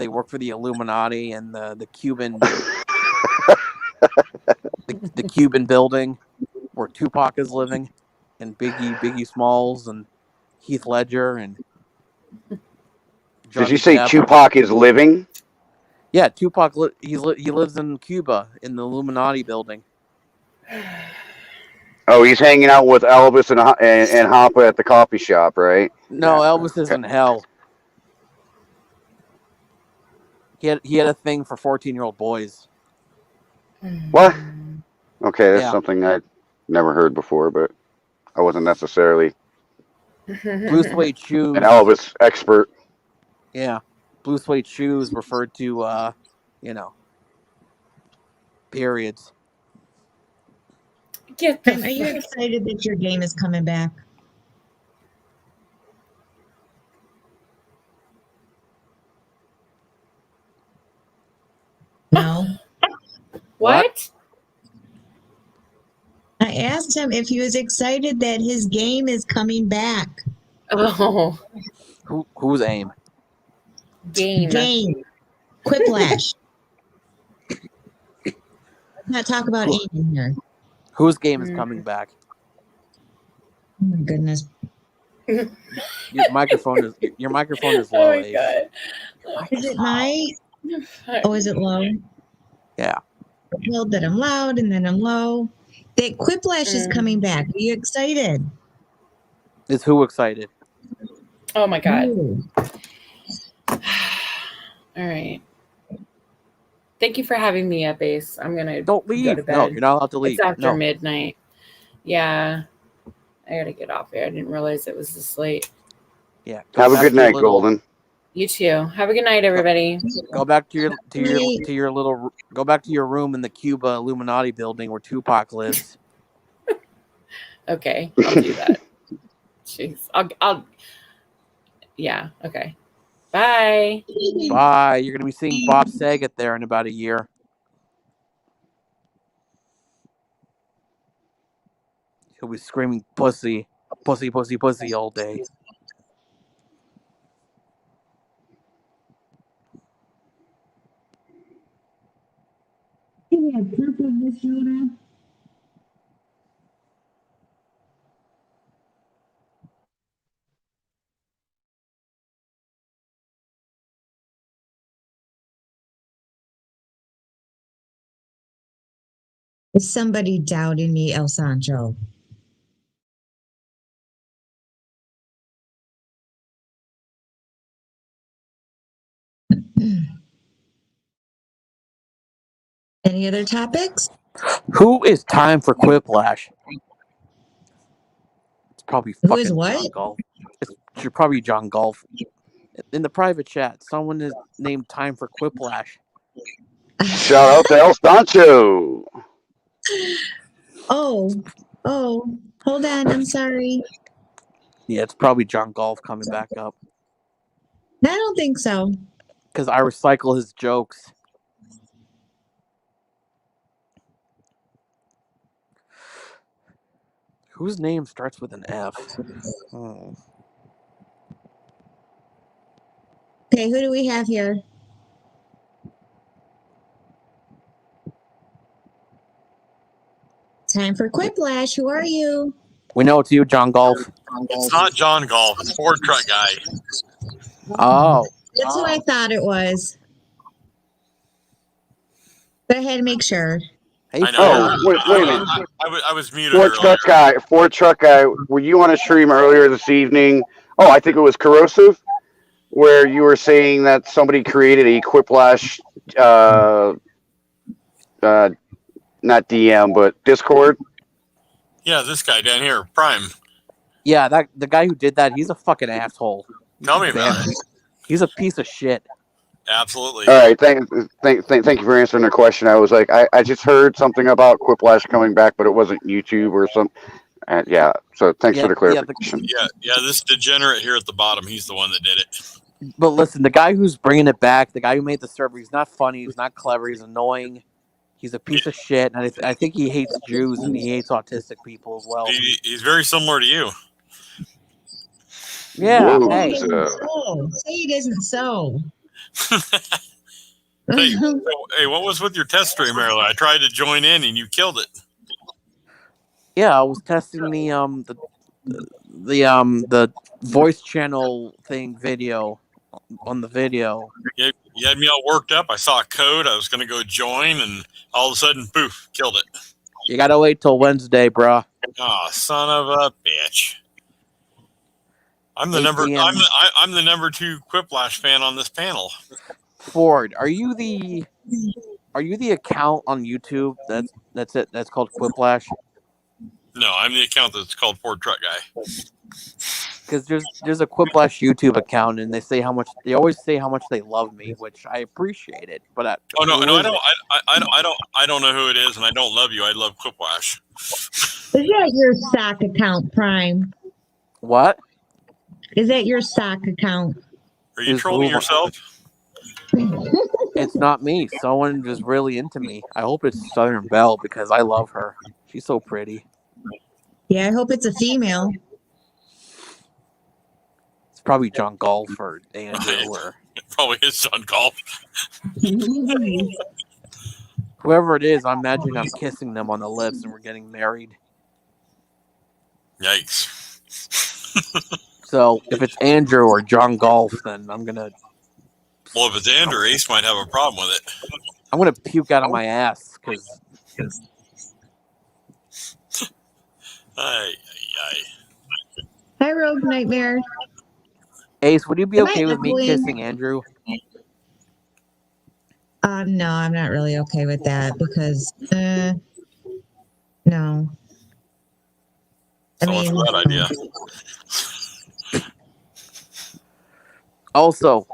work for the Illuminati and the Cuban the Cuban building where Tupac is living, and Biggie Smalls and Heath Ledger and Johnny Did you say Depp. Tupac is living? Yeah, Tupac. He lives in Cuba in the Illuminati building. Oh, he's hanging out with Elvis and Hoppa at the coffee shop, right? No, Yeah. Elvis is in hell. He had a thing for 14-year-old boys. What? Okay, that's Yeah. something I'd never heard before, but I wasn't necessarily Blue suede shoes. an Elvis expert. Yeah, blue suede shoes referred to, periods. Get the Are you excited that your game is coming back? No. What? I asked him if he was excited that his game is coming back. Oh. Who's aim? Game. Quiplash. Let's not talk about aim here. Whose game is coming back? Oh my goodness. Your microphone is low. Oh my Ace. god. Is it my? Oh, is it low? Yeah. Well, that I'm loud and then I'm low. That Quiplash is coming back. Are you excited? Is who excited? Oh my god. Ooh. All right. Thank you for having me up, Ace. I'm gonna Don't go leave. to bed. No, you're not allowed to leave. It's after No. midnight. Yeah. I gotta get off here. I didn't realize it was this late. Yeah. Have a good night, Golden. You too. Have a good night, everybody. Go back to your little. Go back to your room in the Cuba Illuminati building where Tupac lives. Okay, I'll do that. Jeez. I'll yeah, okay. Bye. Bye. You're gonna be seeing Bob Saget there in about a year. He'll be screaming pussy, pussy, pussy, pussy all day. Give me a clip of this, Yoda. Is somebody doubting me, El Sancho? Any other topics? Who is Time for Quiplash? It's probably Who fucking is what? John Golf. You're probably John Golf. In the private chat, someone is named Time for Quiplash. Shout out to El Sancho. Oh, hold on. I'm sorry. Yeah, it's probably John Golf coming back up. I don't think so. Because I recycle his jokes. Whose name starts with an F? Oh. Okay, who do we have here? Time for Quiplash. Who are you? We know it's you, John Golf. It's not John Golf. It's Ford Truck Guy. Oh. That's who I thought it was. But I had to make sure. Hey, I know. Oh, wait a minute. I was muted Ford earlier. Truck Guy, were you on a stream earlier this evening? Oh, I think it was Corrosive, where you were saying that somebody created a Quiplash, not DM, but Discord. Yeah, this guy down here, Prime. Yeah, the guy who did that, he's a fucking asshole. Tell me about it. He's a piece of shit. Absolutely. All right, thank you for answering the question. I was like, I just heard something about Quiplash coming back, but it wasn't YouTube or something. Yeah, so thanks for the clarification. Yeah, this degenerate here at the bottom, he's the one that did it. But listen, the guy who's bringing it back, the guy who made the server, he's not funny, he's not clever, he's annoying. He's a piece of shit, and I think he hates Jews and he hates autistic people as well. He's very similar to you. Yeah, Whoa, hey. Say it isn't so. Hey, what was with your test stream earlier? I tried to join in and you killed it. Yeah, I was testing the voice channel thing video on the video. You had me all worked up. I saw a code. I was going to go join, and all of a sudden, poof, killed it. You gotta wait till Wednesday, bruh. Oh, son of a bitch! I'm the 8 number. p.m. I'm the number 2 Quiplash fan on this panel. Ford, are you the account on YouTube that's called Quiplash? No, I'm the account that's called Ford Truck Guy. Because there's a Quiplash YouTube account, and they always say how much they love me, which I appreciate it. But I don't know who it is, and I don't love you. I love Quiplash. Is that your stock account, Prime? What? Is that your stock account? Are you trolling yourself? It's not me. Someone just really into me. I hope it's Southern Belle because I love her. She's so pretty. Yeah, I hope it's a female. It's probably John Golf or Andrew or It probably is John Golf. whoever it is. I'm imagining I'm kissing them on the lips and we're getting married. Yikes. So if it's Andrew or John Golf, then I'm gonna Well, if it's Andrew, Ace might have a problem with it. puke out of my ass because Ay. Hi, Rogue Nightmare. Ace, would you be Am I okay with me echoing? kissing Andrew? No, I'm not really okay with that because, no. So what's that idea? Also,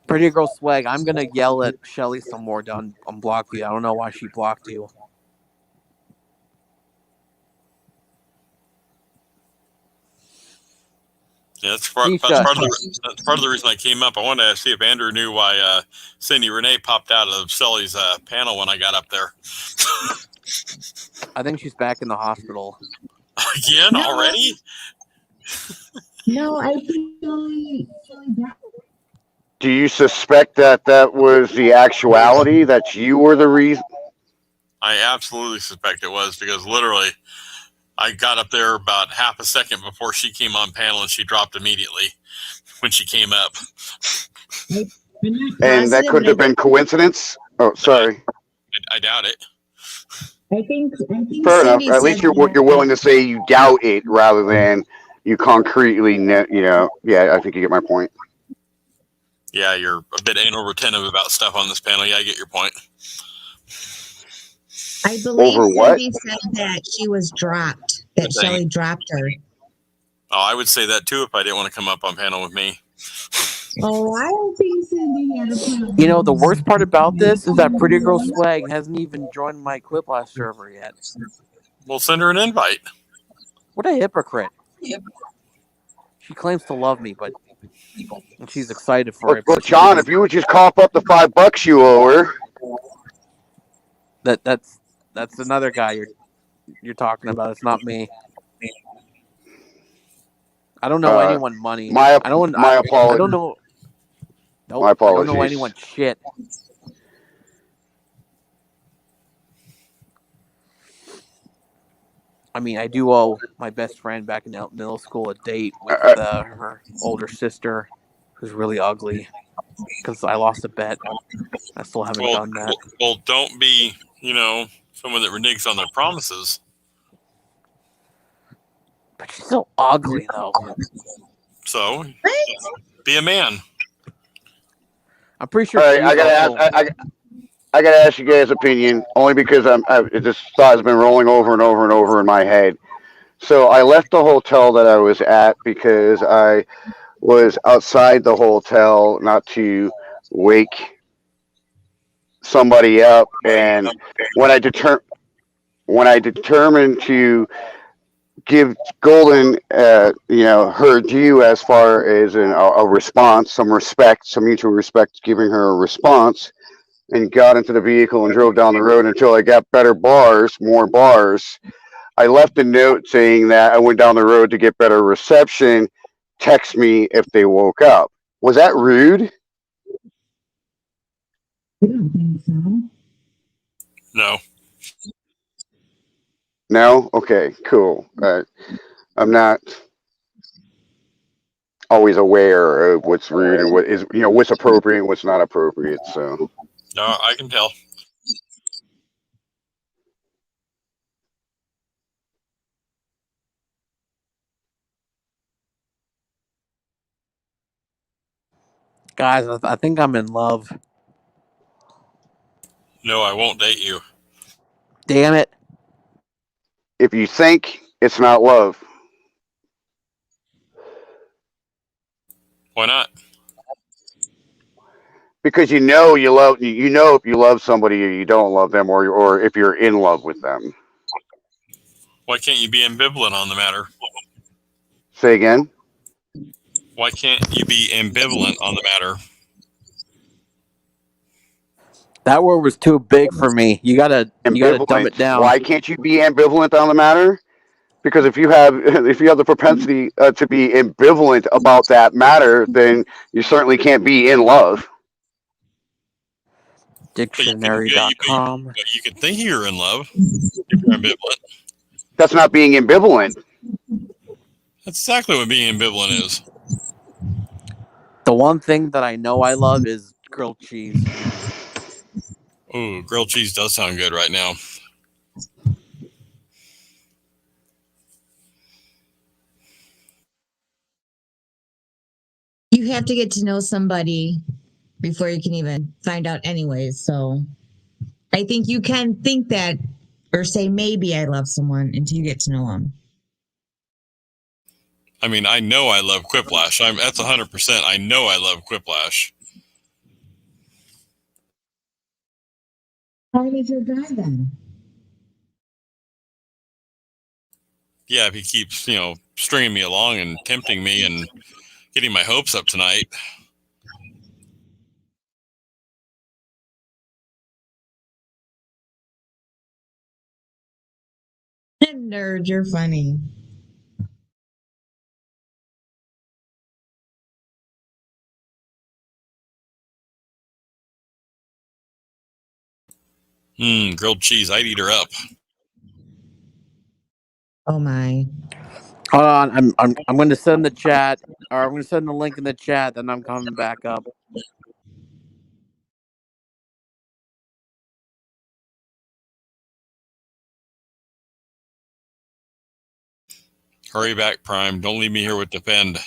Pretty Girl Swag, I'm gonna yell at Shelly some more on Blockview. I don't know why she blocked you. Yeah, that's part of the reason I came up. I wanted to see if Andrew knew why Cindy Renee popped out of Sully's panel when I got up there. I think she's back in the hospital. Again, already? No, I think Do you suspect that was the actuality, that you were the reason? I absolutely suspect it was, because literally I got up there about half a second before she came on panel and she dropped immediately when she came up. And that couldn't have been coincidence? Oh, sorry. I doubt it. I think Fair enough. Cindy At least said you're that. willing to say you doubt it rather than you concretely, yeah, I think you get my point. Yeah, you're a bit anal retentive about stuff on this panel. Yeah, I get your point. I believe Over what? Cindy said that she was dropped, that Good thing. Shelly dropped her. Oh, I would say that too if I didn't want to come up on panel with me. Oh, I don't think Cindy had a problem. You know, the worst part about this is that Pretty Girl Swag hasn't even joined my Quiplash server yet. We'll send her an invite. What a hypocrite. She claims to love me, but she's excited for it. Well, but she John, doesn't- if you would just cough up the $5 you owe her. That's another guy you're talking about. It's not me. I don't know anyone money. My I don't apologies. I don't know. Nope, My I don't know apologies. anyone shit. I mean, I do owe my best friend back in middle school a date with her older sister, who's really ugly, because I lost a bet. I still haven't done that. Well, don't be, someone that reneges on their promises. But she's so ugly, though. So, be a man. I'm pretty sure. All right, I gotta ask you guys' opinion, only because this thought has been rolling over and over and over in my head. So I left the hotel that I was at because I was outside the hotel not to wake somebody up, and when I determined to give Golden, her due as far as a response, some respect, some mutual respect, giving her a response, and got into the vehicle and drove down the road until I got more bars. I left a note saying that I went down the road to get better reception. Text me if they woke up. Was that rude? I don't think so. No. No? Okay, cool. I'm not always aware of what's rude and what is, what's appropriate and what's not appropriate. So. No, I can tell. Guys, I think I'm in love. No, I won't date you. Damn it. If you think it's not love. Why not? Because you know if you love somebody or you don't love them, or if you're in love with them. Why can't you be ambivalent on the matter? Say again? Why can't you be ambivalent on the matter? That word was too big for me. You gotta dumb it down. Why can't you be ambivalent on the matter? Because if you have the propensity to be ambivalent about that matter, then you certainly can't be in love. Dictionary.com. But you could think you're in love if you're ambivalent. That's not being ambivalent. That's exactly what being ambivalent is. The one thing that I know I love is grilled cheese. Ooh, grilled cheese does sound good right now. You have to get to know somebody before you can even find out anyways. So I think you can think that or say maybe I love someone until you get to know them. I mean, I know I love Quiplash. That's 100%. I know I love Quiplash. How is your guy then? Yeah, if he keeps, stringing me along and tempting me and getting my hopes up tonight. Nerd, you're funny. Grilled cheese. I'd eat her up. Oh my. Hold on, I'm going to send the chat, or I'm going to send the link in the chat, then I'm coming back up. Hurry back, Prime. Don't leave me here with Defend.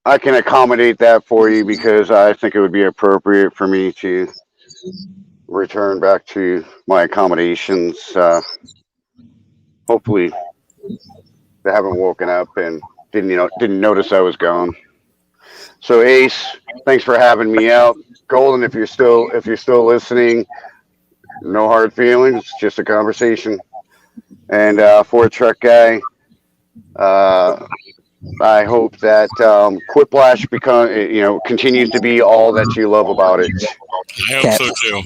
I can accommodate that for you because I think it would be appropriate for me to return back to my accommodations. Hopefully, they haven't woken up and didn't notice I was gone. So Ace, thanks for having me out. Golden, if you're still listening, no hard feelings. It's just a conversation. And Ford Truck Guy, I hope that Quiplash continues to be all that you love about it. I hope so too.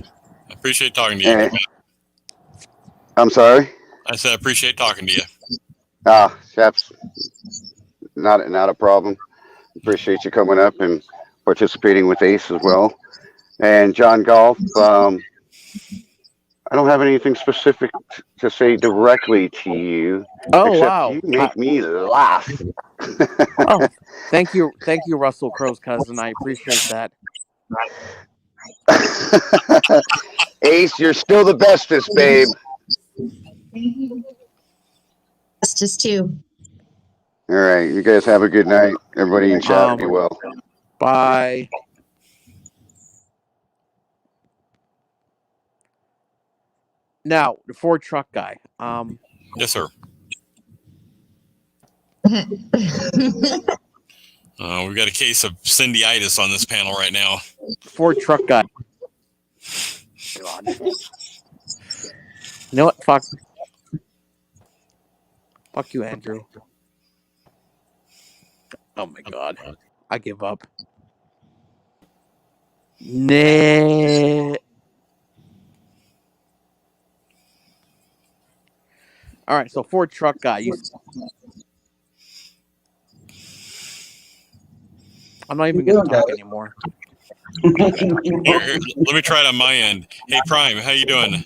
I appreciate talking to you. I'm sorry? I said I appreciate talking to you. That's not a problem. Appreciate you coming up and participating with Ace as well. And John Golf, I don't have anything specific to say directly to you, Oh except wow! you make me laugh. Oh, thank you, Russell Crowe's cousin. I appreciate that. Ace, you're still the bestest, babe. Bestest too. All right, you guys have a good night. Everybody in chat, be well. Bye. Now, the Ford truck guy. Yes, sir. We've got a case of Cindyitis on this panel right now. Ford truck guy. God. You know what? Fuck you, Andrew. Oh my God. I give up. Nah. All right, so Ford truck guy. I'm not even going to talk anymore. Here, let me try it on my end. Hey, Prime, how you doing?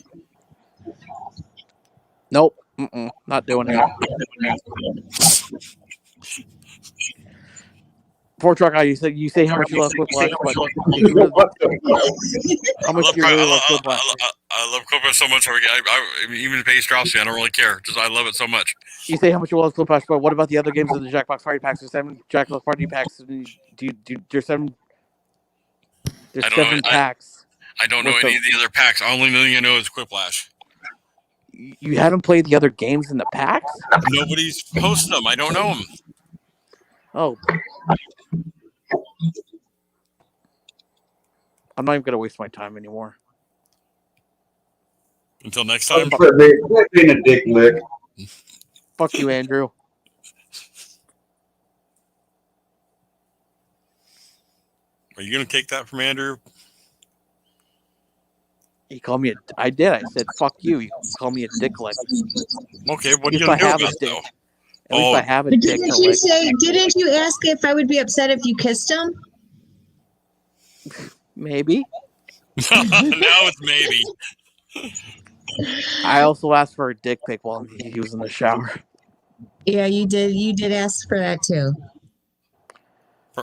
Nope. Not doing it. Ford truck guy, you say how much you love Quiplash, but how much do you really love Quiplash? I love Quiplash so much. Even if Ace drops me, I don't really care. Just I love it so much. You say how much you love Quiplash, but what about the other games in the Jackbox Party Packs? There's 7 Jackbox Party Packs. There's 7 packs. I don't know any of the other packs. The only thing I know is Quiplash. You haven't played the other games in the packs? Nobody's posted them. I don't know them. Oh. I'm not even going to waste my time anymore. Until next time. Quit being a dick lick. Fuck you, Andrew. Are you going to take that from Andrew? He called me I did. I said, fuck you. You called me a dick lick. Okay, what are you going to do about it, though? At least I have a dick to lick. Didn't you ask if I would be upset if you kissed him? Maybe. Now it's maybe. I also asked for a dick pic while he was in the Yeah, you did. You did ask for that too.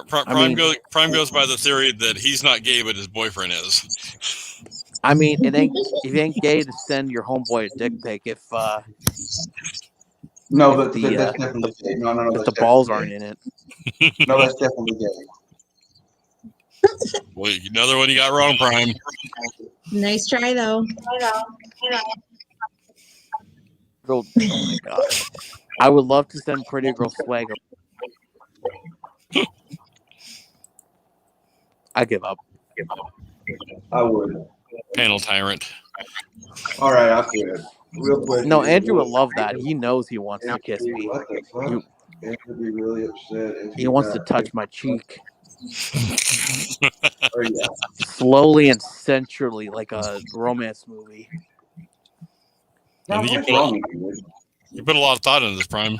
Prime goes by the theory that he's not gay, but his boyfriend is. I mean, it ain't gay to send your homeboy a dick pic if No, but that's definitely gay. No, if the balls aren't in it. No, that's definitely gay. Well, another one you got wrong, Prime. Nice try though. Oh my God. I would love to send Pretty Girl Swag. I give up. I would. Panel tyrant. All right, I could. Real quick. No, Andrew would love that. He knows he wants to kiss me. What the fuck? Andrew would be really upset. He wants to touch my cheek. Oh, yeah. Slowly and sensually, like a romance movie. I think you put a lot of thought into this, Prime.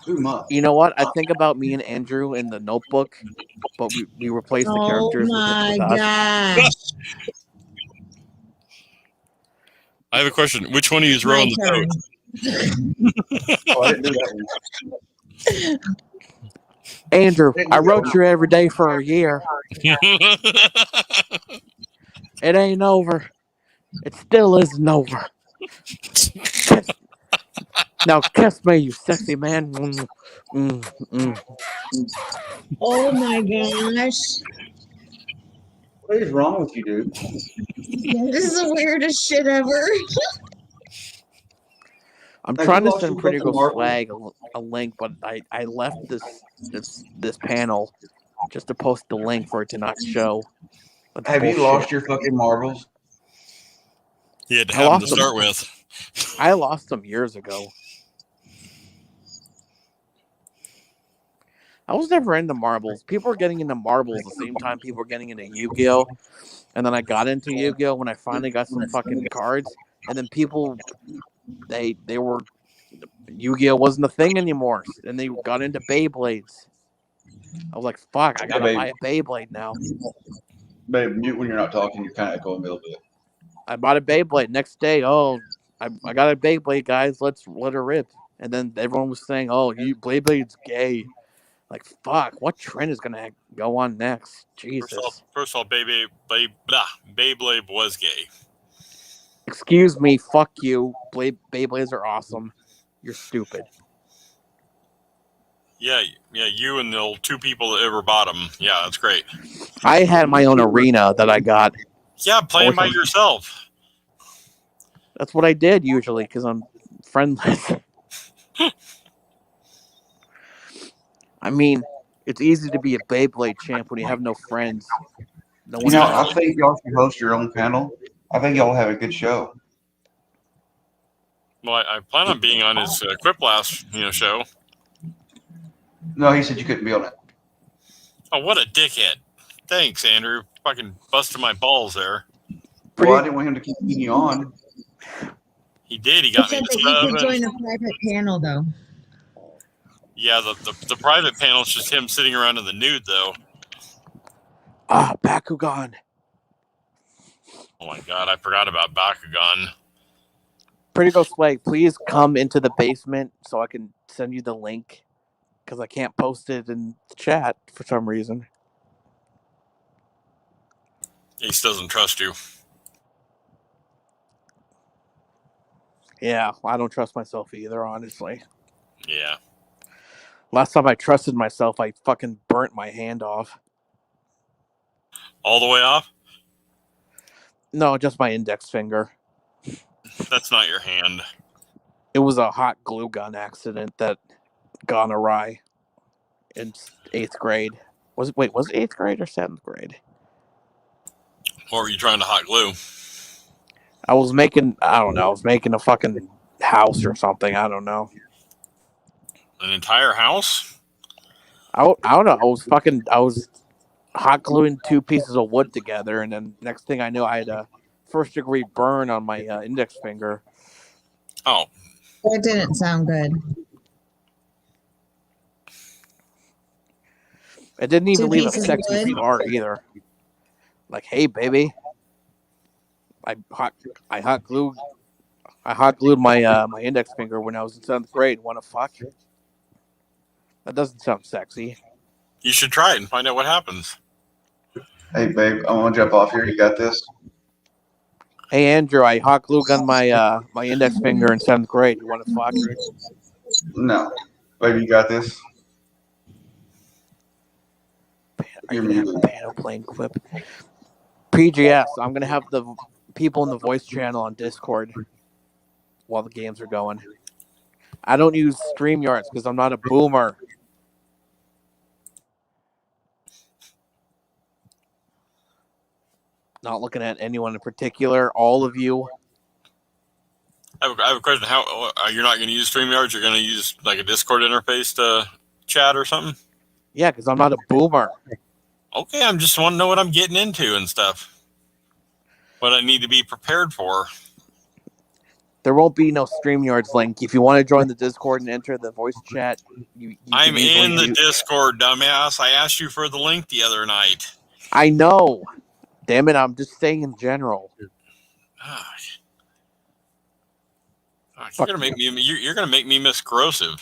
Too much. You know what? I think about me and Andrew in the Notebook, but we replaced the characters with us. gosh. I have a question. Which one of you is rowing the boat? Oh, I didn't do that one. Andrew, I wrote you every day for a year. It ain't over. It still isn't over. Now kiss me, you sexy man. Oh my gosh. What is wrong with you, dude? This is the weirdest shit ever. I'm Have trying you to lost send your Pretty fucking Girl marbles? Swag a link, but I left this panel just to post the link for it to not show. That's Have you bullshit. lost your fucking marbles? He had to I have them to lost them. start with. I lost them years ago. I was never into marbles. People were getting into marbles the same time people were getting into Yu-Gi-Oh! And then I got into Yu-Gi-Oh! When I finally got some fucking cards. And then people, they were, Yu-Gi-Oh! Wasn't a thing anymore. And they got into Beyblades. I was like, fuck, I gotta buy a Beyblade now. Babe, mute when you're not talking. You're kind of echoing a little bit. I bought a Beyblade. Next day, oh, I got a Beyblade, guys. Let's let her rip. And then everyone was saying, oh, you Beyblade's gay. Like, fuck, what trend is gonna go on next? Jesus. First of all, Beyblade was gay. Excuse me, fuck you. Beyblades are awesome. You're stupid. Yeah, you and the two people that ever bought them. Yeah, that's great. I had my own arena that I got. Yeah, playing by yourself. That's what I did usually because I'm friendless. I mean, it's easy to be a Beyblade champ when you have no friends. No one. I think y'all should host your own panel. I think y'all have a good show. Well, I plan on being on his Quiplash, show. No, he said you couldn't be on it. Oh, what a dickhead! Thanks, Andrew. Fucking busted my balls there. Well, I didn't want him to keep you on. He did. He He got me said to that he could sub. join a private panel, though. Yeah, the private panel is just him sitting around in the nude, though. Ah, Bakugan. Oh my god, I forgot about Bakugan. Pretty Ghost Swag, please come into the basement so I can send you the link because I can't post it in the chat for some reason. Ace doesn't trust you. Yeah, I don't trust myself either, honestly. Yeah. Last time I trusted myself, I fucking burnt my hand off. All the way off? No, just my index finger. That's not your hand. It was a hot glue gun accident that gone awry in 8th grade. Was it 8th grade or 7th grade? Or were you trying to hot glue? I was making a fucking house or something. I don't know. An entire house? I don't know. I was hot gluing 2 pieces of wood together, and then next thing I knew, I had a 1st-degree burn on my index finger. Oh. That didn't sound good. It didn't even 2 leave a pieces of sexy wood? scar either. Like, hey, baby, I hot glued my my index finger when I was in 7th grade. Want to fuck? That doesn't sound sexy. You should try it and find out what happens. Hey, babe, I'm gonna jump off here. You got this? Hey, Andrew, I hot glue gun my my index finger in 7th grade. You want to fuck? No, baby, you got this. Are you gonna have a piano playing clip? PGS. I'm gonna have the people in the voice channel on Discord while the games are going. I don't use StreamYards because I'm not a boomer. Not looking at anyone in particular. All of you. I have a question. How you're not going to use StreamYards? You're going to use like a Discord interface to chat or something? Yeah, because I'm not a boomer. Okay, I'm just want to know what I'm getting into and stuff. What I need to be prepared for. There won't be no StreamYards link. If you want to join the Discord and enter the voice chat, you I'm can easily in the do- Discord, dumbass. I asked you for the link the other night. I know. Damn it, I'm just saying in general. Gosh. You're gonna make me. You're gonna make me miss corrosive.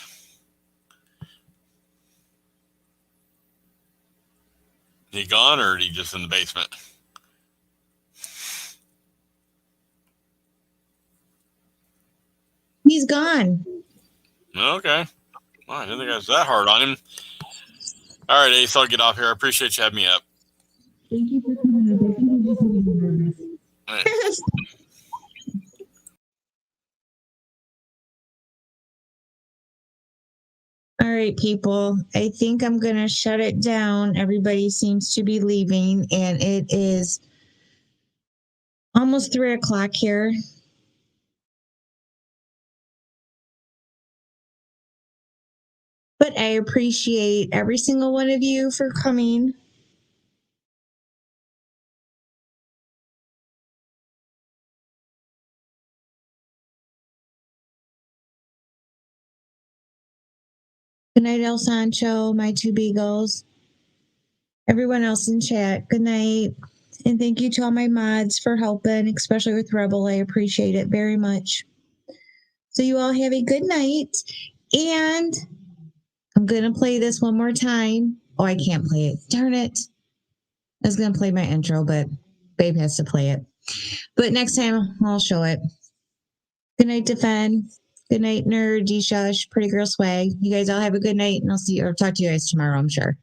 He gone or he just in the basement? He's gone. Okay. Well, I didn't think I was that hard on him. All right, Ace, I'll get off here. I appreciate you having me up. Thank you for coming up. I think I'm just a little nervous. All right. All right, people. I think I'm going to shut it down. Everybody seems to be leaving, and it is almost 3 o'clock here. But I appreciate every single one of you for coming. Good night, El Sancho, my 2 beagles. Everyone else in chat, good night. And thank you to all my mods for helping, especially with Rebel. I appreciate it very much. So you all have a good night. And I'm going to play this one more time. Oh, I can't play it. Darn it. I was going to play my intro, but Babe has to play it. But next time I'll show it. Good night, Defend. Good night, Nerd, D-Shush, Pretty Girl Swag. You guys all have a good night, and I'll see you or talk to you guys tomorrow, I'm sure.